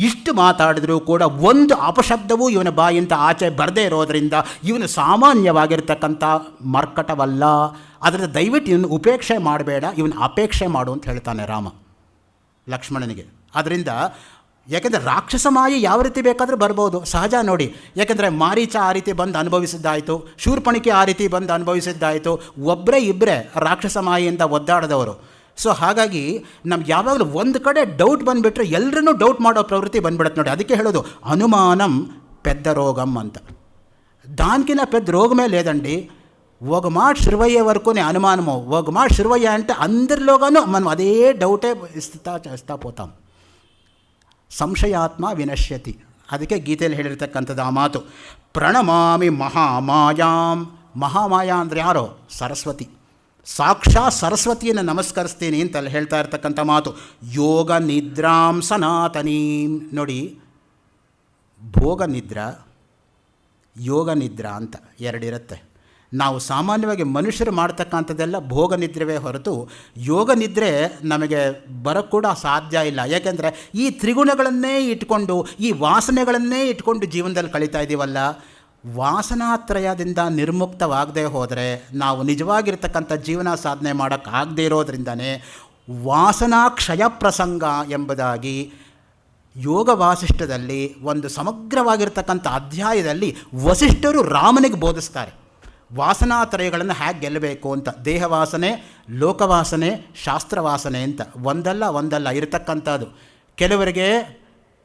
ಇಷ್ಟು ಮಾತಾಡಿದ್ರೂ ಕೂಡ ಒಂದು ಅಪಶಬ್ದವೂ ಇವನ ಬಾಯಿಂದ ಆಚೆ ಬರದೇ ಇರೋದರಿಂದ ಇವನು ಸಾಮಾನ್ಯವಾಗಿರ್ತಕ್ಕಂಥ ಮರ್ಕಟವಲ್ಲ. ಅದರಿಂದ ದಯವಿಟ್ಟು ಇವನು ಉಪೇಕ್ಷೆ ಮಾಡಬೇಡ, ಇವನು ಅಪೇಕ್ಷೆ ಮಾಡು ಅಂತ ಹೇಳ್ತಾನೆ ರಾಮ ಲಕ್ಷ್ಮಣನಿಗೆ. ಆದ್ದರಿಂದ ಯಾಕೆಂದರೆ ರಾಕ್ಷಸ ಮಾಯೆ ಯಾವ ರೀತಿ ಬೇಕಾದರೂ ಬರ್ಬೋದು, ಸಹಜ ನೋಡಿ. ಯಾಕೆಂದರೆ ಮಾರೀಚ ಆ ರೀತಿ ಬಂದು ಅನುಭವಿಸಿದ್ದಾಯಿತು, ಶೂರ್ಪಣಿಕೆ ಆ ರೀತಿ ಬಂದು ಅನುಭವಿಸಿದ್ದಾಯಿತು. ಒಬ್ಬರೇ ಇಬ್ಬರೇ ರಾಕ್ಷಸ ಮಾಯೆಯಿಂದ ಒದ್ದಾಡದವರು. ಸೊ ಹಾಗಾಗಿ ನಮ್ಗೆ ಯಾವಾಗಲೂ ಒಂದು ಕಡೆ ಡೌಟ್ ಬಂದುಬಿಟ್ರೆ ಎಲ್ಲರನ್ನೂ ಡೌಟ್ ಮಾಡೋ ಪ್ರವೃತ್ತಿ ಬಂದ್ಬಿಡುತ್ತೆ ನೋಡಿ. ಅದಕ್ಕೆ ಹೇಳೋದು ಅನುಮಾನಂ ಪೆದ್ದ ರೋಗಂ ಅಂತ. దానికిన పెద్ద రోగమే లేదండి. ఒక మాట శిరువయ్యే వరకునే అనుమానము, ఒక మాట శిరువయ్య అంటే అందరిలోగాను మనం అదే డౌటే ఇస్తా పోతాం. ಸಂಶಯಾತ್ಮ ವಿನಶ್ಯತಿ. ಅದಕ್ಕೆ ಗೀತೆಯಲ್ಲಿ ಹೇಳಿರ್ತಕ್ಕಂಥದ್ದು ಆ ಮಾತು, ಪ್ರಣಮಾಮಿ ಮಹಾಮಾಯಾಂ. ಮಹಾಮಾಯಾ ಅಂದರೆ ಯಾರೋ? ಸರಸ್ವತಿ. ಸಾಕ್ಷಾತ್ ಸರಸ್ವತಿಯನ್ನು ನಮಸ್ಕರಿಸ್ತೀನಿ ಅಂತಲ್ಲಿ ಹೇಳ್ತಾ ಇರ್ತಕ್ಕಂಥ ಮಾತು. ಯೋಗ ನಿದ್ರಾಂ ಸನಾತನೀಂ. ನೋಡಿ, ಭೋಗ ನಿದ್ರಾ, ಯೋಗ ನಿದ್ರಾ ಅಂತ ಎರಡಿರುತ್ತೆ. ನಾವು ಸಾಮಾನ್ಯವಾಗಿ ಮನುಷ್ಯರು ಮಾಡ್ತಕ್ಕಂಥದ್ದೆಲ್ಲ ಭೋಗ ನಿದ್ರೆವೇ ಹೊರತು ಯೋಗ ನಿದ್ರೆ ನಮಗೆ ಬರೋಕ್ಕೆ ಕೂಡ ಸಾಧ್ಯ ಇಲ್ಲ. ಯಾಕೆಂದರೆ ಈ ತ್ರಿಗುಣಗಳನ್ನೇ ಇಟ್ಕೊಂಡು, ಈ ವಾಸನೆಗಳನ್ನೇ ಇಟ್ಕೊಂಡು ಜೀವನದಲ್ಲಿ ಕಳೀತಾ ಇದ್ದೀವಲ್ಲ. ವಾಸನಾತ್ರಯದಿಂದ ನಿರ್ಮುಕ್ತವಾಗದೇ ಹೋದರೆ ನಾವು ನಿಜವಾಗಿರ್ತಕ್ಕಂಥ ಜೀವನ ಸಾಧನೆ ಮಾಡೋಕ್ಕಾಗದೇ ಇರೋದ್ರಿಂದನೇ ವಾಸನಾ ಕ್ಷಯ ಪ್ರಸಂಗ ಎಂಬುದಾಗಿ ಯೋಗ ವಾಸಿಷ್ಠದಲ್ಲಿ ಒಂದು ಸಮಗ್ರವಾಗಿರ್ತಕ್ಕಂಥ ಅಧ್ಯಾಯದಲ್ಲಿ ವಸಿಷ್ಠರು ರಾಮನಿಗೆ ಬೋಧಿಸ್ತಾರೆ ವಾಸನಾತ್ರಯಗಳನ್ನು ಹೇಗೆ ಗೆಲ್ಲಬೇಕು ಅಂತ. ದೇಹವಾಸನೆ, ಲೋಕವಾಸನೆ, ಶಾಸ್ತ್ರವಾಸನೆ ಅಂತ ಒಂದಲ್ಲ ಇರತಕ್ಕಂಥದ್ದು. ಕೆಲವರಿಗೆ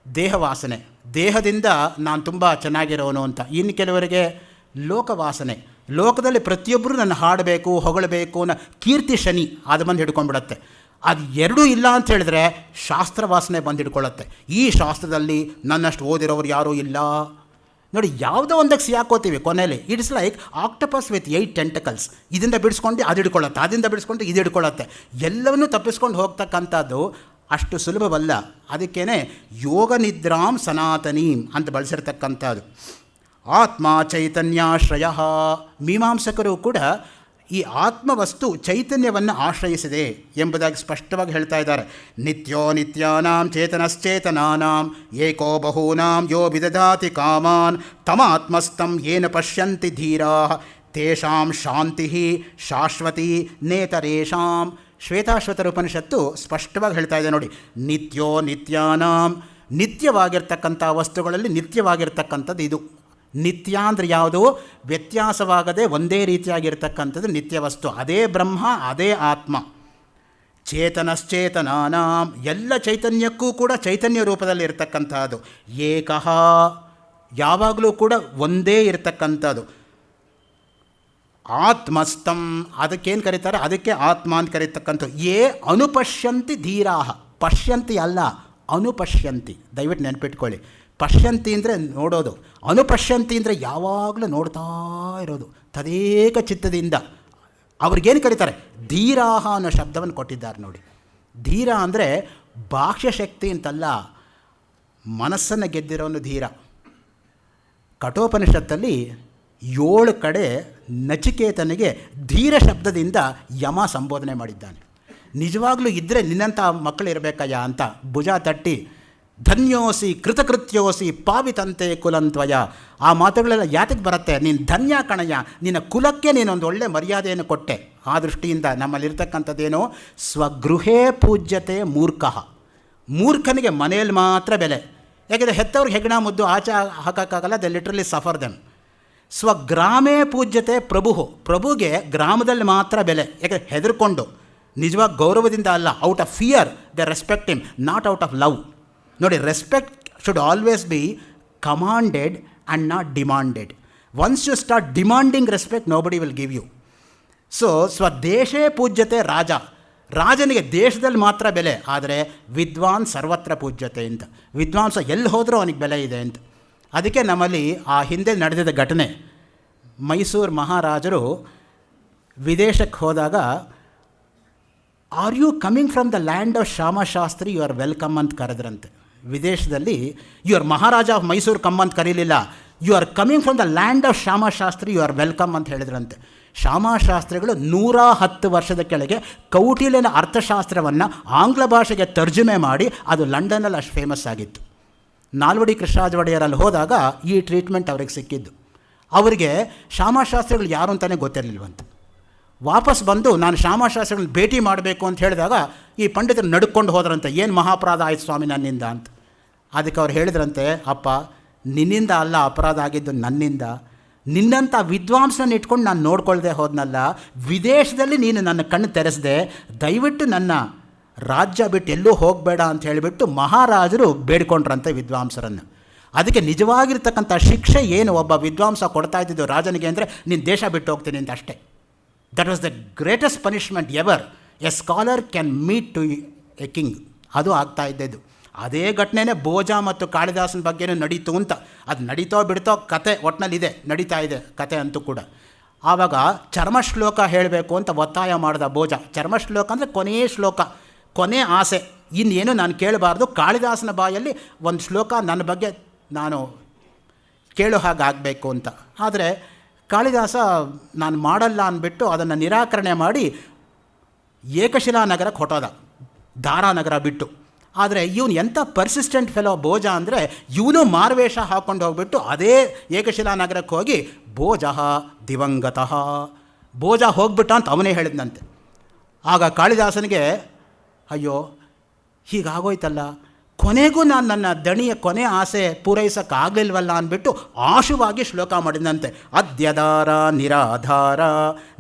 ದೇಹವಾಸನೆ, ದೇಹದಿಂದ ನಾನು ತುಂಬ ಚೆನ್ನಾಗಿರೋನು ಅಂತ. ಇನ್ನು ಕೆಲವರಿಗೆ ಲೋಕವಾಸನೆ, ಲೋಕದಲ್ಲಿ ಪ್ರತಿಯೊಬ್ಬರು ನನ್ನ ಹಾಡಬೇಕು, ಹೊಗಳಬೇಕು ಅನ್ನೋ ಕೀರ್ತಿ ಶನಿ ಅದು ಬಂದು ಹಿಡ್ಕೊಂಡ್ಬಿಡತ್ತೆ. ಅದು ಎರಡೂ ಇಲ್ಲ ಅಂತ ಹೇಳಿದ್ರೆ ಶಾಸ್ತ್ರವಾಸನೆ ಬಂದು ಹಿಡ್ಕೊಳ್ಳುತ್ತೆ. ಈ ಶಾಸ್ತ್ರದಲ್ಲಿ ನನ್ನಷ್ಟು ಓದಿರೋರು ಯಾರೂ ಇಲ್ಲ. ನೋಡಿ, ಯಾವುದೋ ಒಂದಕ್ಕೆ ಸಿಯಾಕೋತೀವಿ ಕೊನೆಯಲ್ಲಿ. It's like octopus with 8 ಟೆಂಟಕಲ್ಸ್. ಇದರಿಂದ ಬಿಡಿಸ್ಕೊಂಡು ಅದು ಹಿಡ್ಕೊಳ್ಳುತ್ತೆ, ಅದರಿಂದ ಬಿಡಿಸ್ಕೊಂಡು ಇದು ಹಿಡ್ಕೊಳ್ಳುತ್ತೆ. ಎಲ್ಲವನ್ನೂ ತಪ್ಪಿಸ್ಕೊಂಡು ಹೋಗ್ತಕ್ಕಂಥದ್ದು ಅಷ್ಟು ಸುಲಭವಲ್ಲ. ಅದಕ್ಕೇ ಯೋಗ ನಿದ್ರಾಂ ಸನಾತನೀಂ ಅಂತ ಬಳಸಿರ್ತಕ್ಕಂಥದ್ದು. ಆತ್ಮ ಚೈತನ್ಯಾಶ್ರಯ. ಮೀಮಾಂಸಕರು ಕೂಡ ಈ ಆತ್ಮವಸ್ತು ಚೈತನ್ಯವನ್ನು ಆಶ್ರಯಿಸಿದೆ ಎಂಬುದಾಗಿ ಸ್ಪಷ್ಟವಾಗಿ ಹೇಳ್ತಾ ಇದ್ದಾರೆ. ನಿತ್ಯೋ ನಿತ್ಯಾನಾಂ ಚೇತನಶ್ಚೇತನಾನಾಂ ಏಕೋ ಬಹೂನಾಂ ಯೋ ವಿದಧಾತಿ ಕಾಮಾನ್ ತಮಾತ್ಮಸ್ಥಂ ಯೇನ ಪಶ್ಯಂತಿ ಧೀರಾಃ ತೇಷಾಂ ಶಾಂತಿ ಶಾಶ್ವತಿ ನೇತರೇಷಾಂ. ಶ್ವೇತಾಶ್ವತರ ಉಪನಿಷತ್ತು ಸ್ಪಷ್ಟವಾಗಿ ಹೇಳ್ತಾ ಇದೆ ನೋಡಿ. ನಿತ್ಯೋ ನಿತ್ಯಾನಾಂ, ನಿತ್ಯವಾಗಿರ್ತಕ್ಕಂಥ ವಸ್ತುಗಳಲ್ಲಿ ನಿತ್ಯವಾಗಿರ್ತಕ್ಕಂಥದ್ದು ಇದು. ನಿತ್ಯ ಅಂದರೆ ಯಾವುದು? ವ್ಯತ್ಯಾಸವಾಗದೆ ಒಂದೇ ರೀತಿಯಾಗಿರ್ತಕ್ಕಂಥದ್ದು ನಿತ್ಯ ವಸ್ತು. ಅದೇ ಬ್ರಹ್ಮ, ಅದೇ ಆತ್ಮ. ಚೇತನಶ್ಚೇತನಾನಾಂ, ಎಲ್ಲ ಚೈತನ್ಯಕ್ಕೂ ಕೂಡ ಚೈತನ್ಯ ರೂಪದಲ್ಲಿ ಇರತಕ್ಕಂಥದ್ದು. ಏಕಃ, ಯಾವಾಗಲೂ ಕೂಡ ಒಂದೇ ಇರತಕ್ಕಂಥದ್ದು. ಆತ್ಮಸ್ಥಂ, ಅದಕ್ಕೇನು ಕರೀತಾರೆ? ಅದಕ್ಕೆ ಆತ್ಮ ಅಂತ ಕರೀತಕ್ಕಂಥದ್ದು. ಯೇ ಅನುಪಶ್ಯಂತಿ ಧೀರಾಹ. ಪಶ್ಯಂತಿ ಅಲ್ಲ, ಅನುಪಶ್ಯಂತಿ. ದಯವಿಟ್ಟು ನೆನಪಿಟ್ಕೊಳ್ಳಿ. ಪಶ್ಯಂತಿ ಅಂದರೆ ನೋಡೋದು, ಅನುಪಶ್ಯಂತಿ ಅಂದರೆ ಯಾವಾಗಲೂ ನೋಡ್ತಾ ಇರೋದು ತದೇಕ ಚಿತ್ತದಿಂದ. ಅವ್ರಿಗೇನು ಕರೀತಾರೆ? ಧೀರಾಹ ಅನ್ನೋ ಶಬ್ದವನ್ನು ಕೊಟ್ಟಿದ್ದಾರೆ ನೋಡಿ. ಧೀರ ಅಂದರೆ ಬಾಹ್ಯ ಶಕ್ತಿ ಅಂತಲ್ಲ, ಮನಸ್ಸನ್ನು ಗೆದ್ದಿರೋನು ಧೀರ. ಕಠೋಪನಿಷತ್ತಲ್ಲಿ 7 ಕಡೆ ನಚಿಕೇತನಿಗೆ ಧೀರ ಶಬ್ದದಿಂದ ಯಮ ಸಂಬೋಧನೆ ಮಾಡಿದ್ದಾನೆ. ನಿಜವಾಗ್ಲೂ ಇದ್ದರೆ ನಿನ್ನಂಥ ಮಕ್ಕಳು ಇರಬೇಕಯ್ಯ ಅಂತ ಭುಜ ತಟ್ಟಿ, ಧನ್ಯೋಸಿ ಕೃತಕೃತ್ಯೋಸಿ ಪಾವಿತಂತೆ ಕುಲಂತ್ವಯ. ಆ ಮಾತುಗಳೆಲ್ಲ ಯಾತಕ್ಕೆ ಬರುತ್ತೆ? ನೀನು ಧನ್ಯ ಕಣಯ್ಯ, ನಿನ್ನ ಕುಲಕ್ಕೆ ನೀನೊಂದು ಒಳ್ಳೆ ಮರ್ಯಾದೆಯನ್ನು ಕೊಟ್ಟೆ. ಆ ದೃಷ್ಟಿಯಿಂದ ನಮ್ಮಲ್ಲಿರ್ತಕ್ಕಂಥದ್ದೇನು? ಸ್ವಗೃಹೇ ಪೂಜ್ಯತೆ ಮೂರ್ಖಃ. ಮೂರ್ಖನಿಗೆ ಮನೆಯಲ್ಲಿ ಮಾತ್ರ ಬೆಲೆ. ಯಾಕೆಂದರೆ ಹೆತ್ತವ್ರಿಗೆ ಹೆಗ್ಣ ಮುದ್ದು ಆಚೆ ಹಾಕೋಕ್ಕಾಗಲ್ಲ, ದೆ ಲಿಟ್ರಲಿ ಸಫರ್ ದೆಮ್. ಸ್ವಗ್ರಾಮೇ ಪೂಜ್ಯತೆ ಪ್ರಭು. ಪ್ರಭುಗೆ ಗ್ರಾಮದಲ್ಲಿ ಮಾತ್ರ ಬೆಲೆ. ಯಾಕೆಂದರೆ ಹೆದರ್ಕೊಂಡು, ನಿಜವಾಗಿ ಗೌರವದಿಂದ ಅಲ್ಲ, out of fear they respect him, not out of love. ನೋಡಿ, respect should always be commanded and not demanded. Once you start demanding respect, nobody will give you. So ಸ್ವದೇಶೇ ಪೂಜ್ಯತೆ ರಾಜ. ರಾಜನಿಗೆ ದೇಶದಲ್ಲಿ ಮಾತ್ರ ಬೆಲೆ, ಆದರೆ ವಿದ್ವಾನ್ ಸರ್ವತ್ರ ಪೂಜ್ಯತೆ ಅಂತ. ವಿದ್ವಾಂಸ ಎಲ್ಲಿ ಹೋದರೂ ಅವನಿಗೆ ಬೆಲೆ ಇದೆ ಅಂತ. ಅದಕ್ಕೆ ನಮ್ಮಲ್ಲಿ ಆ ಹಿಂದೆ ನಡೆದಿದ್ದ ಘಟನೆ, ಮೈಸೂರು ಮಹಾರಾಜರು ವಿದೇಶಕ್ಕೆ ಹೋದಾಗ, are you coming from the land of Shyamashastri, you are welcome ಅಂತ ಕರೆದ್ರಂತೆ. ವಿದೇಶದಲ್ಲಿ you are maharaja of Mysore come ಅಂತ ಕರೀಲಿಲ್ಲ, you are coming from the land of Shyamashastri, you are welcome ಅಂತ ಹೇಳಿದ್ರಂತೆ. ಶ್ಯಾಮಶಾಸ್ತ್ರಿಗಳು 110 ವರ್ಷದ ಕೆಳಗೆ ಕೌಟಿಲ್ಯನ ಅರ್ಥಶಾಸ್ತ್ರವನ್ನು ಆಂಗ್ಲ ಭಾಷೆಗೆ ತರ್ಜುಮೆ ಮಾಡಿ ಅದು ಲಂಡನ್ನಲ್ಲಿ ಅಷ್ಟು ಫೇಮಸ್ ಆಗಿತ್ತು. ನಾಲ್ವಡಿ ಕೃಷ್ಣರಾಜ ಒಡೆಯರಲ್ಲಿ ಹೋದಾಗ ಈ ಟ್ರೀಟ್ಮೆಂಟ್ ಅವ್ರಿಗೆ ಸಿಕ್ಕಿದ್ದು. ಅವರಿಗೆ ಶ್ಯಾಮಶಾಸ್ತ್ರಿಗಳು ಯಾರು ಅಂತಲೇ ಗೊತ್ತಿರಲಿಲ್ವಂತ. ವಾಪಸ್ ಬಂದು ನಾನು ಶ್ಯಾಮಶಾಸ್ತ್ರಿಗಳನ್ನ ಭೇಟಿ ಮಾಡಬೇಕು ಅಂತ ಹೇಳಿದಾಗ ಈ ಪಂಡಿತರು ನಡ್ಕೊಂಡು ಹೋದ್ರಂತೆ. ಏನು ಮಹಾಪರಾಧ ಆಯ್ತು ಸ್ವಾಮಿ ನನ್ನಿಂದ ಅಂತ. ಅದಕ್ಕೆ ಅವ್ರು ಹೇಳಿದ್ರಂತೆ, ಅಪ್ಪ ನಿನ್ನಿಂದ ಅಲ್ಲ ಅಪರಾಧ ಆಗಿದ್ದು, ನನ್ನಿಂದ. ನಿನ್ನಂಥ ವಿದ್ವಾಂಸನ ಇಟ್ಕೊಂಡು ನಾನು ನೋಡ್ಕೊಳ್ದೆ ಹೋದ್ನಲ್ಲ, ವಿದೇಶದಲ್ಲಿ ನೀನು ನನ್ನ ಕಣ್ಣು ತೆರೆಸಿದೆ, ದಯವಿಟ್ಟು ನನ್ನ ರಾಜ್ಯ ಬಿಟ್ಟು ಎಲ್ಲೂ ಹೋಗಬೇಡ ಅಂತ ಹೇಳಿಬಿಟ್ಟು ಮಹಾರಾಜರು ಬೇಡ್ಕೊಂಡ್ರಂತೆ ವಿದ್ವಾಂಸರನ್ನು. ಅದಕ್ಕೆ ನಿಜವಾಗಿರ್ತಕ್ಕಂಥ ಶಿಕ್ಷೆ ಏನು ಒಬ್ಬ ವಿದ್ವಾಂಸ ಕೊಡ್ತಾ ಇದ್ದಿದ್ದು ರಾಜನಿಗೆ ಅಂದರೆ ನೀನು ದೇಶ ಬಿಟ್ಟು ಹೋಗ್ತೀನಿ ಅಂತ ಅಷ್ಟೇ. That was the greatest punishment ever a scholar can meet to a king. ಅದು ಆಗ್ತಾ ಇದ್ದದ್ದು. ಅದೇ ಘಟನೆನೇ ಭೋಜ ಮತ್ತು ಕಾಳಿದಾಸನ ಬಗ್ಗೆನೂ ನಡೀತು ಅಂತ. ಅದು ನಡೀತೋ ಬಿಡ್ತೋ ಕತೆ ಒಟ್ಟಿನಲ್ಲಿದೆ, ನಡೀತಾ ಇದೆ ಕತೆ ಅಂತೂ ಕೂಡ. ಆವಾಗ ಚರ್ಮಶ್ಲೋಕ ಹೇಳಬೇಕು ಅಂತ ಒತ್ತಾಯ ಮಾಡಿದ ಭೋಜ. ಚರ್ಮಶ್ಲೋಕ ಅಂದರೆ ಕೊನೆಯ ಶ್ಲೋಕ, ಕೊನೆ ಆಸೆ, ಇನ್ನೇನು ನಾನು ಕೇಳಬಾರ್ದು. ಕಾಳಿದಾಸನ ಬಾಯಲ್ಲಿ ಒಂದು ಶ್ಲೋಕ ನನ್ನ ಬಗ್ಗೆ ನಾನು ಕೇಳೋ ಹಾಗೆ ಆಗಬೇಕು ಅಂತ. ಆದರೆ ಕಾಳಿದಾಸ ನಾನು ಮಾಡಲ್ಲ ಅಂದ್ಬಿಟ್ಟು ಅದನ್ನು ನಿರಾಕರಣೆ ಮಾಡಿ ಏಕಶಿಲಾ ನಗರಕ್ಕೆ ಹೊಟ್ಟೋದ, ದಾರಾನಗರ ಬಿಟ್ಟು. ಆದರೆ ಇವನು ಎಂಥ ಪರ್ಸಿಸ್ಟೆಂಟ್ ಫೆಲೋ ಭೋಜ ಅಂದರೆ ಇವನು ಮಾರ್ವೇಷ ಹಾಕ್ಕೊಂಡು ಹೋಗ್ಬಿಟ್ಟು ಅದೇ ಏಕಶಿಲಾ ನಗರಕ್ಕೆ ಹೋಗಿ ಭೋಜ ದಿವಂಗತಃ, ಭೋಜ ಹೋಗ್ಬಿಟ್ಟ ಅಂತ ಅವನೇ ಹೇಳಿದ್ನಂತೆ. ಆಗ ಕಾಳಿದಾಸನಿಗೆ ಅಯ್ಯೋ ಹೀಗಾಗೋಯ್ತಲ್ಲ, ಕೊನೆಗೂ ನಾನು ನನ್ನ ದಣಿಯ ಕೊನೆ ಆಸೆ ಪೂರೈಸೋಕ್ಕಾಗಲಿಲ್ವಲ್ಲ ಅಂದ್ಬಿಟ್ಟು ಆಶುವಾಗಿ ಶ್ಲೋಕ ಮಾಡಿದಂತೆ. ಅದ್ಯದಾರ ನಿರಾಧಾರ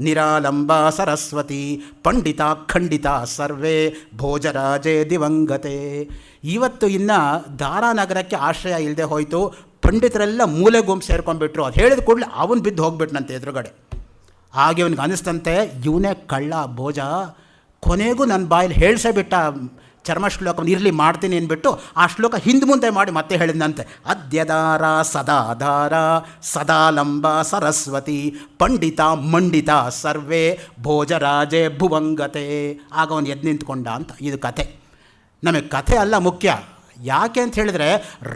ನಿರಾಲಂಬ ಸರಸ್ವತಿ ಪಂಡಿತ ಖಂಡಿತ ಸರ್ವೇ ಭೋಜರಾಜೇ ದಿವಂಗತೆ. ಇವತ್ತು ಇನ್ನು ದಾರಾನಗರಕ್ಕೆ ಆಶ್ರಯ ಇಲ್ಲದೆ ಹೋಯಿತು, ಪಂಡಿತರೆಲ್ಲ ಮೂಲೆ ಗುಂಪು ಸೇರ್ಕೊಂಡ್ಬಿಟ್ರು. ಅದು ಹೇಳಿದ ಕೂಡಲೇ ಅವನು ಬಿದ್ದು ಹೋಗ್ಬಿಟ್ನಂತೆ ಎದುರುಗಡೆ. ಹಾಗೆ ಅವನಿಗೆ ಅನ್ನಿಸ್ತಂತೆ ಇವನೇ ಕಳ್ಳ ಭೋಜ, ಕೊನೆಗೂ ನನ್ನ ಬಾಯಲ್ಲಿ ಹೇಳಿಸೇ ಬಿಟ್ಟ ಚರ್ಮಶ್ಲೋಕವನ್ನು ಇರಲಿ ಮಾಡ್ತೀನಿ ಅಂದ್ಬಿಟ್ಟು ಆ ಶ್ಲೋಕ ಹಿಂದೆ ಮುಂದೆ ಮಾಡಿ ಮತ್ತೆ ಹೇಳಿದಂತೆ. ಅದ್ಯದಾರ ಸದಾಧಾರ ಸದಾಲಂಬ ಸರಸ್ವತಿ ಪಂಡಿತ ಮಂಡಿತ ಸರ್ವೇ ಭೋಜರಾಜೇ ಭುವಂಗತೆ. ಆಗ ಅವನು ಎದ್ದು ನಿಂತ್ಕೊಂಡ ಅಂತ. ಇದು ಕಥೆ. ನಮಗೆ ಕಥೆ ಅಲ್ಲ ಮುಖ್ಯ. ಯಾಕೆ ಅಂತ ಹೇಳಿದ್ರೆ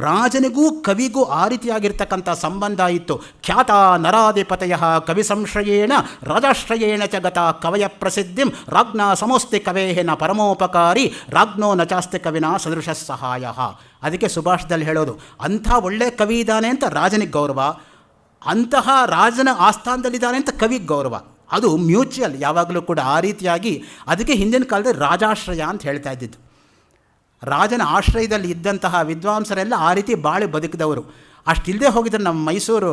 ರಾಜನಿಗೂ ಕವಿಗೂ ಆ ರೀತಿಯಾಗಿರ್ತಕ್ಕಂಥ ಸಂಬಂಧ ಇತ್ತು. ಖ್ಯಾತ ನರಾಧಿಪತಯ ಕವಿ ಸಂಶ್ರಯೇಣ ರಾಜಾಶ್ರಯೇಣ ಚ ಗತ ಕವಯ ಪ್ರಸಿದ್ಧಿಂ ರಾಜ್ಞ ಸಮೋಸ್ತಿ ಕವೇಹೇನ ಪರಮೋಪಕಾರಿ ರಾಜ್ಞೋ ನಚಾಸ್ತಿ ಕವಿನ ಸದೃಶ ಸಹಾಯ. ಅದಕ್ಕೆ ಸುಭಾಷದಲ್ಲಿ ಹೇಳೋದು, ಅಂಥ ಒಳ್ಳೆ ಕವಿ ಇದ್ದಾನೆ ಅಂತ ರಾಜನಿಗೆ ಗೌರವ, ಅಂತಹ ರಾಜನ ಆಸ್ಥಾನದಲ್ಲಿದ್ದಾನೆ ಅಂತ ಕವಿಗೆ ಗೌರವ. ಅದು ಮ್ಯೂಚುವಲ್ ಯಾವಾಗಲೂ ಕೂಡ ಆ ರೀತಿಯಾಗಿ. ಅದಕ್ಕೆ ಹಿಂದಿನ ಕಾಲದಲ್ಲಿ ರಾಜಾಶ್ರಯ ಅಂತ ಹೇಳ್ತಾ ಇದ್ದಿದ್ದು. ರಾಜನ ಆಶ್ರಯದಲ್ಲಿ ಇದ್ದಂತಹ ವಿದ್ವಾಂಸರೆಲ್ಲ ಆ ರೀತಿ ಬಾಳಿ ಬದುಕಿದವರು. ಅಷ್ಟಿಲ್ಲದೆ ಹೋಗಿದ್ರೆ ನಮ್ಮ ಮೈಸೂರು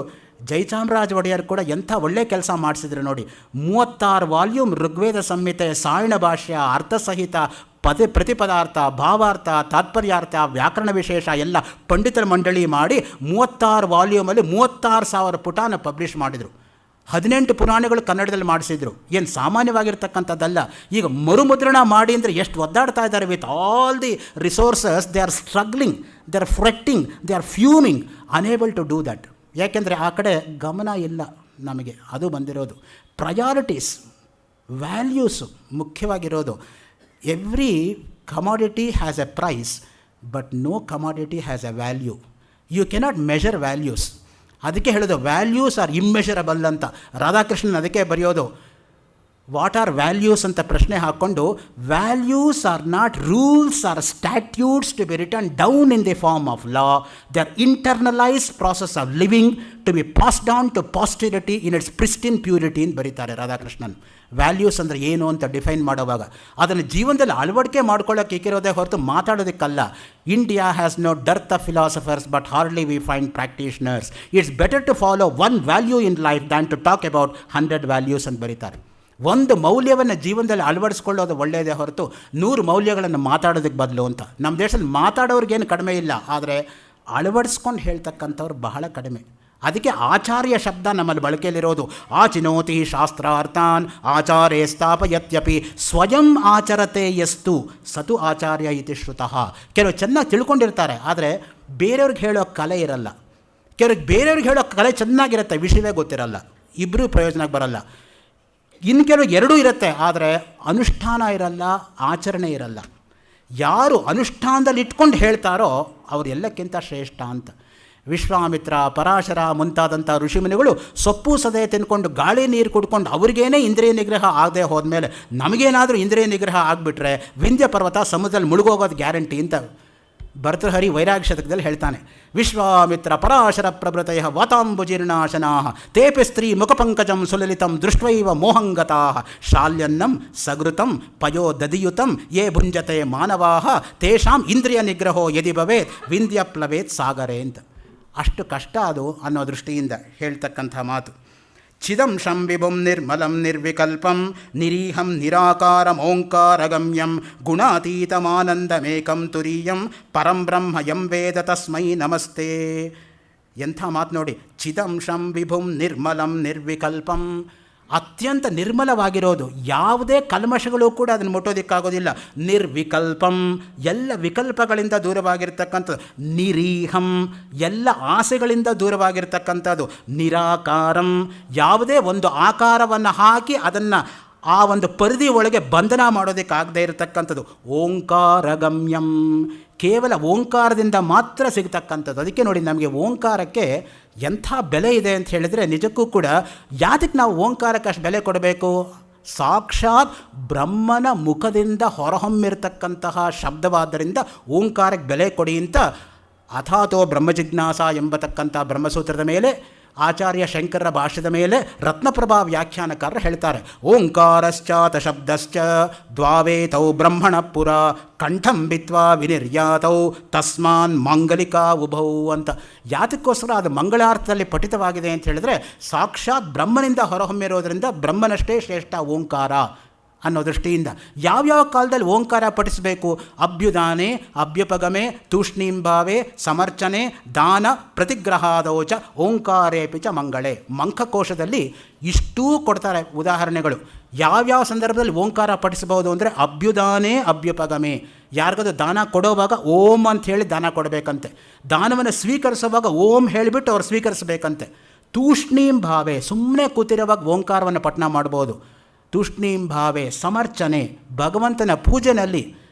ಜಯಚಾಮರಾಜ ಒಡೆಯರ್ ಕೂಡ ಎಂಥ ಒಳ್ಳೆ ಕೆಲಸ ಮಾಡಿಸಿದ್ರು ನೋಡಿ. 36 ವಾಲ್ಯೂಮ್ ಋಗ್ವೇದ ಸಂಹಿತೆ, ಸಾಯಣ ಭಾಷ್ಯ, ಅರ್ಥಸಹಿತ, ಪ್ರತಿಪದಾರ್ಥ, ಭಾವಾರ್ಥ, ತಾತ್ಪರ್ಯಾರ್ಥ, ವ್ಯಾಕರಣ ವಿಶೇಷ ಎಲ್ಲ ಪಂಡಿತರ ಮಂಡಳಿ ಮಾಡಿ 36 ವಾಲ್ಯೂಮಲ್ಲಿ 36,000 ಪುಟನ ಪಬ್ಲಿಷ್ ಮಾಡಿದರು. 18 ಪುರಾಣಗಳು ಕನ್ನಡದಲ್ಲಿ ಮಾಡಿಸಿದ್ರು. ಏನು ಸಾಮಾನ್ಯವಾಗಿರ್ತಕ್ಕಂಥದ್ದಲ್ಲ. ಈಗ ಮರುಮುದ್ರಣ ಮಾಡಿ ಅಂದರೆ ಎಷ್ಟು ಒದ್ದಾಡ್ತಾ ಇದ್ದಾರೆ. With all the resources they are struggling, they are fretting, they are fuming, unable to do that. ಯಾಕೆಂದರೆ ಆ ಕಡೆ ಗಮನ ಇಲ್ಲ ನಮಗೆ. ಅದು ಬಂದಿರೋದು. ಪ್ರಯಾರಿಟೀಸ್, ವ್ಯಾಲ್ಯೂಸು ಮುಖ್ಯವಾಗಿರೋದು. Every commodity has a price but no commodity has a value. You cannot measure values. ಅದಕ್ಕೆ ಹೇಳೋದು ವ್ಯಾಲ್ಯೂಸ್ ಆರ್ ಇಮ್ಮೆಷರಬಲ್ ಅಂತ. ರಾಧಾಕೃಷ್ಣನ್ ಅದಕ್ಕೆ ಬರೆಯೋದು, ವಾಟ್ ಆರ್ ವ್ಯಾಲ್ಯೂಸ್ ಅಂತ ಪ್ರಶ್ನೆ ಹಾಕ್ಕೊಂಡು, values are not rules or statutes to be written down in the form of law. They are internalised process of living to be pass down to posterity in its pristine purity ಅಂತ ಬರೀತಾರೆ Radhakrishnan. Values ಅಂದರೆ ಏನು ಅಂತ define ಮಾಡುವಾಗ ಅದನ್ನು ಜೀವನದಲ್ಲಿ ಅಳವಡಿಕೆ ಮಾಡ್ಕೊಳ್ಳೋಕೆ ಇಕ್ಕಿರೋದೇ ಹೊರತು ಮಾತಾಡೋದಕ್ಕಲ್ಲ. India has no dearth of philosophers but hardly we find practitioners. It's better to follow one value in life than to talk about 100 values ಅಂತ ಬರೀತಾರೆ. ಒಂದು ಮೌಲ್ಯವನ್ನು ಜೀವನದಲ್ಲಿ ಅಳವಡಿಸ್ಕೊಳ್ಳೋದು ಒಳ್ಳೆಯದೇ ಹೊರತು 100 ಮೌಲ್ಯಗಳನ್ನು ಮಾತಾಡೋದಕ್ಕೆ ಬದಲು ಅಂತ. ನಮ್ಮ ದೇಶದಲ್ಲಿ ಮಾತಾಡೋರಿಗೇನು ಕಡಿಮೆ ಇಲ್ಲ, ಆದರೆ ಅಳವಡಿಸ್ಕೊಂಡು ಹೇಳ್ತಕ್ಕಂಥವ್ರು ಬಹಳ ಕಡಿಮೆ. ಅದಕ್ಕೆ ಆಚಾರ್ಯ ಶಬ್ದ ನಮ್ಮಲ್ಲಿ ಬಳಕೆಯಲ್ಲಿರೋದು. ಆಚಿನೋತಿ ಶಾಸ್ತ್ರಾರ್ಥಾನ್ ಆಚಾರೇ ಸ್ಥಾಪಯತ್ಯಪಿ ಸ್ವಯಂ ಆಚರತೆ ಯಸ್ತು ಸತು ಆಚಾರ್ಯ ಇತಿ ಶ್ರುತಃ. ಕೆಲವು ಚೆನ್ನಾಗಿ ತಿಳ್ಕೊಂಡಿರ್ತಾರೆ, ಆದರೆ ಬೇರೆಯವ್ರಿಗೆ ಹೇಳೋ ಕಲೆ ಇರಲ್ಲ. ಕೆಲವ್ರಿಗೆ ಬೇರೆಯವ್ರಿಗೆ ಹೇಳೋ ಕಲೆ ಚೆನ್ನಾಗಿರುತ್ತೆ, ವಿಷಯವೇ ಗೊತ್ತಿರಲ್ಲ, ಇಬ್ಬರೂ ಪ್ರಯೋಜನಕ್ಕೆ ಬರಲ್ಲ. ಇನ್ನು ಕೆಲವು ಎರಡೂ ಇರುತ್ತೆ, ಆದರೆ ಅನುಷ್ಠಾನ ಇರಲ್ಲ, ಆಚರಣೆ ಇರಲ್ಲ. ಯಾರು ಅನುಷ್ಠಾನದಲ್ಲಿ ಇಟ್ಕೊಂಡು ಹೇಳ್ತಾರೋ ಅವರು ಎಲ್ಲಕ್ಕಿಂತ ಶ್ರೇಷ್ಠ ಅಂತ. ವಿಶ್ವಾಮಿತ್ರ, ಪರಾಶರ ಮುಂತಾದಂಥ ಋಷಿಮುನಿಗಳು ಸೊಪ್ಪು ಸದೆ ತಿನ್ಕೊಂಡು ಗಾಳಿ ನೀರು ಕುಡ್ಕೊಂಡು ಅವ್ರಿಗೇನೇ ಇಂದ್ರಿಯ ನಿಗ್ರಹ ಆಗದೆ ಹೋದ್ಮೇಲೆ ನಮಗೇನಾದರೂ ಇಂದ್ರಿಯ ನಿಗ್ರಹ ಆಗಿಬಿಟ್ರೆ ವಿಂಧ್ಯ ಪರ್ವತ ಸಮುದ್ರದಲ್ಲಿ ಮುಳುಗೋಗೋದು ಗ್ಯಾರಂಟಿ ಅಂತ ಭರ್ತೃಹರಿ ವೈರಾಗ್ಯ ಶತಕದಲ್ಲಿ ಹೇಳ್ತಾನೆ. ವಿಶ್ವಾಮಿತ್ರ ಪರಾಶರ ಪ್ರಭೃತಯ ವಾತಾಂಬುಜೀರ್ಣಾಶನಾ ತೇಪಿ ಸ್ತ್ರೀ ಮುಖಪಂಕಜಂ ಸುಲಲಿತಂ ದೃಷ್ಟ್ವೈವ ಮೋಹಂಗತಾ ಶಾಲ್ಯನ್ನಂ ಸಗೃತಂ ಪಯೋ ದದಿಯುತಂ ಯೇ ಭುಂಜತೆ ಮಾನವಾಹ ತೇಷಾಂ ಇಂದ್ರಿಯ ನಿಗ್ರಹೋ ಯದಿ ಭವೇತ್ ವಿಂಧ್ಯ ಪ್ಲವೇತ್ ಸಾಗರೇ ಅಂತ. ಅಷ್ಟು ಕಷ್ಟ ಅದು ಅನ್ನೋ ದೃಷ್ಟಿಯಿಂದ ಹೇಳ್ತಕ್ಕಂಥ ಮಾತು. ಚಿದಂಶಂ ವಿಭುಂ ನಿರ್ಮಲಂ ನಿರ್ವಿಕಲ್ಪಂ ನಿರೀಹಂ ನಿರಾಕಾರಮೋಂಕಾರಗಮ್ಯಂ ಗುಣಾತೀತಮಾನಂದಮೇಕಂ ತುರೀಯಂ ಪರಂ ಬ್ರಹ್ಮ ಯಂ ವೇದ ತಸ್ಮೈ ನಮಸ್ತೆ. ಎಂಥ ಮಾತು ನೋಡಿ. ಚಿದಂಶಂ ವಿಭುಂ ನಿರ್ಮಲಂ ನಿರ್ವಿಕಲ್ಪಂ, ಅತ್ಯಂತ ನಿರ್ಮಲವಾಗಿರೋದು, ಯಾವುದೇ ಕಲ್ಮಶಗಳು ಕೂಡ ಅದನ್ನು ಮುಟ್ಟೋದಕ್ಕಾಗೋದಿಲ್ಲ. ನಿರ್ವಿಕಲ್ಪಂ, ಎಲ್ಲ ವಿಕಲ್ಪಗಳಿಂದ ದೂರವಾಗಿರ್ತಕ್ಕಂಥದ್ದು. ನಿರೀಹಂ, ಎಲ್ಲ ಆಸೆಗಳಿಂದ ದೂರವಾಗಿರ್ತಕ್ಕಂಥದ್ದು. ನಿರಾಕಾರಂ, ಯಾವುದೇ ಒಂದು ಆಕಾರವನ್ನು ಹಾಕಿ ಅದನ್ನು ಆ ಒಂದು ಪರಿಧಿ ಒಳಗೆ ಬಂಧನ ಮಾಡೋದಕ್ಕಾಗದೇ ಇರತಕ್ಕಂಥದ್ದು. ಓಂಕಾರಗಮ್ಯಂ, ಕೇವಲ ಓಂಕಾರದಿಂದ ಮಾತ್ರ ಸಿಗ್ತಕ್ಕಂಥದ್ದು. ಅದಕ್ಕೆ ನೋಡಿ, ನಮಗೆ ಓಂಕಾರಕ್ಕೆ ಎಂಥ ಬೆಲೆ ಇದೆ ಅಂತ ಹೇಳಿದರೆ, ನಿಜಕ್ಕೂ ಕೂಡ ಯಾತಕ್ಕೆ ನಾವು ಓಂಕಾರಕ್ಕೆ ಅಷ್ಟು ಬೆಲೆ ಕೊಡಬೇಕು? ಸಾಕ್ಷಾತ್ ಬ್ರಹ್ಮನ ಮುಖದಿಂದ ಹೊರಹೊಮ್ಮಿರ್ತಕ್ಕಂತಹ ಶಬ್ದವಾದ್ದರಿಂದ ಓಂಕಾರಕ್ಕೆ ಬೆಲೆ ಕೊಡಿ ಅಂತ ಅಥಾತೋ ಬ್ರಹ್ಮಜಿಜ್ಞಾಸ ಎಂಬತಕ್ಕಂಥ ಬ್ರಹ್ಮಸೂತ್ರದ ಮೇಲೆ ಆಚಾರ್ಯ ಶಂಕರರ ಭಾಷ್ಯದ ಮೇಲೆ ರತ್ನಪ್ರಭಾ ವ್ಯಾಖ್ಯಾನಕಾರರು ಹೇಳ್ತಾರೆ, ಓಂಕಾರಶ್ಚಾತ ಶಬ್ದಶ್ಚ ದ್ವಾವೇತೌ ಬ್ರಹ್ಮಣ ಪುರ ಕಂಠಂ ಬಿತ್ವಾ ವಿನಿರ್ಯಾತೌ ತಸ್ಮಾನ್ ಮಾಂಗಲಿಕಾ ಉಭೌ ಅಂತ. ಯಾತಕ್ಕೋಸ್ಕರ ಅದು ಮಂಗಳಾರ್ಥದಲ್ಲಿ ಪಠಿತವಾಗಿದೆ ಅಂತ ಹೇಳಿದ್ರೆ, ಸಾಕ್ಷಾತ್ ಬ್ರಹ್ಮನಿಂದ ಹೊರಹೊಮ್ಮಿರೋದ್ರಿಂದ ಬ್ರಹ್ಮನಷ್ಟೇ ಶ್ರೇಷ್ಠ ಓಂಕಾರ ಅನ್ನೋ ದೃಷ್ಟಿಯಿಂದ. ಯಾವ್ಯಾವ ಕಾಲದಲ್ಲಿ ಓಂಕಾರ ಪಠಿಸಬೇಕು? ಅಭ್ಯುದಾನೆ, ಅಭ್ಯುಪಗಮೆ, ತೂಷ್ಣೀಂಭಾವೆ, ಸಮರ್ಚನೆ, ದಾನ, ಪ್ರತಿಗ್ರಹಾದೌಚ ಓಂಕಾರೇಪಿ ಚ ಮಂಗಳೇ. ಮಂಖಕೋಶದಲ್ಲಿ ಇಷ್ಟೂ ಕೊಡ್ತಾರೆ ಉದಾಹರಣೆಗಳು. ಯಾವ್ಯಾವ ಸಂದರ್ಭದಲ್ಲಿ ಓಂಕಾರ ಪಠಿಸಬಹುದು ಅಂದರೆ, ಅಭ್ಯುದಾನೆ, ಅಭ್ಯುಪಗಮೆ, ಯಾರಿಗದು ದಾನ ಕೊಡೋವಾಗ ಓಂ ಅಂತ ಹೇಳಿ ದಾನ ಕೊಡಬೇಕಂತೆ. ದಾನವನ್ನು ಸ್ವೀಕರಿಸುವಾಗ ಓಂ ಹೇಳಿಬಿಟ್ಟು ಅವ್ರು ಸ್ವೀಕರಿಸಬೇಕಂತೆ. ತೂಷ್ಣೀಂಭಾವೆ, ಸುಮ್ಮನೆ ಕೂತಿರುವಾಗ ಓಂಕಾರವನ್ನು ಪಠಣ ಮಾಡ್ಬೋದು. ತೂಷ್ಣೀಂಭಾವೆ, ಸಮರ್ಚನೆ, ಭಗವಂತನ ಪೂಜೆಯಲ್ಲಿ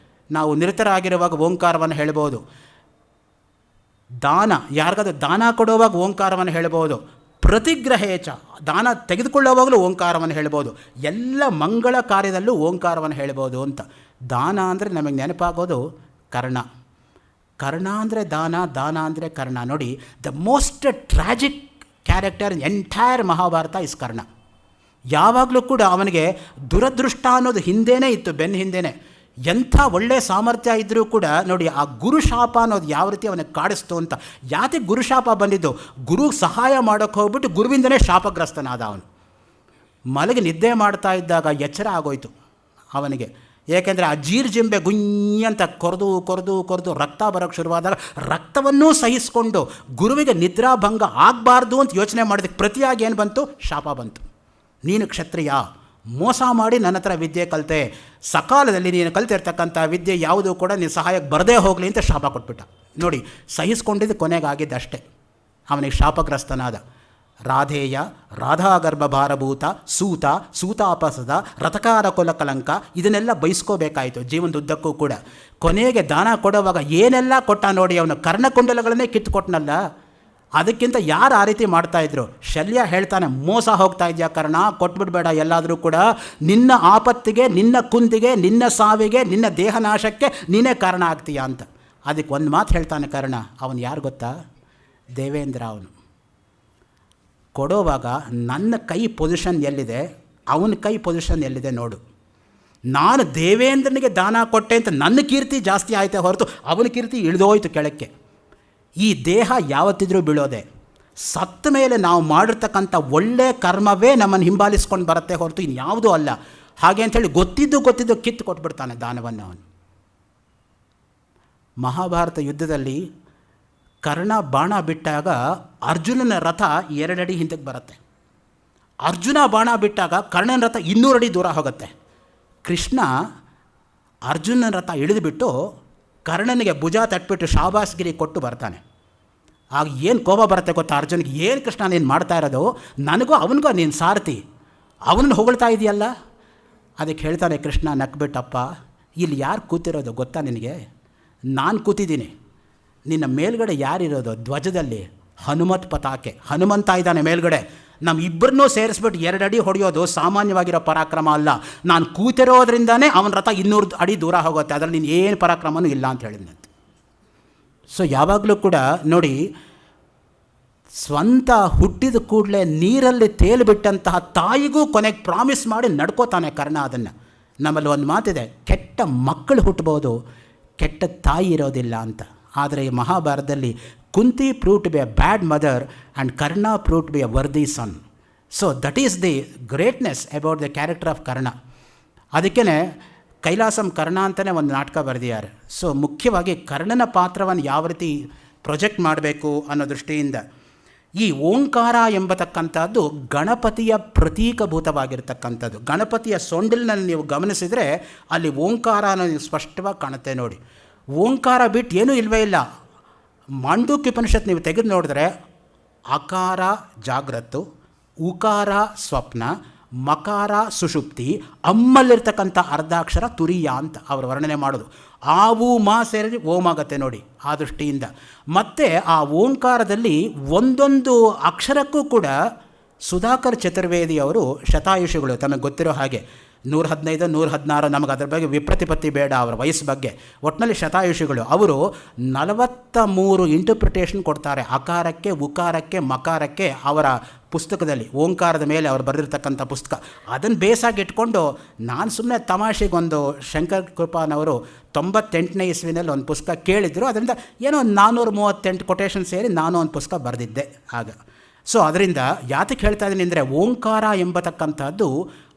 ನಾವು ನಿರತರಾಗಿರುವಾಗ ಓಂಕಾರವನ್ನು ಹೇಳ್ಬೋದು. ದಾನ, ಯಾರಿಗಾದ್ರೂ ದಾನ ಕೊಡುವಾಗ ಓಂಕಾರವನ್ನು ಹೇಳ್ಬೋದು. ಪ್ರತಿಗ್ರಹೇಚ, ದಾನ ತೆಗೆದುಕೊಳ್ಳುವಾಗಲೂ ಓಂಕಾರವನ್ನು ಹೇಳ್ಬೋದು. ಎಲ್ಲ ಮಂಗಳ ಕಾರ್ಯದಲ್ಲೂ ಓಂಕಾರವನ್ನು ಹೇಳ್ಬೋದು ಅಂತ. ದಾನ ಅಂದರೆ ನಮಗೆ ನೆನಪಾಗೋದು ಕರ್ಣ. ಕರ್ಣ ಅಂದರೆ ದಾನ, ದಾನ ಅಂದರೆ ಕರ್ಣ. ನೋಡಿ, the most tragic character in entire Mahabharata is Karna. ಯಾವಾಗಲೂ ಕೂಡ ಅವನಿಗೆ ದುರದೃಷ್ಟ ಅನ್ನೋದು ಹಿಂದೆಯೇ ಇತ್ತು, ಬೆನ್ನ ಹಿಂದೆಯೇ. ಎಂಥ ಒಳ್ಳೆಯ ಸಾಮರ್ಥ್ಯ ಇದ್ದರೂ ಕೂಡ ನೋಡಿ, ಆ ಗುರುಶಾಪ ಅನ್ನೋದು ಯಾವ ರೀತಿ ಅವನಿಗೆ ಕಾಡಿಸ್ತು ಅಂತ. ಯಾತಕ್ಕೆ ಗುರುಶಾಪ ಬಂದಿದ್ದು? ಗುರುಗೆ ಸಹಾಯ ಮಾಡೋಕ್ಕೆ ಹೋಗ್ಬಿಟ್ಟು ಗುರುವಿಂದನೇ ಶಾಪಗ್ರಸ್ತನಾದ ಅವನು. ಮಲಗಿ ನಿದ್ದೆ ಮಾಡ್ತಾ ಇದ್ದಾಗ ಎಚ್ಚರ ಆಗೋಯ್ತು ಅವನಿಗೆ. ಏಕೆಂದರೆ ಆ ಜೀರ್ಜಿಂಬೆ ಗುಂಯಂತ ಕೊರೆದು ಕೊರೆದು ಕೊರೆದು ರಕ್ತ ಬರೋಕ್ಕೆ ಶುರುವಾದಾಗ ರಕ್ತವನ್ನೂ ಸಹಿಸಿಕೊಂಡು ಗುರುವಿಗೆ ನಿದ್ರಾಭಂಗ ಆಗಬಾರ್ದು ಅಂತ ಯೋಚನೆ ಮಾಡೋದಕ್ಕೆ ಪ್ರತಿಯಾಗಿ ಏನು ಬಂತು? ಶಾಪ ಬಂತು. ನೀನು ಕ್ಷತ್ರಿಯ, ಮೋಸ ಮಾಡಿ ನನ್ನ ಹತ್ರ ವಿದ್ಯೆ ಕಲಿತೆ, ಸಕಾಲದಲ್ಲಿ ನೀನು ಕಲಿತಿರ್ತಕ್ಕಂಥ ವಿದ್ಯೆ ಯಾವುದೂ ಕೂಡ ನೀನು ಸಹಾಯಕ್ಕೆ ಬರದೇ ಹೋಗಲಿ ಅಂತ ಶಾಪ ಕೊಟ್ಬಿಟ್ಟ. ನೋಡಿ, ಸಹಿಸ್ಕೊಂಡಿದ್ದು ಕೊನೆಗಾಗಿದ್ದಷ್ಟೇ. ಅವನಿಗೆ ಶಾಪಗ್ರಸ್ತನಾದ. ರಾಧೇಯ, ರಾಧಾಗರ್ಭಭಾರಭೂತ, ಸೂತ, ಸೂತಾಪಸದ, ರಥಕಾರ ಕುಲ ಕಲಂಕ, ಇದನ್ನೆಲ್ಲ ಬಯಸ್ಕೋಬೇಕಾಯಿತು ಜೀವನದುದ್ದಕ್ಕೂ ಕೂಡ. ಕೊನೆಗೆ ದಾನ ಕೊಡುವಾಗ ಏನೆಲ್ಲ ಕೊಟ್ಟ ನೋಡಿ, ಅವನು ಕರ್ಣಕುಂಡಲಗಳನ್ನೇ ಕಿತ್ತುಕೊಟ್ಟನಲ್ಲ. ಅದಕ್ಕಿಂತ ಯಾರು ಆ ರೀತಿ ಮಾಡ್ತಾಯಿದ್ರು? ಶಲ್ಯ ಹೇಳ್ತಾನೆ, ಮೋಸ ಹೋಗ್ತಾ ಇದೆಯಾ ಕರ್ಣ, ಕೊಟ್ಬಿಡ್ಬೇಡ ಎಲ್ಲಾದರೂ ಕೂಡ. ನಿನ್ನ ಆಪತ್ತಿಗೆ, ನಿನ್ನ ಕುಂದಿಗೆ, ನಿನ್ನ ಸಾವಿಗೆ, ನಿನ್ನ ದೇಹನಾಶಕ್ಕೆ ನೀನೇ ಕಾರಣ ಆಗ್ತೀಯಾ ಅಂತ. ಅದಕ್ಕೆ ಒಂದು ಮಾತು ಹೇಳ್ತಾನೆ ಕರ್ಣ. ಅವನು ಯಾರು ಗೊತ್ತಾ? ದೇವೇಂದ್ರ. ಅವನು ಕೊಡೋವಾಗ ನನ್ನ ಕೈ ಪೊಸಿಷನ್ ಎಲ್ಲಿದೆ, ಅವನ ಕೈ ಪೊಸಿಷನ್ ಎಲ್ಲಿದೆ ನೋಡು. ನಾನು ದೇವೇಂದ್ರನಿಗೆ ದಾನ ಕೊಟ್ಟೆ ಅಂತ ನನ್ನ ಕೀರ್ತಿ ಜಾಸ್ತಿ ಆಯಿತೆ ಹೊರತು ಅವನ ಕೀರ್ತಿ ಇಳಿದೋಯ್ತು ಕೆಳಕ್ಕೆ. ಈ ದೇಹ ಯಾವತ್ತಿದ್ರೂ ಬೀಳೋದೆ. ಸತ್ತ ಮೇಲೆ ನಾವು ಮಾಡಿರ್ತಕ್ಕಂಥ ಒಳ್ಳೆಯ ಕರ್ಮವೇ ನಮ್ಮನ್ನು ಹಿಂಬಾಲಿಸ್ಕೊಂಡು ಬರುತ್ತೆ ಹೊರತು ಇನ್ಯಾವುದೂ ಅಲ್ಲ. ಹಾಗೆ ಅಂಥೇಳಿ ಗೊತ್ತಿದ್ದು ಕಿತ್ತು ಕೊಟ್ಬಿಡ್ತಾನೆ ದಾನವನ್ನು ಅವನು. ಮಹಾಭಾರತ ಯುದ್ಧದಲ್ಲಿ ಕರ್ಣ ಬಾಣ ಬಿಟ್ಟಾಗ ಅರ್ಜುನನ ರಥ 2 ಅಡಿ ಹಿಂದಕ್ಕೆ ಬರುತ್ತೆ. ಅರ್ಜುನ ಬಾಣ ಬಿಟ್ಟಾಗ ಕರ್ಣನ ರಥ 200 ಅಡಿ ದೂರ ಹೋಗುತ್ತೆ. ಕೃಷ್ಣ ಅರ್ಜುನನ ರಥ ಇಳಿದುಬಿಟ್ಟು ಕರ್ಣನಿಗೆ ಭುಜ ತಟ್ಬಿಟ್ಟು ಶಾಬಾಸ್ಗಿರಿ ಕೊಟ್ಟು ಬರ್ತಾನೆ. ಆಗ ಏನು ಕೋಪ ಬರುತ್ತೆ ಗೊತ್ತಾ ಅರ್ಜುನಿಗೆ? ಏನು ಕೃಷ್ಣ ನೀನು ಮಾಡ್ತಾ ಇರೋದು? ನನಗೂ ಅವನಿಗೂ ನೀನು ಸಾರಥಿ, ಅವನನ್ನು ಹೊಗಳ್ತಾ ಇದೆಯಲ್ಲ. ಅದಕ್ಕೆ ಹೇಳ್ತಾನೆ ಕೃಷ್ಣ ನಕ್ಬಿಟ್ಟಪ್ಪ, ಇಲ್ಲಿ ಯಾರು ಕೂತಿರೋದು ಗೊತ್ತಾ ನಿನಗೆ? ನಾನು ಕೂತಿದ್ದೀನಿ. ನಿನ್ನ ಮೇಲ್ಗಡೆ ಯಾರಿರೋದು? ಧ್ವಜದಲ್ಲಿ ಹನುಮತ್ ಪತಾಕೆ, ಹನುಮಂತ ಇದ್ದಾನೆ ಮೇಲ್ಗಡೆ. ನಮ್ಮಿಬ್ಬರನ್ನೂ ಸೇರಿಸ್ಬಿಟ್ಟು 2 ಅಡಿ ಹೊಡೆಯೋದು ಸಾಮಾನ್ಯವಾಗಿರೋ ಪರಾಕ್ರಮ ಅಲ್ಲ. ನಾನು ಕೂತಿರೋದ್ರಿಂದನೇ ಅವನ ರಥ 200 ಅಡಿ ದೂರ ಹೋಗುತ್ತೆ. ಅದರಲ್ಲಿ ನೀನು ಏನು ಪರಾಕ್ರಮನೂ ಇಲ್ಲ ಅಂತ ಹೇಳಿದಂತೆ. ಸೊ ಯಾವಾಗಲೂ ಕೂಡ ನೋಡಿ, ಸ್ವಂತ ಹುಟ್ಟಿದ ಕೂಡಲೇ ನೀರಲ್ಲಿ ತೇಲಿಬಿಟ್ಟಂತಹ ತಾಯಿಗೂ ಕೊನೆಗೆ ಪ್ರಾಮಿಸ್ ಮಾಡಿ ನಡ್ಕೋತಾನೆ ಕರ್ಣ. ಅದನ್ನು ನಮ್ಮಲ್ಲಿ ಒಂದು ಮಾತಿದೆ, ಕೆಟ್ಟ ಮಕ್ಕಳು ಹುಟ್ಟಬೋದು, ಕೆಟ್ಟ ತಾಯಿ ಇರೋದಿಲ್ಲ ಅಂತ. ಆದರೆ ಈ ಮಹಾಭಾರತದಲ್ಲಿ Kunti prove to be a bad mother and Karna prove to be a worthy son. So that is the greatness about the character of Karna. ಅದಕ್ಕೇ ಕೈಲಾಸಂ ಕರ್ಣ ಅಂತಲೇ ಒಂದು ನಾಟಕ ಬರೆದಿದ್ದಾರೆ. ಸೊ ಮುಖ್ಯವಾಗಿ ಕರ್ಣನ ಪಾತ್ರವನ್ನು ಯಾವ ರೀತಿ ಪ್ರೊಜೆಕ್ಟ್ ಮಾಡಬೇಕು ಅನ್ನೋ ದೃಷ್ಟಿಯಿಂದ ಈ ಓಂಕಾರ ಎಂಬತಕ್ಕಂಥದ್ದು ಗಣಪತಿಯ ಪ್ರತೀಕಭೂತವಾಗಿರ್ತಕ್ಕಂಥದ್ದು. ಗಣಪತಿಯ ಸೊಂಡಿಲಿನಲ್ಲಿ ನೀವು ಗಮನಿಸಿದರೆ ಅಲ್ಲಿ ಓಂಕಾರ ಅನ್ನೋದು ಸ್ಪಷ್ಟವಾಗಿ ಕಾಣುತ್ತೆ ನೋಡಿ. ಓಂಕಾರ ಬಿಟ್ಟು ಏನೂ ಇಲ್ಲವೇ ಇಲ್ಲ. ಮಾಂಡೂಕ್ಯೋಪನಿಷತ್ ನೀವು ತೆಗೆದು ನೋಡಿದ್ರೆ ಅಕಾರ ಜಾಗ್ರತ್ತು, ಉಕಾರ ಸ್ವಪ್ನ, ಮಕಾರ ಸುಷುಪ್ತಿ, ಅಮ್ಮಲ್ಲಿರ್ತಕ್ಕಂಥ ಅರ್ಧಾಕ್ಷರ ತುರಿಯ ಅಂತ ಅವರು ವರ್ಣನೆ ಮಾಡೋದು. ಆವು ಮಾ ಸೇರಿ ಓಂ ಆಗತ್ತೆ ನೋಡಿ ಆ ದೃಷ್ಟಿಯಿಂದ. ಮತ್ತು ಆ ಓಂಕಾರದಲ್ಲಿ ಒಂದೊಂದು ಅಕ್ಷರಕ್ಕೂ ಕೂಡ ಸುಧಾಕರ್ ಚತುರ್ವೇದಿ ಅವರು ಶತಾಯುಷಿಗಳು, ತಮಗೆ ಗೊತ್ತಿರೋ ಹಾಗೆ 115, 116, ನಮಗೆ ಅದರ ಬಗ್ಗೆ ವಿಪ್ರತಿಪತ್ತಿ ಬೇಡ ಅವರ ವಯಸ್ಸು ಬಗ್ಗೆ. ಒಟ್ಟಿನಲ್ಲಿ ಶತಾಯುಷಿಗಳು ಅವರು 43 ಇಂಟರ್ಪ್ರಿಟೇಷನ್ ಕೊಡ್ತಾರೆ ಅಕಾರಕ್ಕೆ, ಉಕಾರಕ್ಕೆ, ಮಕಾರಕ್ಕೆ ಅವರ ಪುಸ್ತಕದಲ್ಲಿ. ಓಂಕಾರದ ಮೇಲೆ ಅವರು ಬರೆದಿರ್ತಕ್ಕಂಥ ಪುಸ್ತಕ ಅದನ್ನು ಬೇಸಾಗಿ ಇಟ್ಕೊಂಡು ನಾನು ಸುಮ್ಮನೆ ತಮಾಷೆಗೊಂದು ಶಂಕರ್ ಕೃಪಾನವರು 98ನೇ ಇಸ್ವಿನಲ್ಲಿ ಒಂದು ಪುಸ್ತಕ ಕೇಳಿದ್ರು. ಅದರಿಂದ ಏನೋ 438 ಕೊಟೇಶನ್ ಸೇರಿ ನಾನು ಒಂದು ಪುಸ್ತಕ ಬರೆದಿದ್ದೆ ಆಗ. ಸೊ ಅದರಿಂದ ಯಾತಕ್ಕೆ ಹೇಳ್ತಾ ಇದ್ದೀನಿ ಅಂದರೆ ಓಂಕಾರ ಎಂಬತಕ್ಕಂಥದ್ದು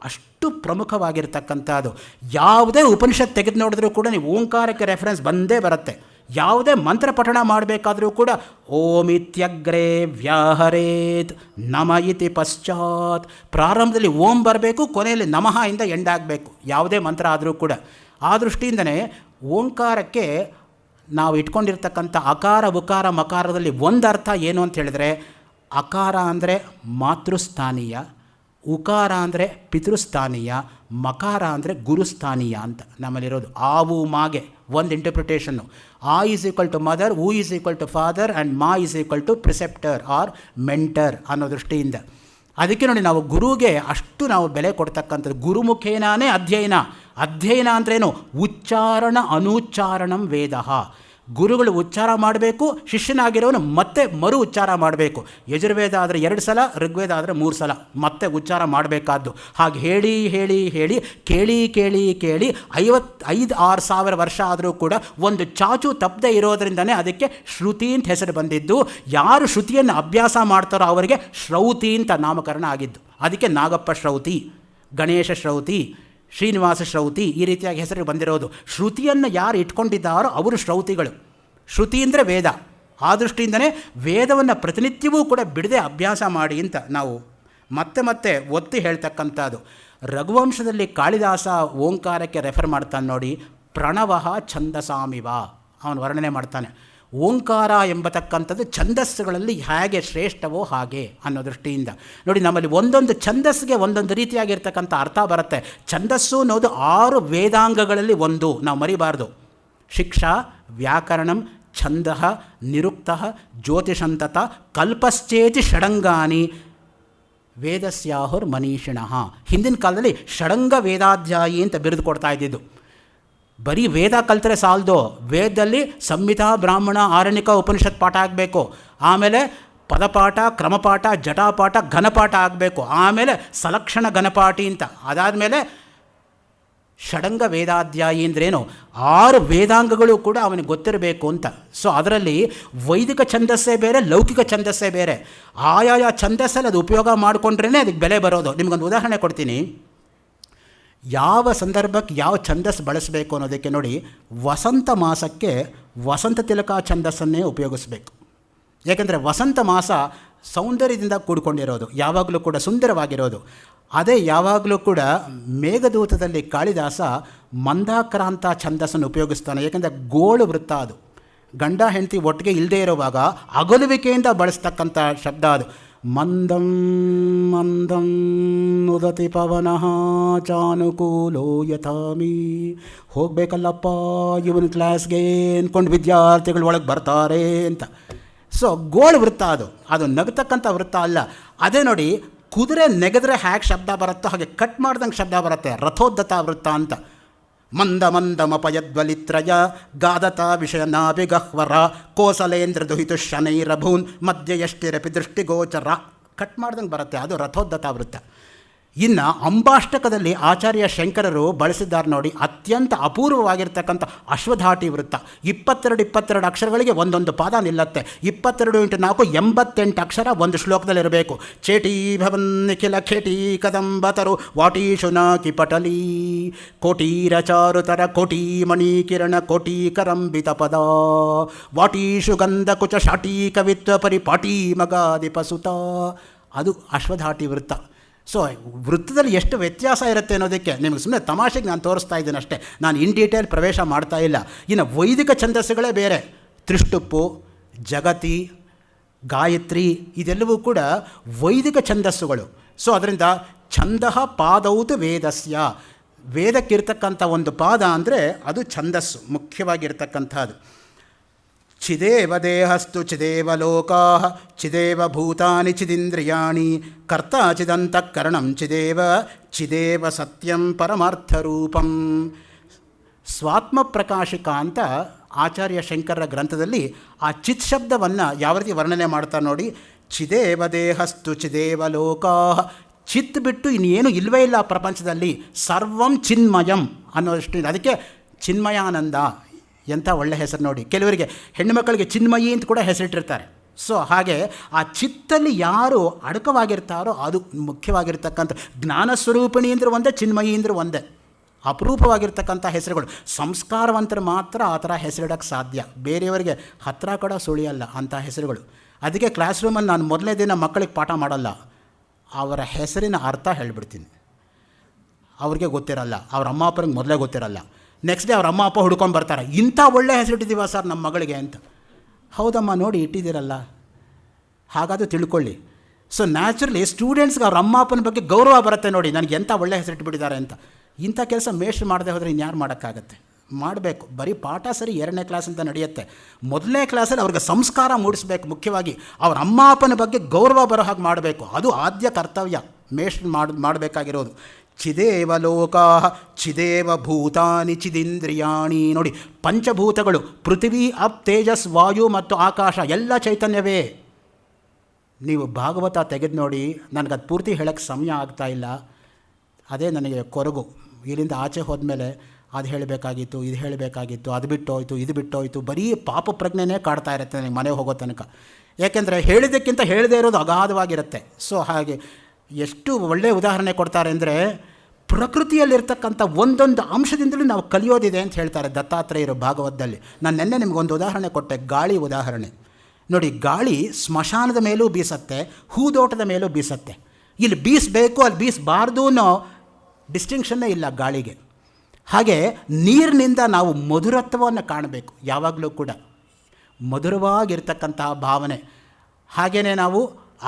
ಅಷ್ಟು ಪ್ರಮುಖವಾಗಿರ್ತಕ್ಕಂಥದ್ದು. ಯಾವುದೇ ಉಪನಿಷತ್ ತೆಗೆದು ನೋಡಿದ್ರೂ ಕೂಡ ನೀವು ಓಂಕಾರಕ್ಕೆ ರೆಫರೆನ್ಸ್ ಬಂದೇ ಬರುತ್ತೆ. ಯಾವುದೇ ಮಂತ್ರ ಪಠಣ ಮಾಡಬೇಕಾದ್ರೂ ಕೂಡ ಓಂ ಇತ್ಯಗ್ರೇ ವ್ಯಾಹರೇತ್ ನಮ ಇತಿ ಪಶ್ಚಾತ್, ಪ್ರಾರಂಭದಲ್ಲಿ ಓಂ ಬರಬೇಕು, ಕೊನೆಯಲ್ಲಿ ನಮಃ ಇಂದ ಎಂಡಾಗಬೇಕು ಯಾವುದೇ ಮಂತ್ರ ಆದರೂ ಕೂಡ. ಆ ದೃಷ್ಟಿಯಿಂದನೇ ಓಂಕಾರಕ್ಕೆ ನಾವು ಇಟ್ಕೊಂಡಿರ್ತಕ್ಕಂಥ ಅಕಾರ ಉಕಾರ ಮಕಾರದಲ್ಲಿ ಒಂದು ಅರ್ಥ ಏನು ಅಂತ ಹೇಳಿದ್ರೆ, ಅಕಾರ ಅಂದರೆ ಮಾತೃಸ್ಥಾನೀಯ, ಉಕಾರ ಅಂದರೆ ಪಿತೃಸ್ಥಾನೀಯ, ಮಕಾರ ಅಂದರೆ ಗುರುಸ್ಥಾನೀಯ ಅಂತ ನಮ್ಮಲ್ಲಿರೋದು. ಆವು ಮಾಗೆ ಒಂದು ಇಂಟರ್ಪ್ರಿಟೇಷನ್ನು. A is equal to mother, u is equal to father and ma is equal to preceptor or mentor ಅನ್ನೋ ದೃಷ್ಟಿಯಿಂದ. ಅದಕ್ಕೆ ನೋಡಿ ನಾವು ಗುರುಗೆ ಅಷ್ಟು ನಾವು ಬೆಲೆ ಕೊಡ್ತಕ್ಕಂಥದ್ದು. ಗುರುಮುಖೇನಾನೇ ಅಧ್ಯಯನ. ಅಧ್ಯಯನ ಅಂದ್ರೇನು? ಉಚ್ಚಾರಣ ಅನುಚ್ಚಾರಣಂ ವೇದ. ಗುರುಗಳು ಉಚ್ಚಾರ ಮಾಡಬೇಕು, ಶಿಷ್ಯನಾಗಿರೋನು ಮತ್ತೆ ಮರು ಉಚ್ಚಾರ ಮಾಡಬೇಕು. ಯಜುರ್ವೇದ ಆದರೆ 2 ಸಲ, ಋಗ್ವೇದ ಆದರೆ 3 ಸಲ ಮತ್ತೆ ಉಚ್ಚಾರ ಮಾಡಬೇಕಾದ್ದು. ಹಾಗೆ ಹೇಳಿ ಹೇಳಿ ಹೇಳಿ ಕೇಳಿ ಕೇಳಿ ಕೇಳಿ 55-6 ಸಾವಿರ ವರ್ಷ ಆದರೂ ಕೂಡ ಒಂದು ಚಾಚು ತಪ್ಪದೆ ಇರೋದರಿಂದನೇ ಅದಕ್ಕೆ ಶ್ರುತಿ ಅಂತ ಹೆಸರು ಬಂದಿದ್ದು. ಯಾರು ಶ್ರುತಿಯನ್ನು ಅಭ್ಯಾಸ ಮಾಡ್ತಾರೋ ಅವರಿಗೆ ಶ್ರೌತಿ ಅಂತ ನಾಮಕರಣ ಆಗಿದ್ದು. ಅದಕ್ಕೆ ನಾಗಪ್ಪ ಶ್ರೌತಿ, ಗಣೇಶ ಶ್ರೌತಿ, ಶ್ರೀನಿವಾಸ ಶ್ರೌತಿ ಈ ರೀತಿಯಾಗಿ ಹೆಸರು ಬಂದಿರೋದು. ಶ್ರುತಿಯನ್ನು ಯಾರು ಇಟ್ಕೊಂಡಿದ್ದಾರೋ ಅವರು ಶ್ರೌತಿಗಳು. ಶ್ರುತಿ ಅಂದರೆ ವೇದ. ಆ ದೃಷ್ಟಿಯಿಂದನೇ ವೇದವನ್ನು ಪ್ರತಿನಿತ್ಯವೂ ಕೂಡ ಬಿಡದೆ ಅಭ್ಯಾಸ ಮಾಡಿ ಅಂತ ನಾವು ಮತ್ತೆ ಮತ್ತೆ ಒತ್ತಿ ಹೇಳ್ತಕ್ಕಂಥದ್ದು. ರಘುವಂಶದಲ್ಲಿ ಕಾಳಿದಾಸ ಓಂಕಾರಕ್ಕೆ ರೆಫರ್ ಮಾಡ್ತಾನೆ ನೋಡಿ. ಪ್ರಣವಃ ಛಂದಸಾಮಿವ ಅವನು ವರ್ಣನೆ ಮಾಡ್ತಾನೆ. ಓಂಕಾರ ಎಂಬತಕ್ಕಂಥದ್ದು ಛಂದಸ್ಸುಗಳಲ್ಲಿ ಹೇಗೆ ಶ್ರೇಷ್ಠವೋ ಹಾಗೆ ಅನ್ನೋ ದೃಷ್ಟಿಯಿಂದ ನೋಡಿ. ನಮ್ಮಲ್ಲಿ ಒಂದೊಂದು ಛಂದಸ್ಸಿಗೆ ಒಂದೊಂದು ರೀತಿಯಾಗಿರ್ತಕ್ಕಂಥ ಅರ್ಥ ಬರುತ್ತೆ. ಛಂದಸ್ಸು ಅನ್ನೋದು 6 ವೇದಾಂಗಗಳಲ್ಲಿ ಒಂದು, ನಾವು ಮರಿಬಾರ್ದು. ಶಿಕ್ಷಾ, ವ್ಯಾಕರಣಂ, ಛಂದಃ, ನಿರುಕ್ತಃ, ಜ್ಯೋತಿಷಂತತ, ಕಲ್ಪಶ್ಚೇತಿ ಷಡಂಗಾನಿ ವೇದಸ್ಯಾಹುರ್ ಮನೀಷಿಣಃ. ಹಿಂದಿನ ಕಾಲದಲ್ಲಿ ಷಡಂಗ ವೇದಾಧ್ಯಾಯಿ ಅಂತ ಬಿರುದು ಕೊಡ್ತಾ ಇದ್ದಿದ್ದು. ಬರೀ ವೇದ ಕಲ್ತರೆ ಸಾಲದು. ವೇದದಲ್ಲಿ ಸಂಹಿತಾ, ಬ್ರಾಹ್ಮಣ, ಆರಣ್ಯಕ, ಉಪನಿಷತ್ ಪಾಠ ಆಗಬೇಕು. ಆಮೇಲೆ ಪದಪಾಠ, ಕ್ರಮಪಾಠ, ಜಟಾಪಾಠ, ಘನಪಾಠ ಆಗಬೇಕು. ಆಮೇಲೆ ಸಲಕ್ಷಣ ಘನಪಾಠಿ ಅಂತ. ಅದಾದಮೇಲೆ ಷಡಂಗ ವೇದಾಧ್ಯಾಯಿ ಅಂದ್ರೇನು 6 ವೇದಾಂಗಗಳು ಕೂಡ ಅವನಿಗೆ ಗೊತ್ತಿರಬೇಕು ಅಂತ. ಸೊ ಅದರಲ್ಲಿ ವೈದಿಕ ಛಂದಸ್ಸೇ ಬೇರೆ, ಲೌಕಿಕ ಛಂದಸ್ಸೇ ಬೇರೆ. ಆಯಾಯ ಛಂದಸ್ಸಲ್ಲಿ ಅದು ಉಪಯೋಗ ಮಾಡಿಕೊಂಡ್ರೇ ಅದಕ್ಕೆ ಬೆಲೆ ಬರೋದು. ನಿಮಗೊಂದು ಉದಾಹರಣೆ ಕೊಡ್ತೀನಿ. ಯಾವ ಸಂದರ್ಭಕ್ಕೆ ಯಾವ ಛಂದಸ್ಸು ಬಳಸಬೇಕು ಅನ್ನೋದಕ್ಕೆ ನೋಡಿ. ವಸಂತ ಮಾಸಕ್ಕೆ ವಸಂತ ತಿಲಕ ಛಂದಸ್ಸನ್ನೇ ಉಪಯೋಗಿಸಬೇಕು. ಏಕೆಂದರೆ ವಸಂತ ಮಾಸ ಸೌಂದರ್ಯದಿಂದ ಕೂಡಿಕೊಂಡಿರೋದು, ಯಾವಾಗಲೂ ಕೂಡ ಸುಂದರವಾಗಿರೋದು. ಅದೇ ಯಾವಾಗಲೂ ಕೂಡ ಮೇಘದೂತದಲ್ಲಿ ಕಾಳಿದಾಸ ಮಂದಾಕ್ರಾಂತ ಛಂದಸ್ಸನ್ನು ಉಪಯೋಗಿಸ್ತಾನೆ. ಏಕೆಂದರೆ ಗೋಳು ವೃತ್ತ ಅದು. ಗಂಡ ಹೆಂಡತಿ ಒಟ್ಟಿಗೆ ಇಲ್ಲದೇ ಇರುವಾಗ ಅಗಲುವಿಕೆಯಿಂದ ಬಳಸ್ತಕ್ಕಂಥ ಶಬ್ದ ಅದು. ಮಂದಂ ಮಂದಂ ಉದತಿ ಪವನಃ ಚಾನುಕೂಲೋ ಯಥಾಮಿ. ಹೋಗಬೇಕಲ್ಲಪ್ಪ ಇವನ ಕ್ಲಾಸ್ಗೆ ಅಂದ್ಕೊಂಡು ವಿದ್ಯಾರ್ಥಿಗಳು ಒಳಗೆ ಬರ್ತಾರೆ ಅಂತ. ಸೊ ಗೋಳು ವೃತ್ತ ಅದು. ಅದು ನಗತಕ್ಕಂಥ ವೃತ್ತ ಅಲ್ಲ. ಅದೇ ನೋಡಿ, ಕುದುರೆ ನೆಗೆದ್ರೆ ಹೇಗೆ ಶಬ್ದ ಬರುತ್ತೋ ಹಾಗೆ ಕಟ್ ಮಾಡ್ದಂಗೆ ಶಬ್ದ ಬರುತ್ತೆ. ರಥೋದ್ದತ ವೃತ್ತ ಅಂತ. ಮಂದ ಮಂದಮಪಯದ್ವಲಿತ್ರಯ ಗಾದತ ವಿಷಯನಾಭಿಗಹ್ವರ ಕೋಸಲೇಂದ್ರ ದುಹಿತು ಶನೈರಭೂನ್ ಮಧ್ಯ ಎಷ್ಟಿರಪಿ ದೃಷ್ಟಿಗೋಚರ. ಕಟ್ ಮಾಡ್ದಂಗೆ ಬರುತ್ತೆ, ಅದು ರಥೋದ್ದತ ವೃತ್ತ. ಇನ್ನು ಅಂಬಾಷ್ಟಕದಲ್ಲಿ ಆಚಾರ್ಯ ಶಂಕರರು ಬಳಸಿದ್ದಾರೆ ನೋಡಿ, ಅತ್ಯಂತ ಅಪೂರ್ವವಾಗಿರ್ತಕ್ಕಂಥ ಅಶ್ವಧಾಟಿ ವೃತ್ತ. 22 ಅಕ್ಷರಗಳಿಗೆ ಒಂದೊಂದು ಪಾದ ನಿಲ್ಲತ್ತೆ. 22 × 4 88 ಅಕ್ಷರ ಒಂದು ಶ್ಲೋಕದಲ್ಲಿರಬೇಕು. ಚೇಟಿ ಭವನ್ ನಿಖಿಲ ಖೇಟಿ ಕದಂಬತರು ವಾಟೀಶು ನ ಕಿಪಟಲಿ ಕೋಟೀರ ಚಾರುತರ ಕೋಟಿ ಮಣಿ ಕಿರಣ ಕೋಟಿ ಕರಂಬಿತ ಪದ ವಾಟೀಶು ಗಂಧ ಕುಚ ಶಾಟಿ ಕವಿತ್ವ ಪರಿಪಾಟಿ ಮಗಾದಿಪಸುತ. ಅದು ಅಶ್ವಧಾಟಿ ವೃತ್ತ. ಸೊ ವೃತ್ತದಲ್ಲಿ ಎಷ್ಟು ವ್ಯತ್ಯಾಸ ಇರುತ್ತೆ ಅನ್ನೋದಕ್ಕೆ ನಿಮಗೆ ಸುಮ್ಮನೆ ತಮಾಷೆಗೆ ನಾನು ತೋರಿಸ್ತಾ ಇದ್ದೀನಿ ಅಷ್ಟೇ, ನಾನು ಇನ್ ಡೀಟೇಲ್ ಪ್ರವೇಶ ಮಾಡ್ತಾ ಇಲ್ಲ. ಇನ್ನು ವೈದಿಕ ಛಂದಸ್ಸುಗಳೇ ಬೇರೆ. ತ್ರಿಷ್ಟುಪ್ಪು, ಜಗತಿ, ಗಾಯತ್ರಿ ಇದೆಲ್ಲವೂ ಕೂಡ ವೈದಿಕ ಛಂದಸ್ಸುಗಳು. ಸೊ ಅದರಿಂದ ಛಂದಃ ಪಾದೌತು ವೇದಸ್ಯ, ವೇದಕ್ಕಿರ್ತಕ್ಕಂಥ ಒಂದು ಪಾದ ಅಂದರೆ ಅದು ಛಂದಸ್ಸು ಮುಖ್ಯವಾಗಿರ್ತಕ್ಕಂಥದ್ದು. ಚಿದೇವ ದೇಹಸ್ತು ಚಿದೇವ ಲೋಕಾ ಚಿದೇವ ಭೂತಾನಿ ಚಿದಿಂದ್ರಿಯಾಣಿ ಕರ್ತಾ ಚಿದಂತಃಕರಣಂ ಚಿದೇವ ಚಿದೇವ ಸತ್ಯಂ ಪರಮಾರ್ಥರೂಪಂ. ಸ್ವಾತ್ಮ ಪ್ರಕಾಶಿಕ ಅಂತ ಆಚಾರ್ಯ ಶಂಕರರ ಗ್ರಂಥದಲ್ಲಿ ಆ ಚಿತ್ ಶಬ್ದವನ್ನು ಯಾವ ರೀತಿ ವರ್ಣನೆ ಮಾಡ್ತಾರೆ ನೋಡಿ. ಚಿದೇವ ದೇಹಸ್ತು ಚಿದೇವ ಲೋಕಾ, ಚಿತ್ ಬಿಟ್ಟು ಇನ್ನೇನು ಇಲ್ಲವೇ ಇಲ್ಲ ಪ್ರಪಂಚದಲ್ಲಿ, ಸರ್ವಂ ಚಿನ್ಮಯಂ ಅನ್ನೋಷ್ಟು. ಅದಕ್ಕೆ ಚಿನ್ಮಯಾನಂದ ಎಂಥ ಒಳ್ಳೆಯ ಹೆಸರು ನೋಡಿ. ಕೆಲವರಿಗೆ ಹೆಣ್ಣುಮಕ್ಕಳಿಗೆ ಚಿನ್ಮಯಿ ಅಂತ ಕೂಡ ಹೆಸರಿಟ್ಟಿರ್ತಾರೆ. ಸೊ ಹಾಗೆ ಆ ಚಿತ್ತಲ್ಲಿ ಯಾರು ಅಡಕವಾಗಿರ್ತಾರೋ ಅದು ಮುಖ್ಯವಾಗಿರ್ತಕ್ಕಂಥ. ಜ್ಞಾನಸ್ವರೂಪಿಣಿ ಅಂದರೆ ಒಂದೇ, ಚಿನ್ಮಯಿ ಅಂದರೆ ಒಂದೇ. ಅಪರೂಪವಾಗಿರ್ತಕ್ಕಂಥ ಹೆಸರುಗಳು. ಸಂಸ್ಕಾರವಂತರು ಮಾತ್ರ ಆ ಥರ ಹೆಸರಿಡೋಕ್ಕೆ ಸಾಧ್ಯ, ಬೇರೆಯವರಿಗೆ ಹತ್ತಿರ ಕೂಡ ಸುಳಿಯಲ್ಲ ಅಂಥ ಹೆಸರುಗಳು. ಅದಕ್ಕೆ ಕ್ಲಾಸ್ ರೂಮಲ್ಲಿ ನಾನು ಮೊದಲನೇ ದಿನ ಮಕ್ಕಳಿಗೆ ಪಾಠ ಮಾಡಲ್ಲ, ಅವರ ಹೆಸರಿನ ಅರ್ಥ ಹೇಳಿಬಿಡ್ತೀನಿ. ಅವ್ರಿಗೆ ಗೊತ್ತಿರಲ್ಲ, ಅವ್ರ ಅಮ್ಮ ಅಪ್ಪನಿಗೆ ಮೊದಲೇ ಗೊತ್ತಿರಲ್ಲ. ನೆಕ್ಸ್ಟ್ ಡೇ ಅವ್ರ ಅಮ್ಮ ಅಪ್ಪ ಹುಡ್ಕೊಂಡು ಬರ್ತಾರೆ, ಇಂಥ ಒಳ್ಳೆ ಹೆಸರಿಟ್ಟಿದ್ದೀವ ಸರ್ ನಮ್ಮ ಮಗಳಿಗೆ ಅಂತ. ಹೌದಮ್ಮ ನೋಡಿ ಇಟ್ಟಿದ್ದೀರಲ್ಲ, ಹಾಗಾದರೂ ತಿಳ್ಕೊಳ್ಳಿ. ಸೊ ನ್ಯಾಚುರಲಿ ಸ್ಟೂಡೆಂಟ್ಸ್ಗೆ ಅವ್ರ ಅಮ್ಮ ಅಪ್ಪನ ಬಗ್ಗೆ ಗೌರವ ಬರುತ್ತೆ ನೋಡಿ, ನನಗೆ ಎಂಥ ಒಳ್ಳೆ ಹೆಸರಿಟ್ಬಿಟ್ಟಿದ್ದಾರೆ ಅಂತ. ಇಂಥ ಕೆಲಸ ಮೇಷ್ಟ್ರು ಮಾಡದೆ ಹೋದರೆ ಇನ್ಯಾರು ಮಾಡೋಕ್ಕಾಗತ್ತೆ? ಮಾಡಬೇಕು. ಬರೀ ಪಾಠ ಸರಿ 2ನೇ ಕ್ಲಾಸ್ ಅಂತ ನಡೆಯುತ್ತೆ. 1ನೇ ಕ್ಲಾಸಲ್ಲಿ ಅವ್ರಿಗೆ ಸಂಸ್ಕಾರ ಮೂಡಿಸ್ಬೇಕು. ಮುಖ್ಯವಾಗಿ ಅವ್ರ ಅಮ್ಮ ಅಪ್ಪನ ಬಗ್ಗೆ ಗೌರವ ಬರೋ ಹಾಗೆ ಮಾಡಬೇಕು. ಅದು ಆದ್ಯ ಕರ್ತವ್ಯ ಮೇಷ್ಟ್ರು ಮಾಡಬೇಕಾಗಿರೋದು. ಚಿದೇವ ಲೋಕಾ ಚಿದೇವ ಭೂತಾನಿ ಚಿದಿಂದ್ರಿಯಾಣಿ. ನೋಡಿ, ಪಂಚಭೂತಗಳು ಪೃಥ್ವಿ, ಅಪ್, ತೇಜಸ್, ವಾಯು ಮತ್ತು ಆಕಾಶ ಎಲ್ಲ ಚೈತನ್ಯವೇ. ನೀವು ಭಾಗವತ ತೆಗೆದು ನೋಡಿ, ನನಗದು ಪೂರ್ತಿ ಹೇಳೋಕ್ಕೆ ಸಮಯ ಆಗ್ತಾ ಇಲ್ಲ. ಅದೇ ನನಗೆ ಕೊರಗು. ಇಲ್ಲಿಂದ ಆಚೆ ಹೋದ್ಮೇಲೆ ಅದು ಹೇಳಬೇಕಾಗಿತ್ತು, ಇದು ಹೇಳಬೇಕಾಗಿತ್ತು, ಅದು ಬಿಟ್ಟೋಯ್ತು, ಇದು ಬಿಟ್ಟೋಯ್ತು, ಬರೀ ಪಾಪ ಪ್ರಜ್ಞೆನೇ ಕಾಡ್ತಾ ಇರುತ್ತೆ ನನಗೆ ಮನೆಗೆ ಹೋಗೋ ತನಕ. ಯಾಕೆಂದರೆ ಹೇಳಿದ್ದಕ್ಕಿಂತ ಹೇಳದೇ ಇರೋದು ಅಗಾಧವಾಗಿರುತ್ತೆ. ಸೊ ಹಾಗೆ ಎಷ್ಟು ಒಳ್ಳೆಯ ಉದಾಹರಣೆ ಕೊಡ್ತಾರೆ ಅಂದರೆ, ಪ್ರಕೃತಿಯಲ್ಲಿರ್ತಕ್ಕಂಥ ಒಂದೊಂದು ಅಂಶದಿಂದಲೂ ನಾವು ಕಲಿಯೋದಿದೆ ಅಂತ ಹೇಳ್ತಾರೆ ದತ್ತಾತ್ರೇಯರು ಭಾಗವತದಲ್ಲಿ. ನಾನು ನಿನ್ನೆ ನಿಮಗೊಂದು ಉದಾಹರಣೆ ಕೊಟ್ಟೆ, ಗಾಳಿ ಉದಾಹರಣೆ ನೋಡಿ. ಗಾಳಿ ಸ್ಮಶಾನದ ಮೇಲೂ ಬೀಸತ್ತೆ, ಹೂದೋಟದ ಮೇಲೂ ಬೀಸತ್ತೆ. ಇಲ್ಲಿ ಬೀಸಬೇಕು, ಅಲ್ಲಿ ಬೀಸಬಾರ್ದು ಅನ್ನೋ ಡಿಸ್ಟಿಂಕ್ಷನ್ನೇ ಇಲ್ಲ ಗಾಳಿಗೆ. ಹಾಗೆ ನೀರಿನಿಂದ ನಾವು ಮಧುರತ್ವವನ್ನು ಕಾಣಬೇಕು ಯಾವಾಗಲೂ ಕೂಡ, ಮಧುರವಾಗಿರ್ತಕ್ಕಂತಹ ಭಾವನೆ. ಹಾಗೆಯೇ ನಾವು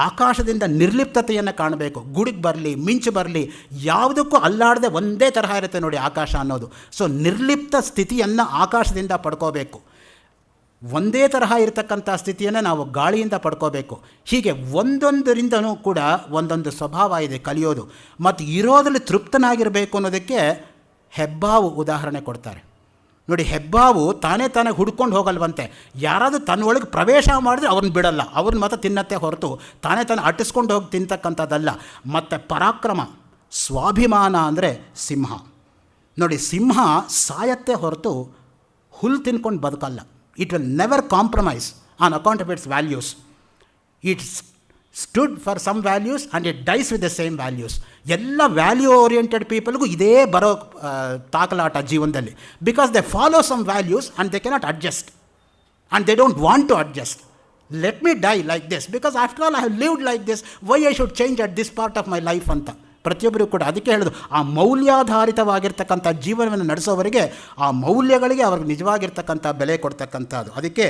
ಆಕಾಶದಿಂದ ನಿರ್ಲಿಪ್ತತೆಯನ್ನು ಕಾಣಬೇಕು. ಗುಡಿಗೆ ಬರಲಿ, ಮಿಂಚು ಬರಲಿ, ಯಾವುದಕ್ಕೂ ಅಲ್ಲಾಡದೆ ಒಂದೇ ತರಹ ಇರುತ್ತೆ ನೋಡಿ ಆಕಾಶ ಅನ್ನೋದು. ಸೊ ನಿರ್ಲಿಪ್ತ ಸ್ಥಿತಿಯನ್ನು ಆಕಾಶದಿಂದ ಪಡ್ಕೋಬೇಕು. ಒಂದೇ ತರಹ ಇರತಕ್ಕಂಥ ಸ್ಥಿತಿಯನ್ನು ನಾವು ಗಾಳಿಯಿಂದ ಪಡ್ಕೋಬೇಕು. ಹೀಗೆ ಒಂದೊಂದರಿಂದನೂ ಕೂಡ ಒಂದೊಂದು ಸ್ವಭಾವ ಇದೆ ಕಲಿಯೋದು. ಮತ್ತು ಇರೋದ್ರಲ್ಲಿ ತೃಪ್ತನಾಗಿರಬೇಕು ಅನ್ನೋದಕ್ಕೆ ಹೆಬ್ಬಾವು ಉದಾಹರಣೆ ಕೊಡ್ತಾರೆ ನೋಡಿ. ಹೆಬ್ಬಾವು ತಾನೇ ಹುಡ್ಕೊಂಡು ಹೋಗಲ್ವಂತೆ. ಯಾರಾದರೂ ತನ್ನೊಳಗೆ ಪ್ರವೇಶ ಮಾಡಿದ್ರೆ ಅವ್ರನ್ನ ಬಿಡಲ್ಲ, ಅವ್ರನ್ನ ಮಾತ್ರ ತಿನ್ನತ್ತೆ ಹೊರತು ತಾನೇ ಅಟ್ಟಿಸ್ಕೊಂಡು ಹೋಗಿ ತಿಂತಕ್ಕಂಥದ್ದಲ್ಲ. ಮತ್ತು ಪರಾಕ್ರಮ, ಸ್ವಾಭಿಮಾನ ಅಂದರೆ ಸಿಂಹ ನೋಡಿ. ಸಿಂಹ ಸಾಯತ್ತೆ ಹೊರತು ಹುಲ್ಲು ತಿನ್ಕೊಂಡು ಬದುಕಲ್ಲ. It will never compromise on account of its values. It stood for some values and it dies with the same values. ಎಲ್ಲ ವ್ಯಾಲ್ಯೂ ಓರಿಯೆಂಟೆಡ್ ಪೀಪಲ್ಗೂ ಇದೇ ಬರೋ ತಾಕಲಾಟ ಜೀವನದಲ್ಲಿ. Because they follow some values and they cannot adjust and they don't want to adjust. Let me die like this because after all I have lived like this, why I should change at this part of my life ಅಂತ ಪ್ರತಿಯೊಬ್ಬರು ಕೂಡ. ಅದಕ್ಕೆ ಹೇಳೋದು, ಆ ಮೌಲ್ಯಾಧಾರಿತವಾಗಿರ್ತಕ್ಕಂಥ ಜೀವನವನ್ನು ನಡೆಸೋವರಿಗೆ ಆ ಮೌಲ್ಯಗಳಿಗೆ ಅವ್ರಿಗೆ ನಿಜವಾಗಿರ್ತಕ್ಕಂಥ ಬೆಲೆ ಕೊಡ್ತಕ್ಕಂಥದ್ದು. ಅದಕ್ಕೆ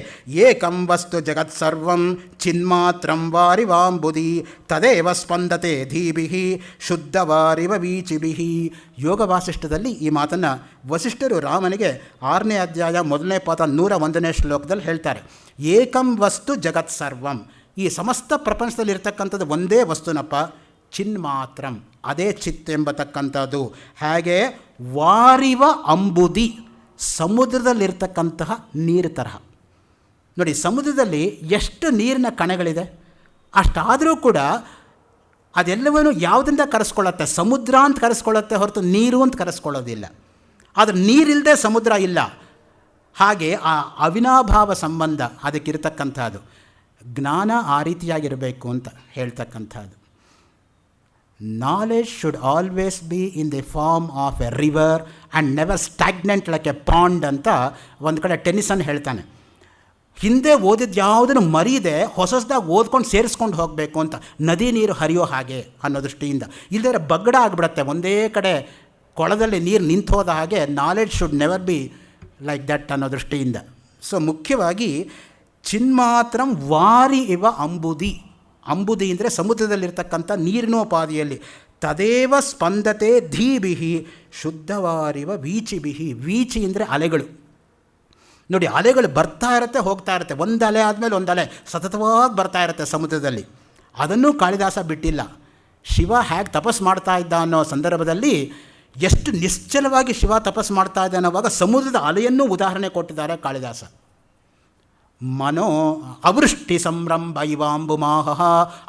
ಏಕಂ ವಸ್ತು ಜಗತ್ ಸರ್ವಂ ಚಿನ್ಮಾತ್ರಂ ವಾರಿವಾಂಬುದಿ ತದೇವ ಸ್ಪಂದತೆ ಧೀಭಿಃ ಶುದ್ಧವಾರಿವ ವೀಚಿಭಿಃ. ಯೋಗ ವಾಸಿಷ್ಠದಲ್ಲಿ ಈ ಮಾತನ್ನು ವಸಿಷ್ಠರು ರಾಮನಿಗೆ 6ನೇ ಅಧ್ಯಾಯ 1ನೇ ಪಾದ 101ನೇ ಶ್ಲೋಕದಲ್ಲಿ ಹೇಳ್ತಾರೆ. ಏಕಂ ವಸ್ತು ಜಗತ್ ಸರ್ವಂ, ಈ ಸಮಸ್ತ ಪ್ರಪಂಚದಲ್ಲಿರ್ತಕ್ಕಂಥದ್ದು ಒಂದೇ ವಸ್ತುನಪ್ಪ, ಚಿನ್ಮಾತ್ರಂ, ಅದೇ ಚಿತ್ ಎಂಬತಕ್ಕಂಥದ್ದು. ಹಾಗೆ ವಾರಿವ ಅಂಬುದಿ, ಸಮುದ್ರದಲ್ಲಿರ್ತಕ್ಕಂತಹ ನೀರು ತರಹ ನೋಡಿ. ಸಮುದ್ರದಲ್ಲಿ ಎಷ್ಟು ನೀರಿನ ಕಣಗಳಿದೆ, ಅಷ್ಟಾದರೂ ಕೂಡ ಅದೆಲ್ಲವೂ ಯಾವುದರಿಂದ ಕರೆಸ್ಕೊಳ್ಳುತ್ತೆ? ಸಮುದ್ರ ಅಂತ ಕರೆಸ್ಕೊಳ್ಳುತ್ತೆ ಹೊರತು ನೀರು ಅಂತ ಕರೆಸ್ಕೊಳ್ಳೋದಿಲ್ಲ. ಆದರೆ ನೀರಿಲ್ಲದೆ ಸಮುದ್ರ ಇಲ್ಲ. ಹಾಗೆ ಆ ಅವಿನಾಭಾವ ಸಂಬಂಧ ಅದಕ್ಕಿರ್ತಕ್ಕಂಥದ್ದು. ಜ್ಞಾನ ಆ ರೀತಿಯಾಗಿರಬೇಕು ಅಂತ ಹೇಳ್ತಕ್ಕಂಥದ್ದು. Knowledge should always be in the form of a river and never stagnant like a pond ಅಂತ ಒಂದು ಕಡೆ ಟೆನ್ನಿಸನ್ ಹೇಳ್ತಾನೆ. ಹಿಂದೆ ಓದಿದ್ದು ಯಾವುದನ್ನು ಮರೀದೆ ಹೊಸದಾಗಿ ಓದ್ಕೊಂಡು ಸೇರಿಸ್ಕೊಂಡು ಹೋಗಬೇಕು ಅಂತ, ನದಿ ನೀರು ಹರಿಯೋ ಹಾಗೆ ಅನ್ನೋ ದೃಷ್ಟಿಯಿಂದ. ಇಲ್ಲದೇ ಬಗ್ಗಡ ಆಗಿಬಿಡತ್ತೆ, ಒಂದೇ ಕಡೆ ಕೊಳದಲ್ಲಿ ನೀರು ನಿಂತು ಹೋದ ಹಾಗೆ. Knowledge should never be like that ಅನ್ನೋ ದೃಷ್ಟಿಯಿಂದ. ಸೊ ಮುಖ್ಯವಾಗಿ ಚಿನ್ಮಾತ್ರಂ ವಾರಿ ಇವ ಅಂಬುದಿ. ಅಂಬುದಿ ಅಂದರೆ ಸಮುದ್ರದಲ್ಲಿರ್ತಕ್ಕಂಥ ನೀರಿನೋಪಾದಿಯಲ್ಲಿ. ತದೇವ ಸ್ಪಂದತೆ ಧೀಬಿಹಿ ಶುದ್ಧವಾರಿವ ವೀಚಿಬಿಹಿ. ವೀಚಿ ಅಂದರೆ ಅಲೆಗಳು. ನೋಡಿ, ಅಲೆಗಳು ಬರ್ತಾ ಇರುತ್ತೆ, ಹೋಗ್ತಾ ಇರುತ್ತೆ. ಒಂದು ಅಲೆ ಆದಮೇಲೆ ಒಂದು ಅಲೆ ಸತತವಾಗಿ ಬರ್ತಾ ಇರುತ್ತೆ ಸಮುದ್ರದಲ್ಲಿ. ಅದನ್ನೂ ಕಾಳಿದಾಸ ಬಿಟ್ಟಿಲ್ಲ. ಶಿವ ಹೇಗೆ ತಪಸ್ಸು ಮಾಡ್ತಾ ಇದ್ದ ಅನ್ನೋ ಸಂದರ್ಭದಲ್ಲಿ ಎಷ್ಟು ನಿಶ್ಚಲವಾಗಿ ಶಿವ ತಪಸ್ಸು ಮಾಡ್ತಾ ಇದ್ದ ಅನ್ನೋವಾಗ ಸಮುದ್ರದ ಅಲೆಯನ್ನು ಉದಾಹರಣೆ ಕೊಟ್ಟಿದ್ದಾರೆ ಕಾಳಿದಾಸ. ಮನೋ ಅವೃಷ್ಟಿ ಸಂರಂಭ ಇವಾಂಬುಮಾಹ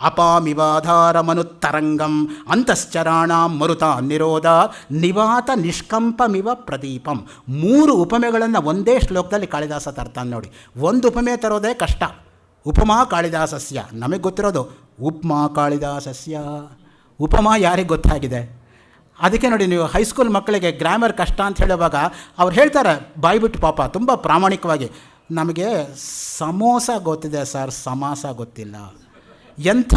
ಅಪಾಮಿವಾಧಾರ ಮನುತ್ತರಂಗಂ ಅಂತಶ್ಚರಾಣಾಂ ಮರುತ ನಿರೋಧ ನಿವಾತ ನಿಷ್ಕಂಪಮಿವ ಪ್ರದೀಪಂ. 3 ಉಪಮೆಗಳನ್ನು ಒಂದೇ ಶ್ಲೋಕದಲ್ಲಿ ಕಾಳಿದಾಸ ತರ್ತಾನೆ ನೋಡಿ. ಒಂದು ಉಪಮೆ ತರೋದೇ ಕಷ್ಟ. ಉಪಮಾ ಕಾಳಿದಾಸಸ್ಯ, ನಮಗೆ ಗೊತ್ತಿರೋದು ಉಪಮಾ ಕಾಳಿದಾಸಸ್ಯ. ಉಪಮಾ ಯಾರಿಗೆ ಗೊತ್ತಾಗಿದೆ? ಅದಕ್ಕೆ ನೋಡಿ, ನೀವು ಹೈಸ್ಕೂಲ್ ಮಕ್ಕಳಿಗೆ ಗ್ರಾಮರ್ ಕಷ್ಟ ಅಂತ ಹೇಳುವಾಗ ಅವ್ರು ಹೇಳ್ತಾರೆ ಬಾಯ್ಬಿಟ್ಟು ಪಾಪ ತುಂಬ ಪ್ರಾಮಾಣಿಕವಾಗಿ, ನಮಗೆ ಸಮೋಸ ಗೊತ್ತಿದೆ ಸರ್, ಸಮಾಸ ಗೊತ್ತಿಲ್ಲ. ಎಂಥ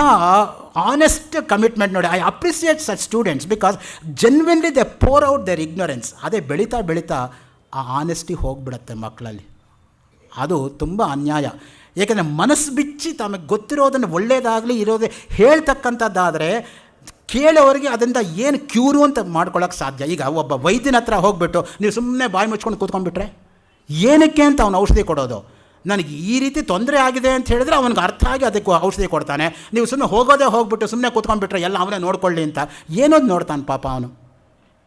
ಆನೆಸ್ಟ್ ಕಮಿಟ್ಮೆಂಟ್ ನೋಡಿ. I appreciate such students because genuinely they pour out their ignorance. ಅದೇ ಬೆಳೀತಾ ಬೆಳೀತಾ ಆ ಆನೆಸ್ಟಿ ಹೋಗಿಬಿಡತ್ತೆ ಮಕ್ಕಳಲ್ಲಿ. ಅದು ತುಂಬ ಅನ್ಯಾಯ. ಏಕೆಂದರೆ ಮನಸ್ಸು ಬಿಚ್ಚಿ ತಮಗೆ ಗೊತ್ತಿರೋದನ್ನು ಒಳ್ಳೆಯದಾಗಲಿ ಇರೋದೇ ಹೇಳ್ತಕ್ಕಂಥದ್ದಾದರೆ ಕೇಳೋರಿಗೆ ಅದರಿಂದ ಏನು ಕ್ಯೂರು ಅಂತ ಮಾಡ್ಕೊಳ್ಳೋಕ್ಕೆ ಸಾಧ್ಯ. ಈಗ ಒಬ್ಬ ವೈದ್ಯನ ಹತ್ರ ಹೋಗ್ಬಿಟ್ಟು ನೀವು ಸುಮ್ಮನೆ ಬಾಯಿ ಮುಚ್ಕೊಂಡು ಕೂತ್ಕೊಂಡ್ಬಿಟ್ರೆ ಏನಕ್ಕೆ ಅಂತ ಅವನು ಔಷಧಿ ಕೊಡೋದು? ನನಗೆ ಈ ರೀತಿ ತೊಂದರೆ ಆಗಿದೆ ಅಂತ ಹೇಳಿದ್ರೆ ಅವನಿಗೆ ಅರ್ಥ ಆಗಿ ಅದಕ್ಕೆ ಔಷಧಿ ಕೊಡ್ತಾನೆ. ನೀವು ಸುಮ್ಮನೆ ಹೋಗ್ಬಿಟ್ಟು ಸುಮ್ಮನೆ ಕೂತ್ಕೊಂಡ್ಬಿಟ್ರೆ ಎಲ್ಲ ಅವನೇ ನೋಡ್ಕೊಳ್ಳಿ ಅಂತ ಏನೋದು ನೋಡ್ತಾನೆ ಪಾಪ ಅವನು.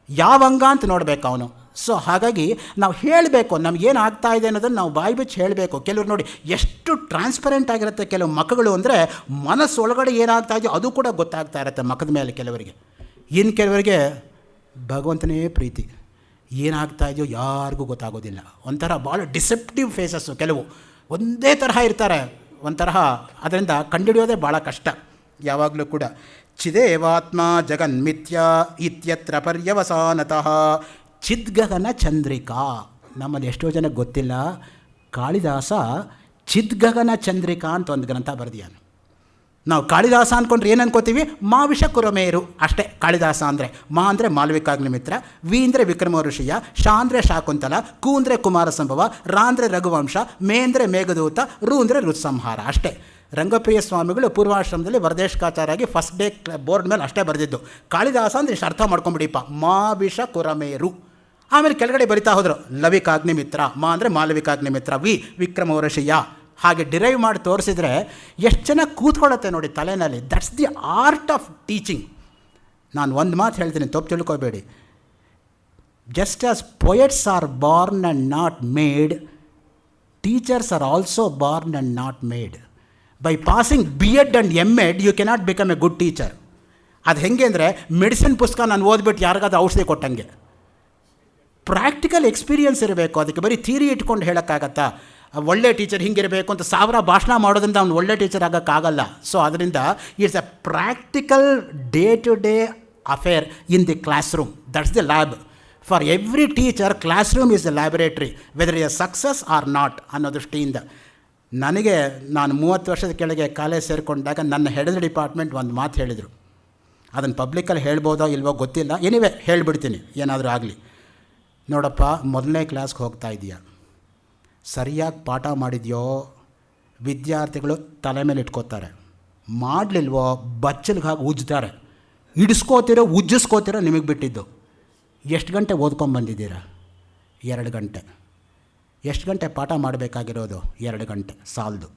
ಯಾವ ಅಂಗ ಅಂತ ನೋಡಬೇಕು ಅವನು. ಸೊ ಹಾಗಾಗಿ ನಾವು ಹೇಳಬೇಕು, ನಮಗೇನು ಆಗ್ತಾ ಇದೆ ಅನ್ನೋದನ್ನು ನಾವು ಬಾಯಿ ಬಿಚ್ಚಿ ಹೇಳಬೇಕು. ಕೆಲವರು ನೋಡಿ ಎಷ್ಟು ಟ್ರಾನ್ಸ್ಪರೆಂಟ್ ಆಗಿರುತ್ತೆ ಕೆಲವು ಮಕ್ಕಳು ಅಂದರೆ, ಮನಸ್ಸೊಳಗಡೆ ಏನಾಗ್ತಾ ಇದೆಯೋ ಅದು ಕೂಡ ಗೊತ್ತಾಗ್ತಾ ಇರುತ್ತೆ ಮಕ್ಕದ ಮೇಲೆ ಕೆಲವರಿಗೆ. ಇನ್ನು ಕೆಲವರಿಗೆ ಭಗವಂತನೇ ಪ್ರೀತಿ, ಏನಾಗ್ತಾ ಇದೆಯೋ ಯಾರಿಗೂ ಗೊತ್ತಾಗೋದಿಲ್ಲ. ಒಂಥರ ಭಾಳ ಡಿಸೆಪ್ಟಿವ್ ಫೇಸಸ್ಸು ಕೆಲವು, ಒಂದೇ ತರಹ ಇರ್ತಾರೆ ಒಂಥರಹ. ಅದರಿಂದ ಕಂಡುಹಿಡಿಯೋದೇ ಭಾಳ ಕಷ್ಟ ಯಾವಾಗಲೂ ಕೂಡ. ಚಿದೇವಾತ್ಮ ಜಗನ್ಮಿಥ್ಯ ಇತ್ಯತ್ರ ಪರ್ಯವಸಾನತಃ ಚಿದ್ಗಗನ ಚಂದ್ರಿಕಾ. ನಮ್ಮಲ್ಲಿ ಎಷ್ಟೋ ಜನಕ್ಕೆ ಗೊತ್ತಿಲ್ಲ, ಕಾಳಿದಾಸ ಚಿದ್ಗಗನ ಚಂದ್ರಿಕಾ ಅಂತ ಒಂದು ಗ್ರಂಥ ಬರೆದಿಯಾನು. ನಾವು ಕಾಳಿದಾಸ ಅಂದ್ಕೊಂಡ್ರೆ ಏನು ಅನ್ಕೋತೀವಿ? ಮಾವಿಷ ಕುರಮೇರು ಅಷ್ಟೇ ಕಾಳಿದಾಸ ಅಂದರೆ. ಮಾ ಅಂದರೆ ಮಾಲವಿಕಾಗ್ನಿಮಿತ್ರ, ವಿ ಅಂದರೆ ವಿಕ್ರಮ ಋಷಿಯ, ಶಾ ಅಂದರೆ ಶಾಕುಂತಲ, ಕು ಅಂದರೆ ಕುಮಾರ ಸಂಭವ, ರಾ ಅಂದರೆ ರಘುವಂಶ, ಮೇ ಅಂದರೆ ಮೇಘದೂತ, ರು ಅಂದರೆ ಋತ್ಸಂಹಾರ ಅಷ್ಟೇ. ರಂಗಪ್ರಿಯ ಸ್ವಾಮಿಗಳು ಪೂರ್ವಾಶ್ರಮದಲ್ಲಿ ವರದೇಶಕಾಚಾರಾಗಿ ಫಸ್ಟ್ ಡೇ ಬೋರ್ಡ್ ಮೇಲೆ ಅಷ್ಟೇ ಬರೆದಿದ್ದು. ಕಾಳಿದಾಸ ಅಂದರೆ ಇಷ್ಟು ಅರ್ಥ ಮಾಡ್ಕೊಂಬಿಡಿಪ್ಪ, ಮಾವಿಷ ಕುರಮೇರು. ಆಮೇಲೆ ಕೆಳಗಡೆ ಬರಿತಾ ಹೋದರು, ಲವಿಕಾಗ್ನಿಮಿತ್ರ, ಮಾ ಅಂದರೆ ಮಾಲವಿಕಾಗ್ನಿಮಿತ್ರ, ವಿ ವಿಕ್ರಮ ಋಷಿಯ. ಹಾಗೆ ಡಿರೈವ್ ಮಾಡಿ ತೋರಿಸಿದ್ರೆ ಎಷ್ಟು ಚೆನ್ನಾಗಿ ಕೂತ್ಕೊಳ್ಳುತ್ತೆ ನೋಡಿ ತಲೆಯಲ್ಲಿ. That's the art of teaching. ನಾನು ಒಂದು ಮಾತು ಹೇಳ್ತೀನಿ, ತಪ್ಪು ತಿಳ್ಕೊಬೇಡಿ. Just as poets are born and not made, teachers are also born and not made. By passing B.Ed and M.Ed you cannot become a good teacher. ಅದು ಹೆಂಗೆ ಅಂದರೆ, medicine ಪುಸ್ತಕ ನಾನು ಓದ್ಬಿಟ್ಟು ಯಾರಿಗಾದ್ರೂ ಔಷಧಿ ಕೊಟ್ಟಂಗೆ. ಪ್ರಾಕ್ಟಿಕಲ್ ಎಕ್ಸ್ಪೀರಿಯನ್ಸ್ ಇರಬೇಕು ಅದಕ್ಕೆ. ಬರೀ ಥಿಯರಿ ಇಟ್ಕೊಂಡು ಹೇಳೋಕ್ಕಾಗತ್ತಾ? ಒಳ್ಳೆ ಟೀಚರ್ ಹಿಂಗಿರಬೇಕು ಅಂತ 1000 ಭಾಷಣ ಮಾಡೋದ್ರಿಂದ ಅವ್ನು ಒಳ್ಳೆ ಟೀಚರ್ ಆಗೋಕ್ಕಾಗಲ್ಲ. ಸೊ ಅದರಿಂದ it's a practical day to day affair in the classroom. That's the lab. For every teacher classroom is the laboratory, whether a success or not ಅನ್ನೋ ದೃಷ್ಟಿಯಿಂದ. ನನಗೆ ನಾನು 30 ವರ್ಷದ ಕೆಳಗೆ ಕಾಲೇಜ್ ಸೇರಿಕೊಂಡಾಗ ನನ್ನ ಹೆಡ್ ಡಿಪಾರ್ಟ್ಮೆಂಟ್ ಒಂದು ಮಾತು ಹೇಳಿದರು. ಅದನ್ನು ಪಬ್ಲಿಕ್ಕಲ್ಲಿ ಹೇಳ್ಬೋದೋ ಇಲ್ವೋ ಗೊತ್ತಿಲ್ಲ, ಎನಿವೆ ಹೇಳಿಬಿಡ್ತೀನಿ ಏನಾದರೂ ಆಗಲಿ. ನೋಡಪ್ಪ, ಮೊದಲನೇ ಕ್ಲಾಸ್ಗೆ ಹೋಗ್ತಾ ಇದೆಯಾ, ಸರಿಯಾಗಿ ಪಾಠ ಮಾಡಿದೆಯೋ ವಿದ್ಯಾರ್ಥಿಗಳು ತಲೆ ಮೇಲೆ ಇಟ್ಕೋತಾರೆ, ಮಾಡಲಿಲ್ವೋ ಬಚ್ಚಲ್ಗೆ ಹಾಗೆ ಉಜ್ತಾರೆ. ಉಜ್ಜಿಸ್ಕೋತಿರೋ ನಿಮಗೆ ಬಿಟ್ಟಿದ್ದು. ಎಷ್ಟು ಗಂಟೆ ಓದ್ಕೊಂಬಂದಿದ್ದೀರಾ? 2 ಗಂಟೆ. ಎಷ್ಟು ಗಂಟೆ ಪಾಠ ಮಾಡಬೇಕಾಗಿರೋದು? 2 ಗಂಟೆ ಸಾಲದು.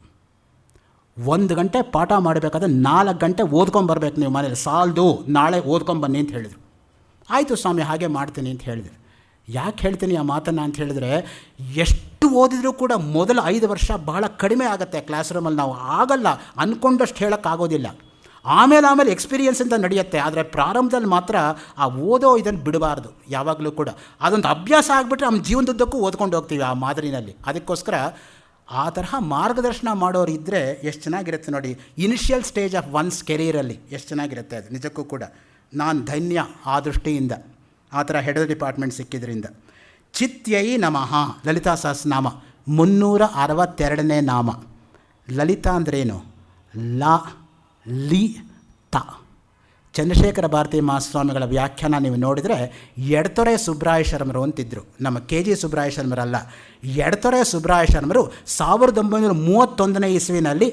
1 ಗಂಟೆ ಪಾಠ ಮಾಡಬೇಕಾದ್ರೆ 4 ಗಂಟೆ ಓದ್ಕೊಂಬರ್ಬೇಕು ನೀವು ಮನೇಲಿ. ಸಾಲದು, ನಾಳೆ ಓದ್ಕೊಂಬನ್ನಿ ಅಂತ ಹೇಳಿದರು. ಆಯಿತು ಸ್ವಾಮಿ, ಹಾಗೆ ಮಾಡ್ತೀನಿ ಅಂತ ಹೇಳಿದ್ರು. ಯಾಕೆ ಹೇಳ್ತೀನಿ ಆ ಮಾತನ್ನು ಅಂತ ಹೇಳಿದ್ರೆ, ಎಷ್ಟು ಓದಿದರೂ ಕೂಡ ಮೊದಲ 5 ವರ್ಷ ಬಹಳ ಕಡಿಮೆ ಆಗುತ್ತೆ ಕ್ಲಾಸ್ ರೂಮಲ್ಲಿ. ನಾವು ಆಗಲ್ಲ ಅಂದ್ಕೊಂಡಷ್ಟು ಹೇಳೋಕ್ಕಾಗೋದಿಲ್ಲ. ಆಮೇಲೆ ಎಕ್ಸ್ಪೀರಿಯನ್ಸಿಂದ ನಡೆಯುತ್ತೆ. ಆದರೆ ಪ್ರಾರಂಭದಲ್ಲಿ ಮಾತ್ರ ಆ ಓದೋ ಇದನ್ನು ಬಿಡಬಾರ್ದು ಯಾವಾಗಲೂ ಕೂಡ. ಅದೊಂದು ಅಭ್ಯಾಸ ಆಗಿಬಿಟ್ರೆ ನಮ್ಮ ಜೀವನದುದ್ದಕ್ಕೂ ಓದ್ಕೊಂಡು ಹೋಗ್ತೀವಿ ಆ ಮಾದರಿನಲ್ಲಿ. ಅದಕ್ಕೋಸ್ಕರ ಆ ತರಹ ಮಾರ್ಗದರ್ಶನ ಮಾಡೋರು ಇದ್ದರೆ ಎಷ್ಟು ಚೆನ್ನಾಗಿರುತ್ತೆ ನೋಡಿ. ಇನಿಷಿಯಲ್ ಸ್ಟೇಜ್ ಆಫ್ ಒನ್ಸ್ ಕೆರಿಯರಲ್ಲಿ ಎಷ್ಟು ಚೆನ್ನಾಗಿರುತ್ತೆ ಅದು ನಿಜಕ್ಕೂ ಕೂಡ. ನಾನು ಧನ್ಯ ಆ ದೃಷ್ಟಿಯಿಂದ ಆ ಥರ ಹೆಡ್ ಡಿಪಾರ್ಟ್ಮೆಂಟ್ ಸಿಕ್ಕಿದ್ರಿಂದ. ಚಿತ್ಯೈ ನಮಃ ಲಲಿತಾ ಸಹಸ್ರನಾಮ 362ನೇ ನಾಮ. ಲಲಿತಾ ಅಂದ್ರೇನು? ಲ ಲಿ ತ. ಚಂದ್ರಶೇಖರ ಭಾರತಿ ಮಹಾಸ್ವಾಮಿಗಳ ವ್ಯಾಖ್ಯಾನ ನೀವು ನೋಡಿದರೆ ಎಡತೊರೆ ಸುಬ್ರಾಯ ಶರ್ಮರು ಅಂತಿದ್ದರು. ನಮ್ಮ ಕೆ ಜಿ ಸುಬ್ರಾಯ ಶರ್ಮರಲ್ಲ, ಎಡತೊರೆ ಸುಬ್ರಾಯ ಶರ್ಮರು 1931ನೇ ಇಸ್ವಿನಲ್ಲಿ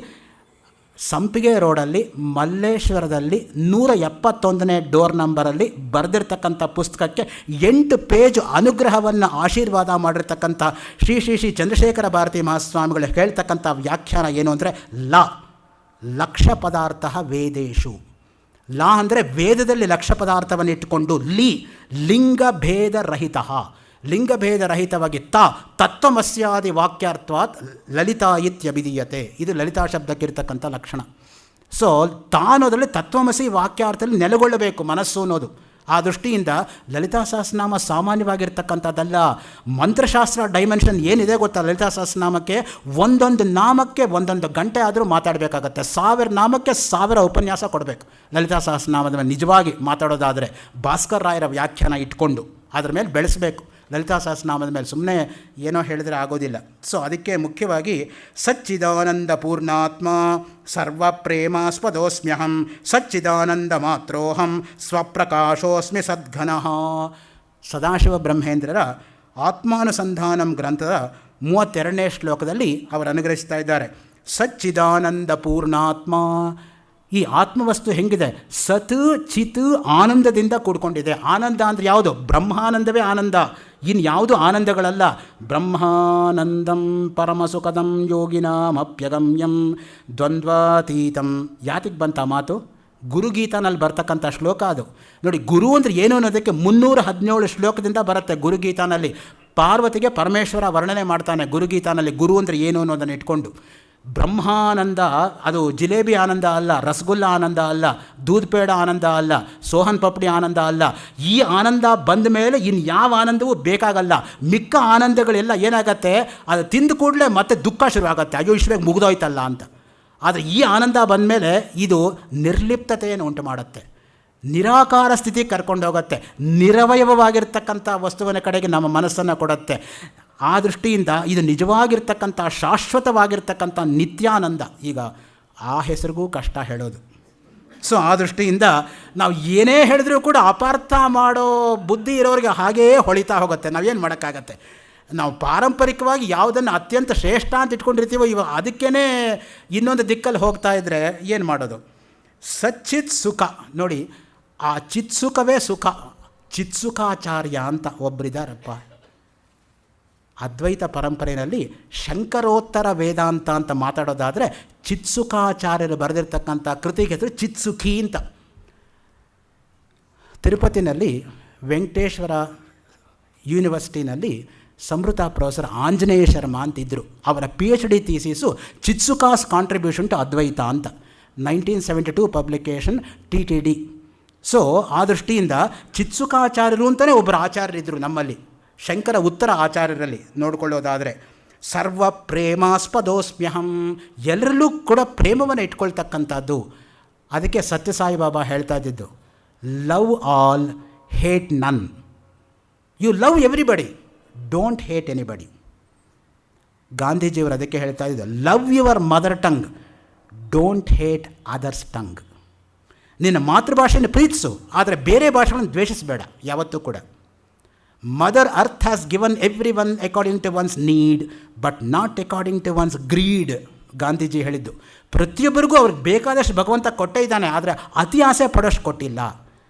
ಸಂಪಿಗೆ ರೋಡಲ್ಲಿ ಮಲ್ಲೇಶ್ವರದಲ್ಲಿ 171ನೇ ಡೋರ್ ನಂಬರಲ್ಲಿ ಬರೆದಿರ್ತಕ್ಕಂಥ ಪುಸ್ತಕಕ್ಕೆ 8 ಪೇಜ್ ಅನುಗ್ರಹವನ್ನು ಆಶೀರ್ವಾದ ಮಾಡಿರ್ತಕ್ಕಂಥ ಶ್ರೀ ಶ್ರೀ ಶ್ರೀ ಚಂದ್ರಶೇಖರ ಭಾರತಿ ಮಹಾಸ್ವಾಮಿಗಳು ಹೇಳ್ತಕ್ಕಂಥ ವ್ಯಾಖ್ಯಾನ ಏನು ಅಂದರೆ ಲಕ್ಷ ಪದಾರ್ಥ ವೇದೇಶು. ಲಾ ಅಂದರೆ ವೇದದಲ್ಲಿ ಲಕ್ಷ ಪದಾರ್ಥವನ್ನು ಇಟ್ಟುಕೊಂಡು, ಲಿಂಗಭೇದ ರಹಿತ, ಲಿಂಗಭೇದ ರಹಿತವಾಗಿ ತತ್ವಮಸ್ಯಾದಿ ವಾಕ್ಯಾರ್ಥವಾತ್ ಲಲಿತಾ ಇತ್ಯಭಿಧೀಯತೆ. ಇದು ಲಲಿತಾ ಶಬ್ದಕ್ಕಿರ್ತಕ್ಕಂಥ ಲಕ್ಷಣ. ಸೊ ತಾನೋದರಲ್ಲಿ ತತ್ವಮಸಿ ವಾಕ್ಯಾರ್ಥದಲ್ಲಿ ನೆಲೆಗೊಳ್ಳಬೇಕು ಮನಸ್ಸು ಅನ್ನೋದು. ಆ ದೃಷ್ಟಿಯಿಂದ ಲಲಿತಾ ಸಹಸ್ರನಾಮ ಸಾಮಾನ್ಯವಾಗಿರ್ತಕ್ಕಂಥದ್ದಲ್ಲ. ಮಂತ್ರಶಾಸ್ತ್ರ ಡೈಮೆನ್ಷನ್ ಏನಿದೆ ಗೊತ್ತಾ ಲಲಿತಾ ಸಹಸ್ರನಾಮಕ್ಕೆ? ಒಂದೊಂದು ನಾಮಕ್ಕೆ ಒಂದೊಂದು ಗಂಟೆ ಆದರೂ ಮಾತಾಡಬೇಕಾಗತ್ತೆ. 1000 ನಾಮಕ್ಕೆ 1000 ಉಪನ್ಯಾಸ ಕೊಡಬೇಕು ಲಲಿತಾ ಸಹಸ್ರನಾಮದ ಮೇಲೆ. ನಿಜವಾಗಿ ಮಾತಾಡೋದಾದರೆ ಭಾಸ್ಕರ್ ರಾಯರ ವ್ಯಾಖ್ಯಾನ ಇಟ್ಕೊಂಡು ಅದ್ರ ಮೇಲೆ ಬೆಳೆಸಬೇಕು ಲಲಿತಾ ಸಹಸ್ರನಾಮದ ಮೇಲೆ. ಸುಮ್ಮನೆ ಏನೋ ಹೇಳಿದರೆ ಆಗೋದಿಲ್ಲ. ಸೊ ಅದಕ್ಕೆ ಮುಖ್ಯವಾಗಿ ಸಚ್ಚಿದಾನಂದ ಪೂರ್ಣಾತ್ಮ ಸರ್ವ ಪ್ರೇಮಾಸ್ಪದೋಸ್ಮ್ಯಹಂ ಸಚ್ಚಿದಾನಂದ ಮಾತ್ರೋಹಂ ಸ್ವಪ್ರಕಾಶೋಸ್ಮಿ ಸದ್ಘನಃ. ಸದಾಶಿವ ಬ್ರಹ್ಮೇಂದ್ರರ ಆತ್ಮಾನುಸಂಧಾನಂ ಗ್ರಂಥದ 32ನೇ ಶ್ಲೋಕದಲ್ಲಿ ಅವರು ಅನುಗ್ರಹಿಸ್ತಾ ಇದ್ದಾರೆ. ಸಚ್ಚಿದಾನಂದ ಪೂರ್ಣಾತ್ಮ. ಈ ಆತ್ಮವಸ್ತು ಹೆಂಗಿದೆ? ಸತ್ ಚಿತ್ ಆನಂದದಿಂದ ಕೂಡ್ಕೊಂಡಿದೆ. ಆನಂದ ಅಂದರೆ ಯಾವುದು? ಬ್ರಹ್ಮಾನಂದವೇ ಆನಂದ, ಇನ್ಯಾವುದು ಆನಂದಗಳಲ್ಲ. ಬ್ರಹ್ಮಾನಂದಂ ಪರಮಸುಖದಂ ಯೋಗಿನಾಮಪ್ಯಗಮ್ಯಂ ದ್ವಂದ್ವಾತೀತಂ. ಯಾತಿಗೆ ಬಂತ ಮಾತು? ಗುರುಗೀತಾನಲ್ಲಿ ಬರ್ತಕ್ಕಂಥ ಶ್ಲೋಕ ಅದು ನೋಡಿ. ಗುರು ಅಂದರೆ ಏನು ಅನ್ನೋದಕ್ಕೆ 317 ಶ್ಲೋಕದಿಂದ ಬರುತ್ತೆ ಗುರುಗೀತಾನಲ್ಲಿ. ಪಾರ್ವತಿಗೆ ಪರಮೇಶ್ವರ ವರ್ಣನೆ ಮಾಡ್ತಾನೆ ಗುರುಗೀತಾನಲ್ಲಿ ಗುರು ಅಂದರೆ ಏನು ಅನ್ನೋದನ್ನು ಇಟ್ಕೊಂಡು. ಬ್ರಹ್ಮಾನಂದ ಅದು ಜಿಲೇಬಿ ಆನಂದ ಅಲ್ಲ, ರಸಗುಲ್ಲ ಆನಂದ ಅಲ್ಲ, ದೂದ್ ಪೇಡ ಆನಂದ ಅಲ್ಲ, ಸೋಹನ್ ಪಪಡಿ ಆನಂದ ಅಲ್ಲ. ಈ ಆನಂದ ಬಂದ ಮೇಲೆ ಇನ್ಯಾವ ಆನಂದವೂ ಬೇಕಾಗಲ್ಲ. ಮಿಕ್ಕ ಆನಂದಗಳೆಲ್ಲ ಏನಾಗತ್ತೆ? ಅದು ತಿಂದ ಕೂಡಲೇ ಮತ್ತೆ ದುಃಖ ಶುರುವಾಗತ್ತೆ, ಅಯ್ಯೋ ಇಷ್ಟು ಬೇಗ ಮುಗಿದೋಯ್ತಲ್ಲ ಅಂತ. ಆದರೆ ಈ ಆನಂದ ಬಂದ ಮೇಲೆ ಇದು ನಿರ್ಲಿಪ್ತತೆಯನ್ನು ಉಂಟು ಮಾಡುತ್ತೆ, ನಿರಾಕಾರ ಸ್ಥಿತಿ ಕರ್ಕೊಂಡು ಹೋಗುತ್ತೆ, ನಿರವಯವವಾಗಿರ್ತಕ್ಕಂಥ ವಸ್ತುವಿನ ಕಡೆಗೆ ನಮ್ಮ ಮನಸ್ಸನ್ನು ಕೊಡುತ್ತೆ. ಆ ದೃಷ್ಟಿಯಿಂದ ಇದು ನಿಜವಾಗಿರ್ತಕ್ಕಂಥ ಶಾಶ್ವತವಾಗಿರ್ತಕ್ಕಂಥ ನಿತ್ಯಾನಂದ. ಈಗ ಆ ಹೆಸರಿಗೂ ಕಷ್ಟ ಹೇಳೋದು. ಸೊ ಆ ದೃಷ್ಟಿಯಿಂದ ನಾವು ಏನೇ ಹೇಳಿದ್ರೂ ಕೂಡ ಅಪಾರ್ಥ ಮಾಡೋ ಬುದ್ಧಿ ಇರೋರಿಗೆ ಹಾಗೆಯೇ ಹೊಳಿತಾ ಹೋಗುತ್ತೆ. ನಾವೇನು ಮಾಡೋಕ್ಕಾಗತ್ತೆ? ನಾವು ಪಾರಂಪರಿಕವಾಗಿ ಯಾವುದನ್ನು ಅತ್ಯಂತ ಶ್ರೇಷ್ಠ ಅಂತ ಇಟ್ಕೊಂಡಿರ್ತೀವೋ ಅದಕ್ಕೇ ಇನ್ನೊಂದು ದಿಕ್ಕಲ್ಲಿ ಹೋಗ್ತಾ ಇದ್ದರೆ ಏನು ಮಾಡೋದು? ಸಚ್ಚಿತ್ ಸುಖ ನೋಡಿ, ಆ ಚಿತ್ಸುಖವೇ ಸುಖ. ಚಿತ್ಸುಖಾಚಾರ್ಯ ಅಂತ ಒಬ್ಬರಿದ್ದಾರಪ್ಪ ಅದ್ವೈತ ಪರಂಪರೆಯಲ್ಲಿ. ಶಂಕರೋತ್ತರ ವೇದಾಂತ ಅಂತ ಮಾತಾಡೋದಾದರೆ ಚಿತ್ಸುಖಾಚಾರ್ಯರು ಬರೆದಿರ್ತಕ್ಕಂಥ ಕೃತಿಗೆ ಹೆಸರು ಚಿತ್ಸುಖಿ ಅಂತ. ತಿರುಪತಿನಲ್ಲಿ ವೆಂಕಟೇಶ್ವರ ಯೂನಿವರ್ಸಿಟಿನಲ್ಲಿ ಸಮೃತ ಪ್ರೊಫೆಸರ್ ಆಂಜನೇಯ ಶರ್ಮಾ ಅಂತಿದ್ದರು. ಅವರ PhD ಥೀಸಿಸು ಚಿತ್ಸುಖಾಸ್ ಕಾಂಟ್ರಿಬ್ಯೂಷನ್ ಟು ಅದ್ವೈತ ಅಂತ, 1972 ಪಬ್ಲಿಕೇಶನ್ TTD. ಸೊ ಆ ದೃಷ್ಟಿಯಿಂದ ಚಿತ್ಸುಖಾಚಾರ್ಯರು ಅಂತಲೇ ಒಬ್ಬರು ಆಚಾರ್ಯರಿದ್ದರು ನಮ್ಮಲ್ಲಿ, ಶಂಕರ ಉತ್ತರ ಆಚಾರ್ಯರಲ್ಲಿ ನೋಡಿಕೊಳ್ಳೋದಾದರೆ. ಸರ್ವ ಪ್ರೇಮಾಸ್ಪದೋಸ್ಮ್ಯಹಂ, ಎಲ್ಲರಲ್ಲೂ ಕೂಡ ಪ್ರೇಮವನ್ನು ಇಟ್ಕೊಳ್ತಕ್ಕಂಥದ್ದು. ಅದಕ್ಕೆ ಸತ್ಯಸಾಯಿ ಬಾಬಾ ಹೇಳ್ತಾ ಇದ್ದಿದ್ದು, love all hate none. You love everybody, don't hate anybody. ಗಾಂಧೀಜಿಯವರು ಅದಕ್ಕೆ ಹೇಳ್ತಾ ಇದ್ದು, love your mother tongue, don't hate others tongue. ನಿನ್ನ ಮಾತೃಭಾಷೆಯನ್ನು ಪ್ರೀತಿಸು, ಆದರೆ ಬೇರೆ ಭಾಷೆಗಳನ್ನು ದ್ವೇಷಿಸಬೇಡ ಯಾವತ್ತೂ ಕೂಡ. Mother earth has given every one according to one's need but not according to one's greed. Gandhiji ಹೇಳಿದ್ದು, ಪ್ರತಿಯೊಬ್ಬರಿಗೂ ಅವ್ರಿಗೆ ಬೇಕಾದಷ್ಟು ಭಗವಂತ ಕೊಟ್ಟೇ ಇದ್ದಾನೆ, ಆದರೆ ಅತಿ ಆಸೆ ಪಡೋಷ್ಟು ಕೊಟ್ಟಿಲ್ಲ.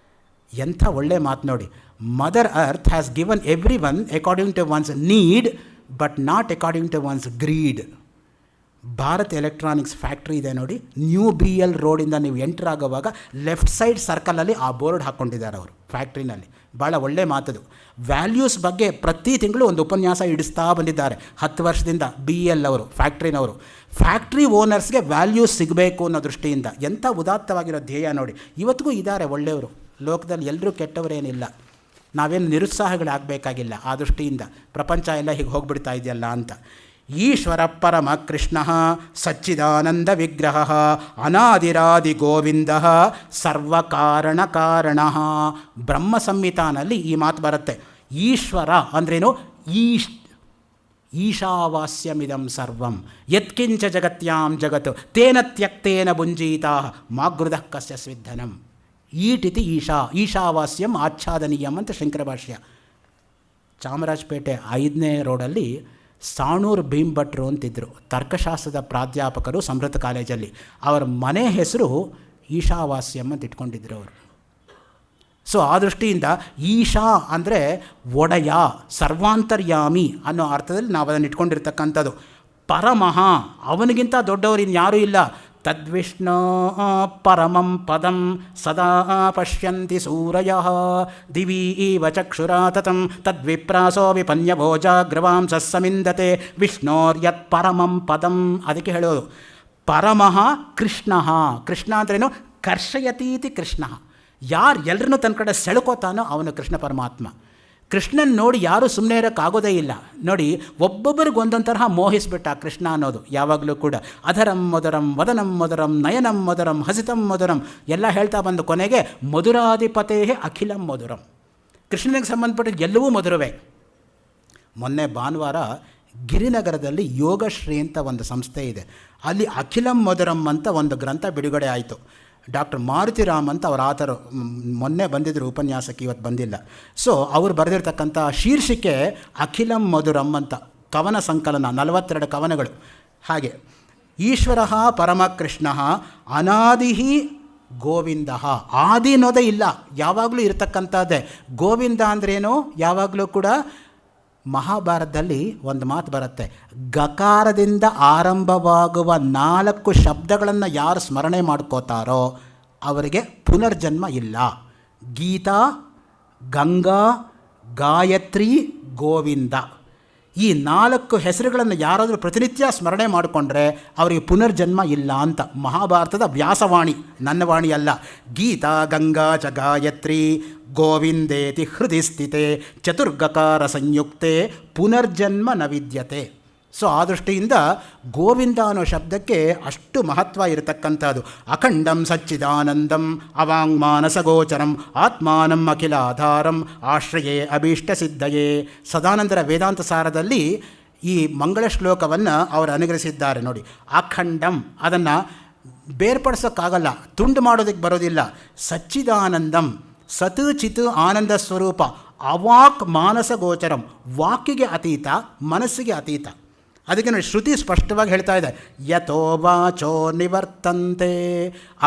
ಎಂಥ ಒಳ್ಳೆಯ ಮಾತು ನೋಡಿ. Mother earth has given every one according to one's need but not according to one's greed. Bharat electronics factory ಇದೆ ನೋಡಿ, ನ್ಯೂ ಬಿ ಎಲ್ ರೋಡಿಂದ ನೀವು ಎಂಟರ್ ಆಗೋವಾಗ ಲೆಫ್ಟ್ ಸೈಡ್ ಸರ್ಕಲಲ್ಲಿ ಆ ಬೋರ್ಡ್ ಹಾಕ್ಕೊಂಡಿದ್ದಾರೆ ಅವರು ಫ್ಯಾಕ್ಟ್ರಿನಲ್ಲಿ. ಭಾಳ ಒಳ್ಳೆ ಮಾತದು. ವ್ಯಾಲ್ಯೂಸ್ ಬಗ್ಗೆ ಪ್ರತಿ ತಿಂಗಳು ಒಂದು ಉಪನ್ಯಾಸ ಇಡಿಸ್ತಾ ಬಂದಿದ್ದಾರೆ 10 ವರ್ಷದಿಂದ. ಬಿ ಎಲ್ ಅವರು ಫ್ಯಾಕ್ಟ್ರಿನವರು. ಫ್ಯಾಕ್ಟ್ರಿ ಓನರ್ಸ್ಗೆ ವ್ಯಾಲ್ಯೂಸ್ ಸಿಗಬೇಕು ಅನ್ನೋ ದೃಷ್ಟಿಯಿಂದ ಎಂಥ ಉದಾತ್ತವಾಗಿರೋ ಧ್ಯೇಯ ನೋಡಿ. ಇವತ್ತಿಗೂ ಇದ್ದಾರೆ ಒಳ್ಳೆಯವರು ಲೋಕದಲ್ಲಿ, ಎಲ್ಲರೂ ಕೆಟ್ಟವರೇನಿಲ್ಲ. ನಾವೇನು ನಿರುತ್ಸಾಹಗಳಾಗಬೇಕಾಗಿಲ್ಲ ಆ ದೃಷ್ಟಿಯಿಂದ. ಪ್ರಪಂಚ ಎಲ್ಲ ಹೀಗೆ ಹೋಗ್ಬಿಡ್ತಾ ಇದೆಯಲ್ಲ ಅಂತ. ಈಶ್ವರ ಪರಮ ಕೃಷ್ಣ ಸಚ್ಚಿದಾನಂದ ವಿಗ್ರಹ ಅನಾದಿರಾದಿ ಗೋವಿಂದ ಸರ್ವಕಾರಣ ಕಾರಣ. ಬ್ರಹ್ಮ ಸಂಹಿತಾನಲ್ಲಿ ಈ ಮಾತು ಬರುತ್ತೆ. ಈಶ್ವರ ಅಂದ್ರೇನು? ಈಶಾವಾಸ್ಯಮಿದಂ ಸರ್ವಂ ಯತ್ಕಿಂಚ ಜಗತ್ಯಾಂ ಜಗತ್ ತೇನ ತ್ಯಕ್ತೇನ ಭುಂಜೀತಾ ಮಾಗೃದಃ ಕಸ್ಯ ಸ್ವಿಧನಂ. ಈಟಿತಿ ಈಶಾವಾಸ್ಯಂ ಆಚ್ಛಾದನೀಯಂ ಅಂತ ಶಂಕರ ಭಾಷ್ಯ. ಚಾಮರಾಜಪೇಟೆ 5ನೇ ರೋಡಲ್ಲಿ ಸಾಣೂರು ಭೀಮ್ಭಟ್ರು ಅಂತಿದ್ದರು, ತರ್ಕಶಾಸ್ತ್ರದ ಪ್ರಾಧ್ಯಾಪಕರು ಸಮೃದ್ಧ ಕಾಲೇಜಲ್ಲಿ. ಅವರ ಮನೆ ಹೆಸರು ಈಶಾವಾಸ್ಯಂ ಅಂತ ಇಟ್ಕೊಂಡಿದ್ರು ಅವರು. ಸೊ ಆ ದೃಷ್ಟಿಯಿಂದ ಈಶಾ ಅಂದರೆ ಒಡೆಯ, ಸರ್ವಾಂತರ್ಯಾಮಿ ಅನ್ನೋ ಅರ್ಥದಲ್ಲಿ ನಾವು ಅದನ್ನು ಇಟ್ಕೊಂಡಿರ್ತಕ್ಕಂಥದ್ದು. ಪರಮಃ, ಅವನಿಗಿಂತ ದೊಡ್ಡವರು ಇನ್ಯಾರೂ ಇಲ್ಲ. ತದ್ವಿಷ್ಣು ಪರಮಂ ಪದಂ ಸದಾ ಪಶ್ಯಂತಿ ಸೂರಯಃ ದಿವಿ ಇವ ಚಕ್ಷುರಾ ತತಂ ತದ್ವಿಪ್ರಾಸೋ ವಿಪನ್ಯಭೋಜಾಗ್ರವಾಂಸಃ ಸಮಿಂದತೆ ವಿಷ್ಣೋರ್ಯತ್ ಪರಮಂ ಪದಂ. ಅದಕ್ಕೆ ಹೇಳೋದು ಪರಮಃ ಕೃಷ್ಣ. ಕೃಷ್ಣ ಅಂದ್ರೇನು? ಕರ್ಷಯತೀತಿ ಕೃಷ್ಣ. ಯಾರು ಎಲ್ಲರನ್ನೂ ತನ್ನ ಕಡೆ ಸೆಳ್ಕೋತಾನೋ ಅವನು ಕೃಷ್ಣ ಪರಮಾತ್ಮ. ಕೃಷ್ಣನ ನೋಡಿ ಯಾರೂ ಸುಮ್ಮನೆ ಇರೋಕ್ಕಾಗೋದೇ ಇಲ್ಲ ನೋಡಿ. ಒಬ್ಬೊಬ್ಬರಿಗೆ ಒಂದೊಂದು ತರಹ ಮೋಹಿಸ್ಬಿಟ್ಟ ಕೃಷ್ಣ ಅನ್ನೋದು ಯಾವಾಗಲೂ ಕೂಡ. ಅಧರಂ ಮಧುರಂ ವದನಂ ಮಧುರಂ ನಯನಂ ಮಧುರಂ ಹಸಿತಂ ಮಧುರಂ ಎಲ್ಲ ಹೇಳ್ತಾ ಬಂದು ಕೊನೆಗೆ ಮಧುರಾಧಿಪತೇ ಅಖಿಲಂ ಮಧುರಂ. ಕೃಷ್ಣನಿಗೆ ಸಂಬಂಧಪಟ್ಟ ಎಲ್ಲವೂ ಮಧುರವೇ. ಮೊನ್ನೆ ಭಾನುವಾರ ಗಿರಿನಗರದಲ್ಲಿ ಯೋಗಶ್ರೀ ಅಂತ ಒಂದು ಸಂಸ್ಥೆ ಇದೆ. ಅಲ್ಲಿ ಅಖಿಲಂ ಮಧುರಂ ಅಂತ ಒಂದು ಗ್ರಂಥ ಬಿಡುಗಡೆ ಆಯಿತು. ಡಾಕ್ಟರ್ ಮಾರುತಿರಾಮ್ ಅಂತ ಅವರ ಆತರು ಮೊನ್ನೆ ಬಂದಿದ್ದರು ಉಪನ್ಯಾಸಕ್ಕೆ, ಇವತ್ತು ಬಂದಿಲ್ಲ. ಸೊ ಅವರು ಬರೆದಿರ್ತಕ್ಕಂಥ ಶೀರ್ಷಿಕೆ ಅಖಿಲಂ ಮಧುರಂ ಅಂತ. ಕವನ ಸಂಕಲನ 42 ಕವನಗಳು. ಹಾಗೆ ಈಶ್ವರ ಪರಮಕೃಷ್ಣ ಅನಾದಿ ಗೋವಿಂದ. ಆದಿ ಅನ್ನೋದೇ ಇಲ್ಲ, ಯಾವಾಗಲೂ ಇರತಕ್ಕಂಥದ್ದೇ. ಗೋವಿಂದ ಅಂದ್ರೇನು? ಯಾವಾಗಲೂ ಕೂಡ ಮಹಾಭಾರತದಲ್ಲಿ ಒಂದು ಮಾತು ಬರುತ್ತೆ, ಗಕಾರದಿಂದ ಆರಂಭವಾಗುವ 4 ಶಬ್ದಗಳನ್ನು ಯಾರು ಸ್ಮರಣೆ ಮಾಡ್ಕೋತಾರೋ ಅವರಿಗೆ ಪುನರ್ಜನ್ಮ ಇಲ್ಲ. ಗೀತಾ, ಗಂಗಾ, ಗಾಯತ್ರಿ, ಗೋವಿಂದ. ಈ 4 ಹೆಸರುಗಳನ್ನು ಯಾರಾದರೂ ಪ್ರತಿನಿತ್ಯ ಸ್ಮರಣೆ ಮಾಡಿಕೊಂಡ್ರೆ ಅವರಿಗೆ ಪುನರ್ಜನ್ಮ ಇಲ್ಲ ಅಂತ ಮಹಾಭಾರತದ ವ್ಯಾಸವಾಣಿ, ನನ್ನ ವಾಣಿ ಅಲ್ಲ. ಗೀತಾ ಗಂಗಾ ಚ ಗಾಯತ್ರಿ ಗೋವಿಂದೇತಿ ಹೃದಯ ಸ್ಥಿತೆ ಚತುರ್ಗಕಾರ ಸಂಯುಕ್ತೆ ಪುನರ್ಜನ್ಮ ನ ವಿದ್ಯತೆ. ಸೊ ಆ ದೃಷ್ಟಿಯಿಂದ ಗೋವಿಂದ ಅನ್ನೋ ಶಬ್ದಕ್ಕೆ ಅಷ್ಟು ಮಹತ್ವ ಇರತಕ್ಕಂಥದ್ದು. ಅಖಂಡಂ ಸಚ್ಚಿದಾನಂದಂ ಅವಾಂಗ್ಮಾನಸಗೋಚರಂ ಆತ್ಮಾನಂ ಅಖಿಲಾಧಾರಂ ಆಶ್ರಯೇ ಅಭೀಷ್ಟ ಸಿದ್ಧಯೇ. ಸದಾನಂದರ ವೇದಾಂತ ಸಾರದಲ್ಲಿ ಈ ಮಂಗಳ ಶ್ಲೋಕವನ್ನು ಅವರು ಅನುಗ್ರಹಿಸಿದ್ದಾರೆ ನೋಡಿ. ಅಖಂಡಂ ಅದನ್ನು ಬೇರ್ಪಡಿಸೋಕ್ಕಾಗಲ್ಲ, ತುಂಡು ಮಾಡೋದಕ್ಕೆ ಬರೋದಿಲ್ಲ. ಸಚ್ಚಿದಾನಂದಂ ಸತ್ ಚಿತ್ ಆನಂದ ಸ್ವರೂಪ. ಅವಾಕ್ ಮಾನಸ ಗೋಚರಂ, ವಾಕಿಗೆ ಅತೀತ, ಮನಸ್ಸಿಗೆ ಅತೀತ. ಅದಕ್ಕೆ ನೋಡಿ ಶ್ರುತಿ ಸ್ಪಷ್ಟವಾಗಿ ಹೇಳ್ತಾ ಇದೆ, ಯಥೋ ವಾಚೋ ನಿವರ್ತಂತೆ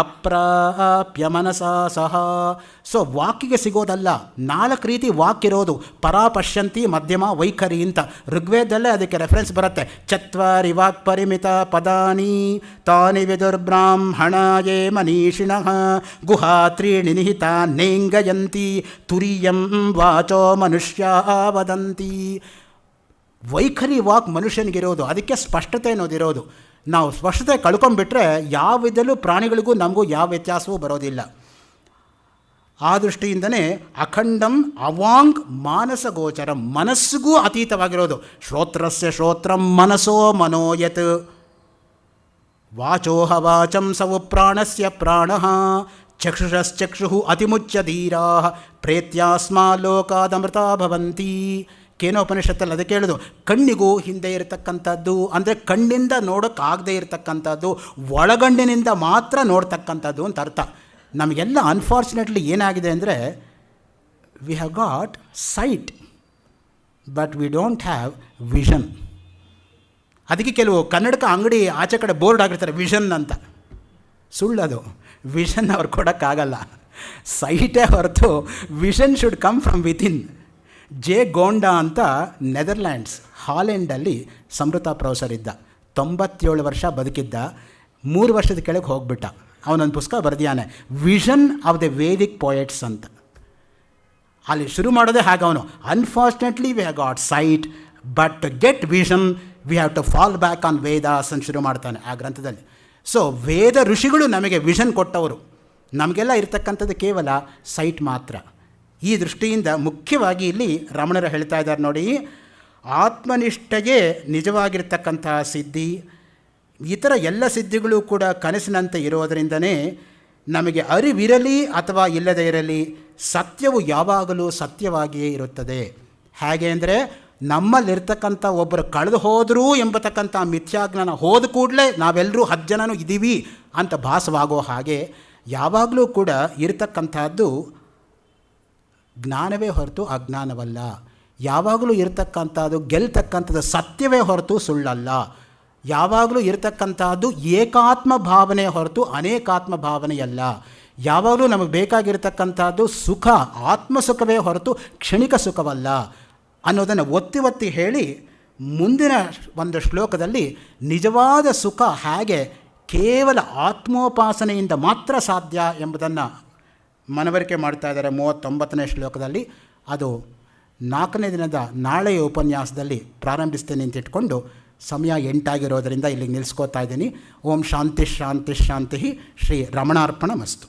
ಅಪ್ರಾಪ್ಯ ಮನಸಾ ಸಹ. ಸೊ ವಾಕಿಗೆ ಸಿಗೋದಲ್ಲ, 4 ರೀತಿ ವಾಕಿರೋದು. ಪರಾಪಶ್ಯಂತಿ, ಮಧ್ಯಮ, ವೈಖರಿ ಅಂತ ಋಗ್ವೇದಲ್ಲೇ ಅದಕ್ಕೆ ರೆಫರೆನ್ಸ್ ಬರುತ್ತೆ. ಚತ್ವಾರಿ ವಾಕ್ ಪರಿಮಿತ ಪದಾನಿ ತಾನಿ ವಿದುರ್ಬ್ರಾಹ್ಮಣಾಯೇ ಮನೀಷಿಣಃ ಗುಹಾ ತ್ರೀಣಿ ನಿಹಿತ ನೇಂಗಯಂತಿ ತುರಿಯಂ ವಾಚೋ ಮನುಷ್ಯ ವದಂತಿ. ವೈಖರಿ ವಾಕ್ ಮನುಷ್ಯನಿಗಿರೋದು, ಅದಕ್ಕೆ ಸ್ಪಷ್ಟತೆ ಅನ್ನೋದಿರೋದು. ನಾವು ಸ್ಪಷ್ಟತೆ ಕಳ್ಕೊಂಡ್ಬಿಟ್ರೆ ಯಾವ ವಿಧಲ್ಲೂ ಪ್ರಾಣಿಗಳಿಗೂ ನಮಗೂ ಯಾವ ವ್ಯತ್ಯಾಸವೂ ಬರೋದಿಲ್ಲ. ಆ ದೃಷ್ಟಿಯಿಂದನೇ ಅಖಂಡಂ ಅವಾಂಗ್ ಮಾನಸ ಗೋಚರಂ, ಮನಸ್ಸಿಗೂ ಅತೀತವಾಗಿರೋದು. ಶ್ರೋತ್ರಸ್ಯ ಶ್ರೋತ್ರಂ ಮನಸೋ ಮನೋಯತ್ ವಾಚೋಹ ವಾಚಂ ಸವು ಪ್ರಾಣಸ್ಯ ಪ್ರಾಣಃ ಚಕ್ಷುಷಶ್ಚಕ್ಷು ಅತಿಮುಚ್ಯ ಧೀರಾ ಪ್ರೇತ್ಯಾಸ್ಮಾ ಲೋಕಾದಮೃತ ಭವಂತಿ. ಕೇನೋಪನಿಷತ್ತಲ್ಲಿ ಅದಕ್ಕೆ ಹೇಳೋದು, ಕಣ್ಣಿಗೂ ಹಿಂದೆ ಇರತಕ್ಕಂಥದ್ದು ಅಂದರೆ ಕಣ್ಣಿಂದ ನೋಡೋಕ್ಕಾಗದೇ ಇರತಕ್ಕಂಥದ್ದು, ಒಳಗಣ್ಣಿನಿಂದ ಮಾತ್ರ ನೋಡ್ತಕ್ಕಂಥದ್ದು ಅಂತ ಅರ್ಥ. ನಮಗೆಲ್ಲ ಅನ್ಫಾರ್ಚುನೇಟ್ಲಿ ಏನಾಗಿದೆ ಅಂದರೆ V have got sight but we don't have vision. ಅದಕ್ಕೆ ಕೆಲವು ಕನ್ನಡಕ ಅಂಗಡಿ ಆಚೆ ಕಡೆ ಬೋರ್ಡ್ ಆಗಿರ್ತಾರೆ ವಿಷನ್ ಅಂತ. ಸುಳ್ಳದು, ವಿಷನ್ ಅವ್ರು ಕೊಡೋಕ್ಕಾಗಲ್ಲ. ಸೈಟೇ ಹೊರತು vision should come from within. J Gonda ಅಂತ ನೆದರ್ಲ್ಯಾಂಡ್ಸ್ ಹಾಲೆಂಡಲ್ಲಿ ಸಮೃತ ಪ್ರೊಫೆಸರ್ ಇದ್ದ, 97 ವರ್ಷ ಬದುಕಿದ್ದ, 3 ವರ್ಷದ ಕೆಳಗೆ ಹೋಗ್ಬಿಟ್ಟ. ಅವನೊಂದು ಪುಸ್ತಕ ಬರೆದಿಯಾನೆ, vision of the Vedic poets ಅಂತ. ಅಲ್ಲಿ ಶುರು ಮಾಡೋದೇ ಹಾಗೆ ಅವನು, unfortunately we have got sight but to get vision we have to fall back on Vedas ಅಂತ ಶುರು ಮಾಡ್ತಾನೆ ಆ ಗ್ರಂಥದಲ್ಲಿ. ಸೊ ವೇದ ಋಷಿಗಳು ನಮಗೆ ವಿಷನ್ ಕೊಟ್ಟವರು, ನಮಗೆಲ್ಲ ಇರ್ತಕ್ಕಂಥದ್ದು ಕೇವಲ ಸೈಟ್ ಮಾತ್ರ. ಈ ದೃಷ್ಟಿಯಿಂದ ಮುಖ್ಯವಾಗಿ ಇಲ್ಲಿ ರಮಣರು ಹೇಳ್ತಾ ಇದ್ದಾರೆ ನೋಡಿ, ಆತ್ಮನಿಷ್ಠೆಗೆ ನಿಜವಾಗಿರ್ತಕ್ಕಂತಹ ಸಿದ್ಧಿ, ಇತರ ಎಲ್ಲ ಸಿದ್ಧಿಗಳು ಕೂಡ ಕನಸಿನಂತೆ ಇರೋದರಿಂದನೇ ನಮಗೆ ಅರಿವಿರಲಿ ಅಥವಾ ಇಲ್ಲದೇ ಇರಲಿ ಸತ್ಯವು ಯಾವಾಗಲೂ ಸತ್ಯವಾಗಿಯೇ ಇರುತ್ತದೆ. ಹೇಗೆ ಅಂದರೆ, ನಮ್ಮಲ್ಲಿರ್ತಕ್ಕಂಥ ಒಬ್ಬರು ಕಳೆದು ಹೋದರೂ ಎಂಬತಕ್ಕಂಥ ಮಿಥ್ಯಾಜ್ಞಾನ ಹೋದ ಕೂಡಲೇ ನಾವೆಲ್ಲರೂ 10 ಜನನೂ ಇದ್ದೀವಿ ಅಂತ ಭಾಸವಾಗೋ ಹಾಗೆ ಯಾವಾಗಲೂ ಕೂಡ ಇರತಕ್ಕಂಥದ್ದು ಜ್ಞಾನವೇ ಹೊರತು ಅಜ್ಞಾನವಲ್ಲ. ಯಾವಾಗಲೂ ಇರತಕ್ಕಂಥದ್ದು ಗೆಲ್ತಕ್ಕಂಥದ್ದು ಸತ್ಯವೇ ಹೊರತು ಸುಳ್ಳಲ್ಲ. ಯಾವಾಗಲೂ ಇರತಕ್ಕಂಥದ್ದು ಏಕಾತ್ಮ ಭಾವನೆ ಹೊರತು ಅನೇಕಾತ್ಮ ಭಾವನೆಯಲ್ಲ. ಯಾವಾಗಲೂ ನಮಗೆ ಬೇಕಾಗಿರ್ತಕ್ಕಂಥದ್ದು ಸುಖ ಆತ್ಮಸುಖವೇ ಹೊರತು ಕ್ಷಣಿಕ ಸುಖವಲ್ಲ ಅನ್ನೋದನ್ನು ಒತ್ತಿ ಒತ್ತಿ ಹೇಳಿ, ಮುಂದಿನ ಒಂದು ಶ್ಲೋಕದಲ್ಲಿ ನಿಜವಾದ ಸುಖ ಹೇಗೆ ಕೇವಲ ಆತ್ಮೋಪಾಸನೆಯಿಂದ ಮಾತ್ರ ಸಾಧ್ಯ ಎಂಬುದನ್ನು ಮನವರಿಕೆ ಮಾಡ್ತಾ ಇದ್ದಾರೆ 39ನೇ ಶ್ಲೋಕದಲ್ಲಿ. ಅದು 4ನೇ ದಿನದ ನಾಳೆಯ ಉಪನ್ಯಾಸದಲ್ಲಿ ಪ್ರಾರಂಭಿಸ್ತೇನೆ ಅಂತ ಇಟ್ಕೊಂಡು ಸಮಯ 8 ಆಗಿರೋದರಿಂದ ಇಲ್ಲಿಗೆ ನಿಲ್ಲಿಸ್ಕೋತಾ ಇದ್ದೀನಿ. ಓಂ ಶಾಂತಿ ಶಾಂತಿ ಶಾಂತಿ. ಶ್ರೀ ರಮಣಾರ್ಪಣಮಸ್ತು.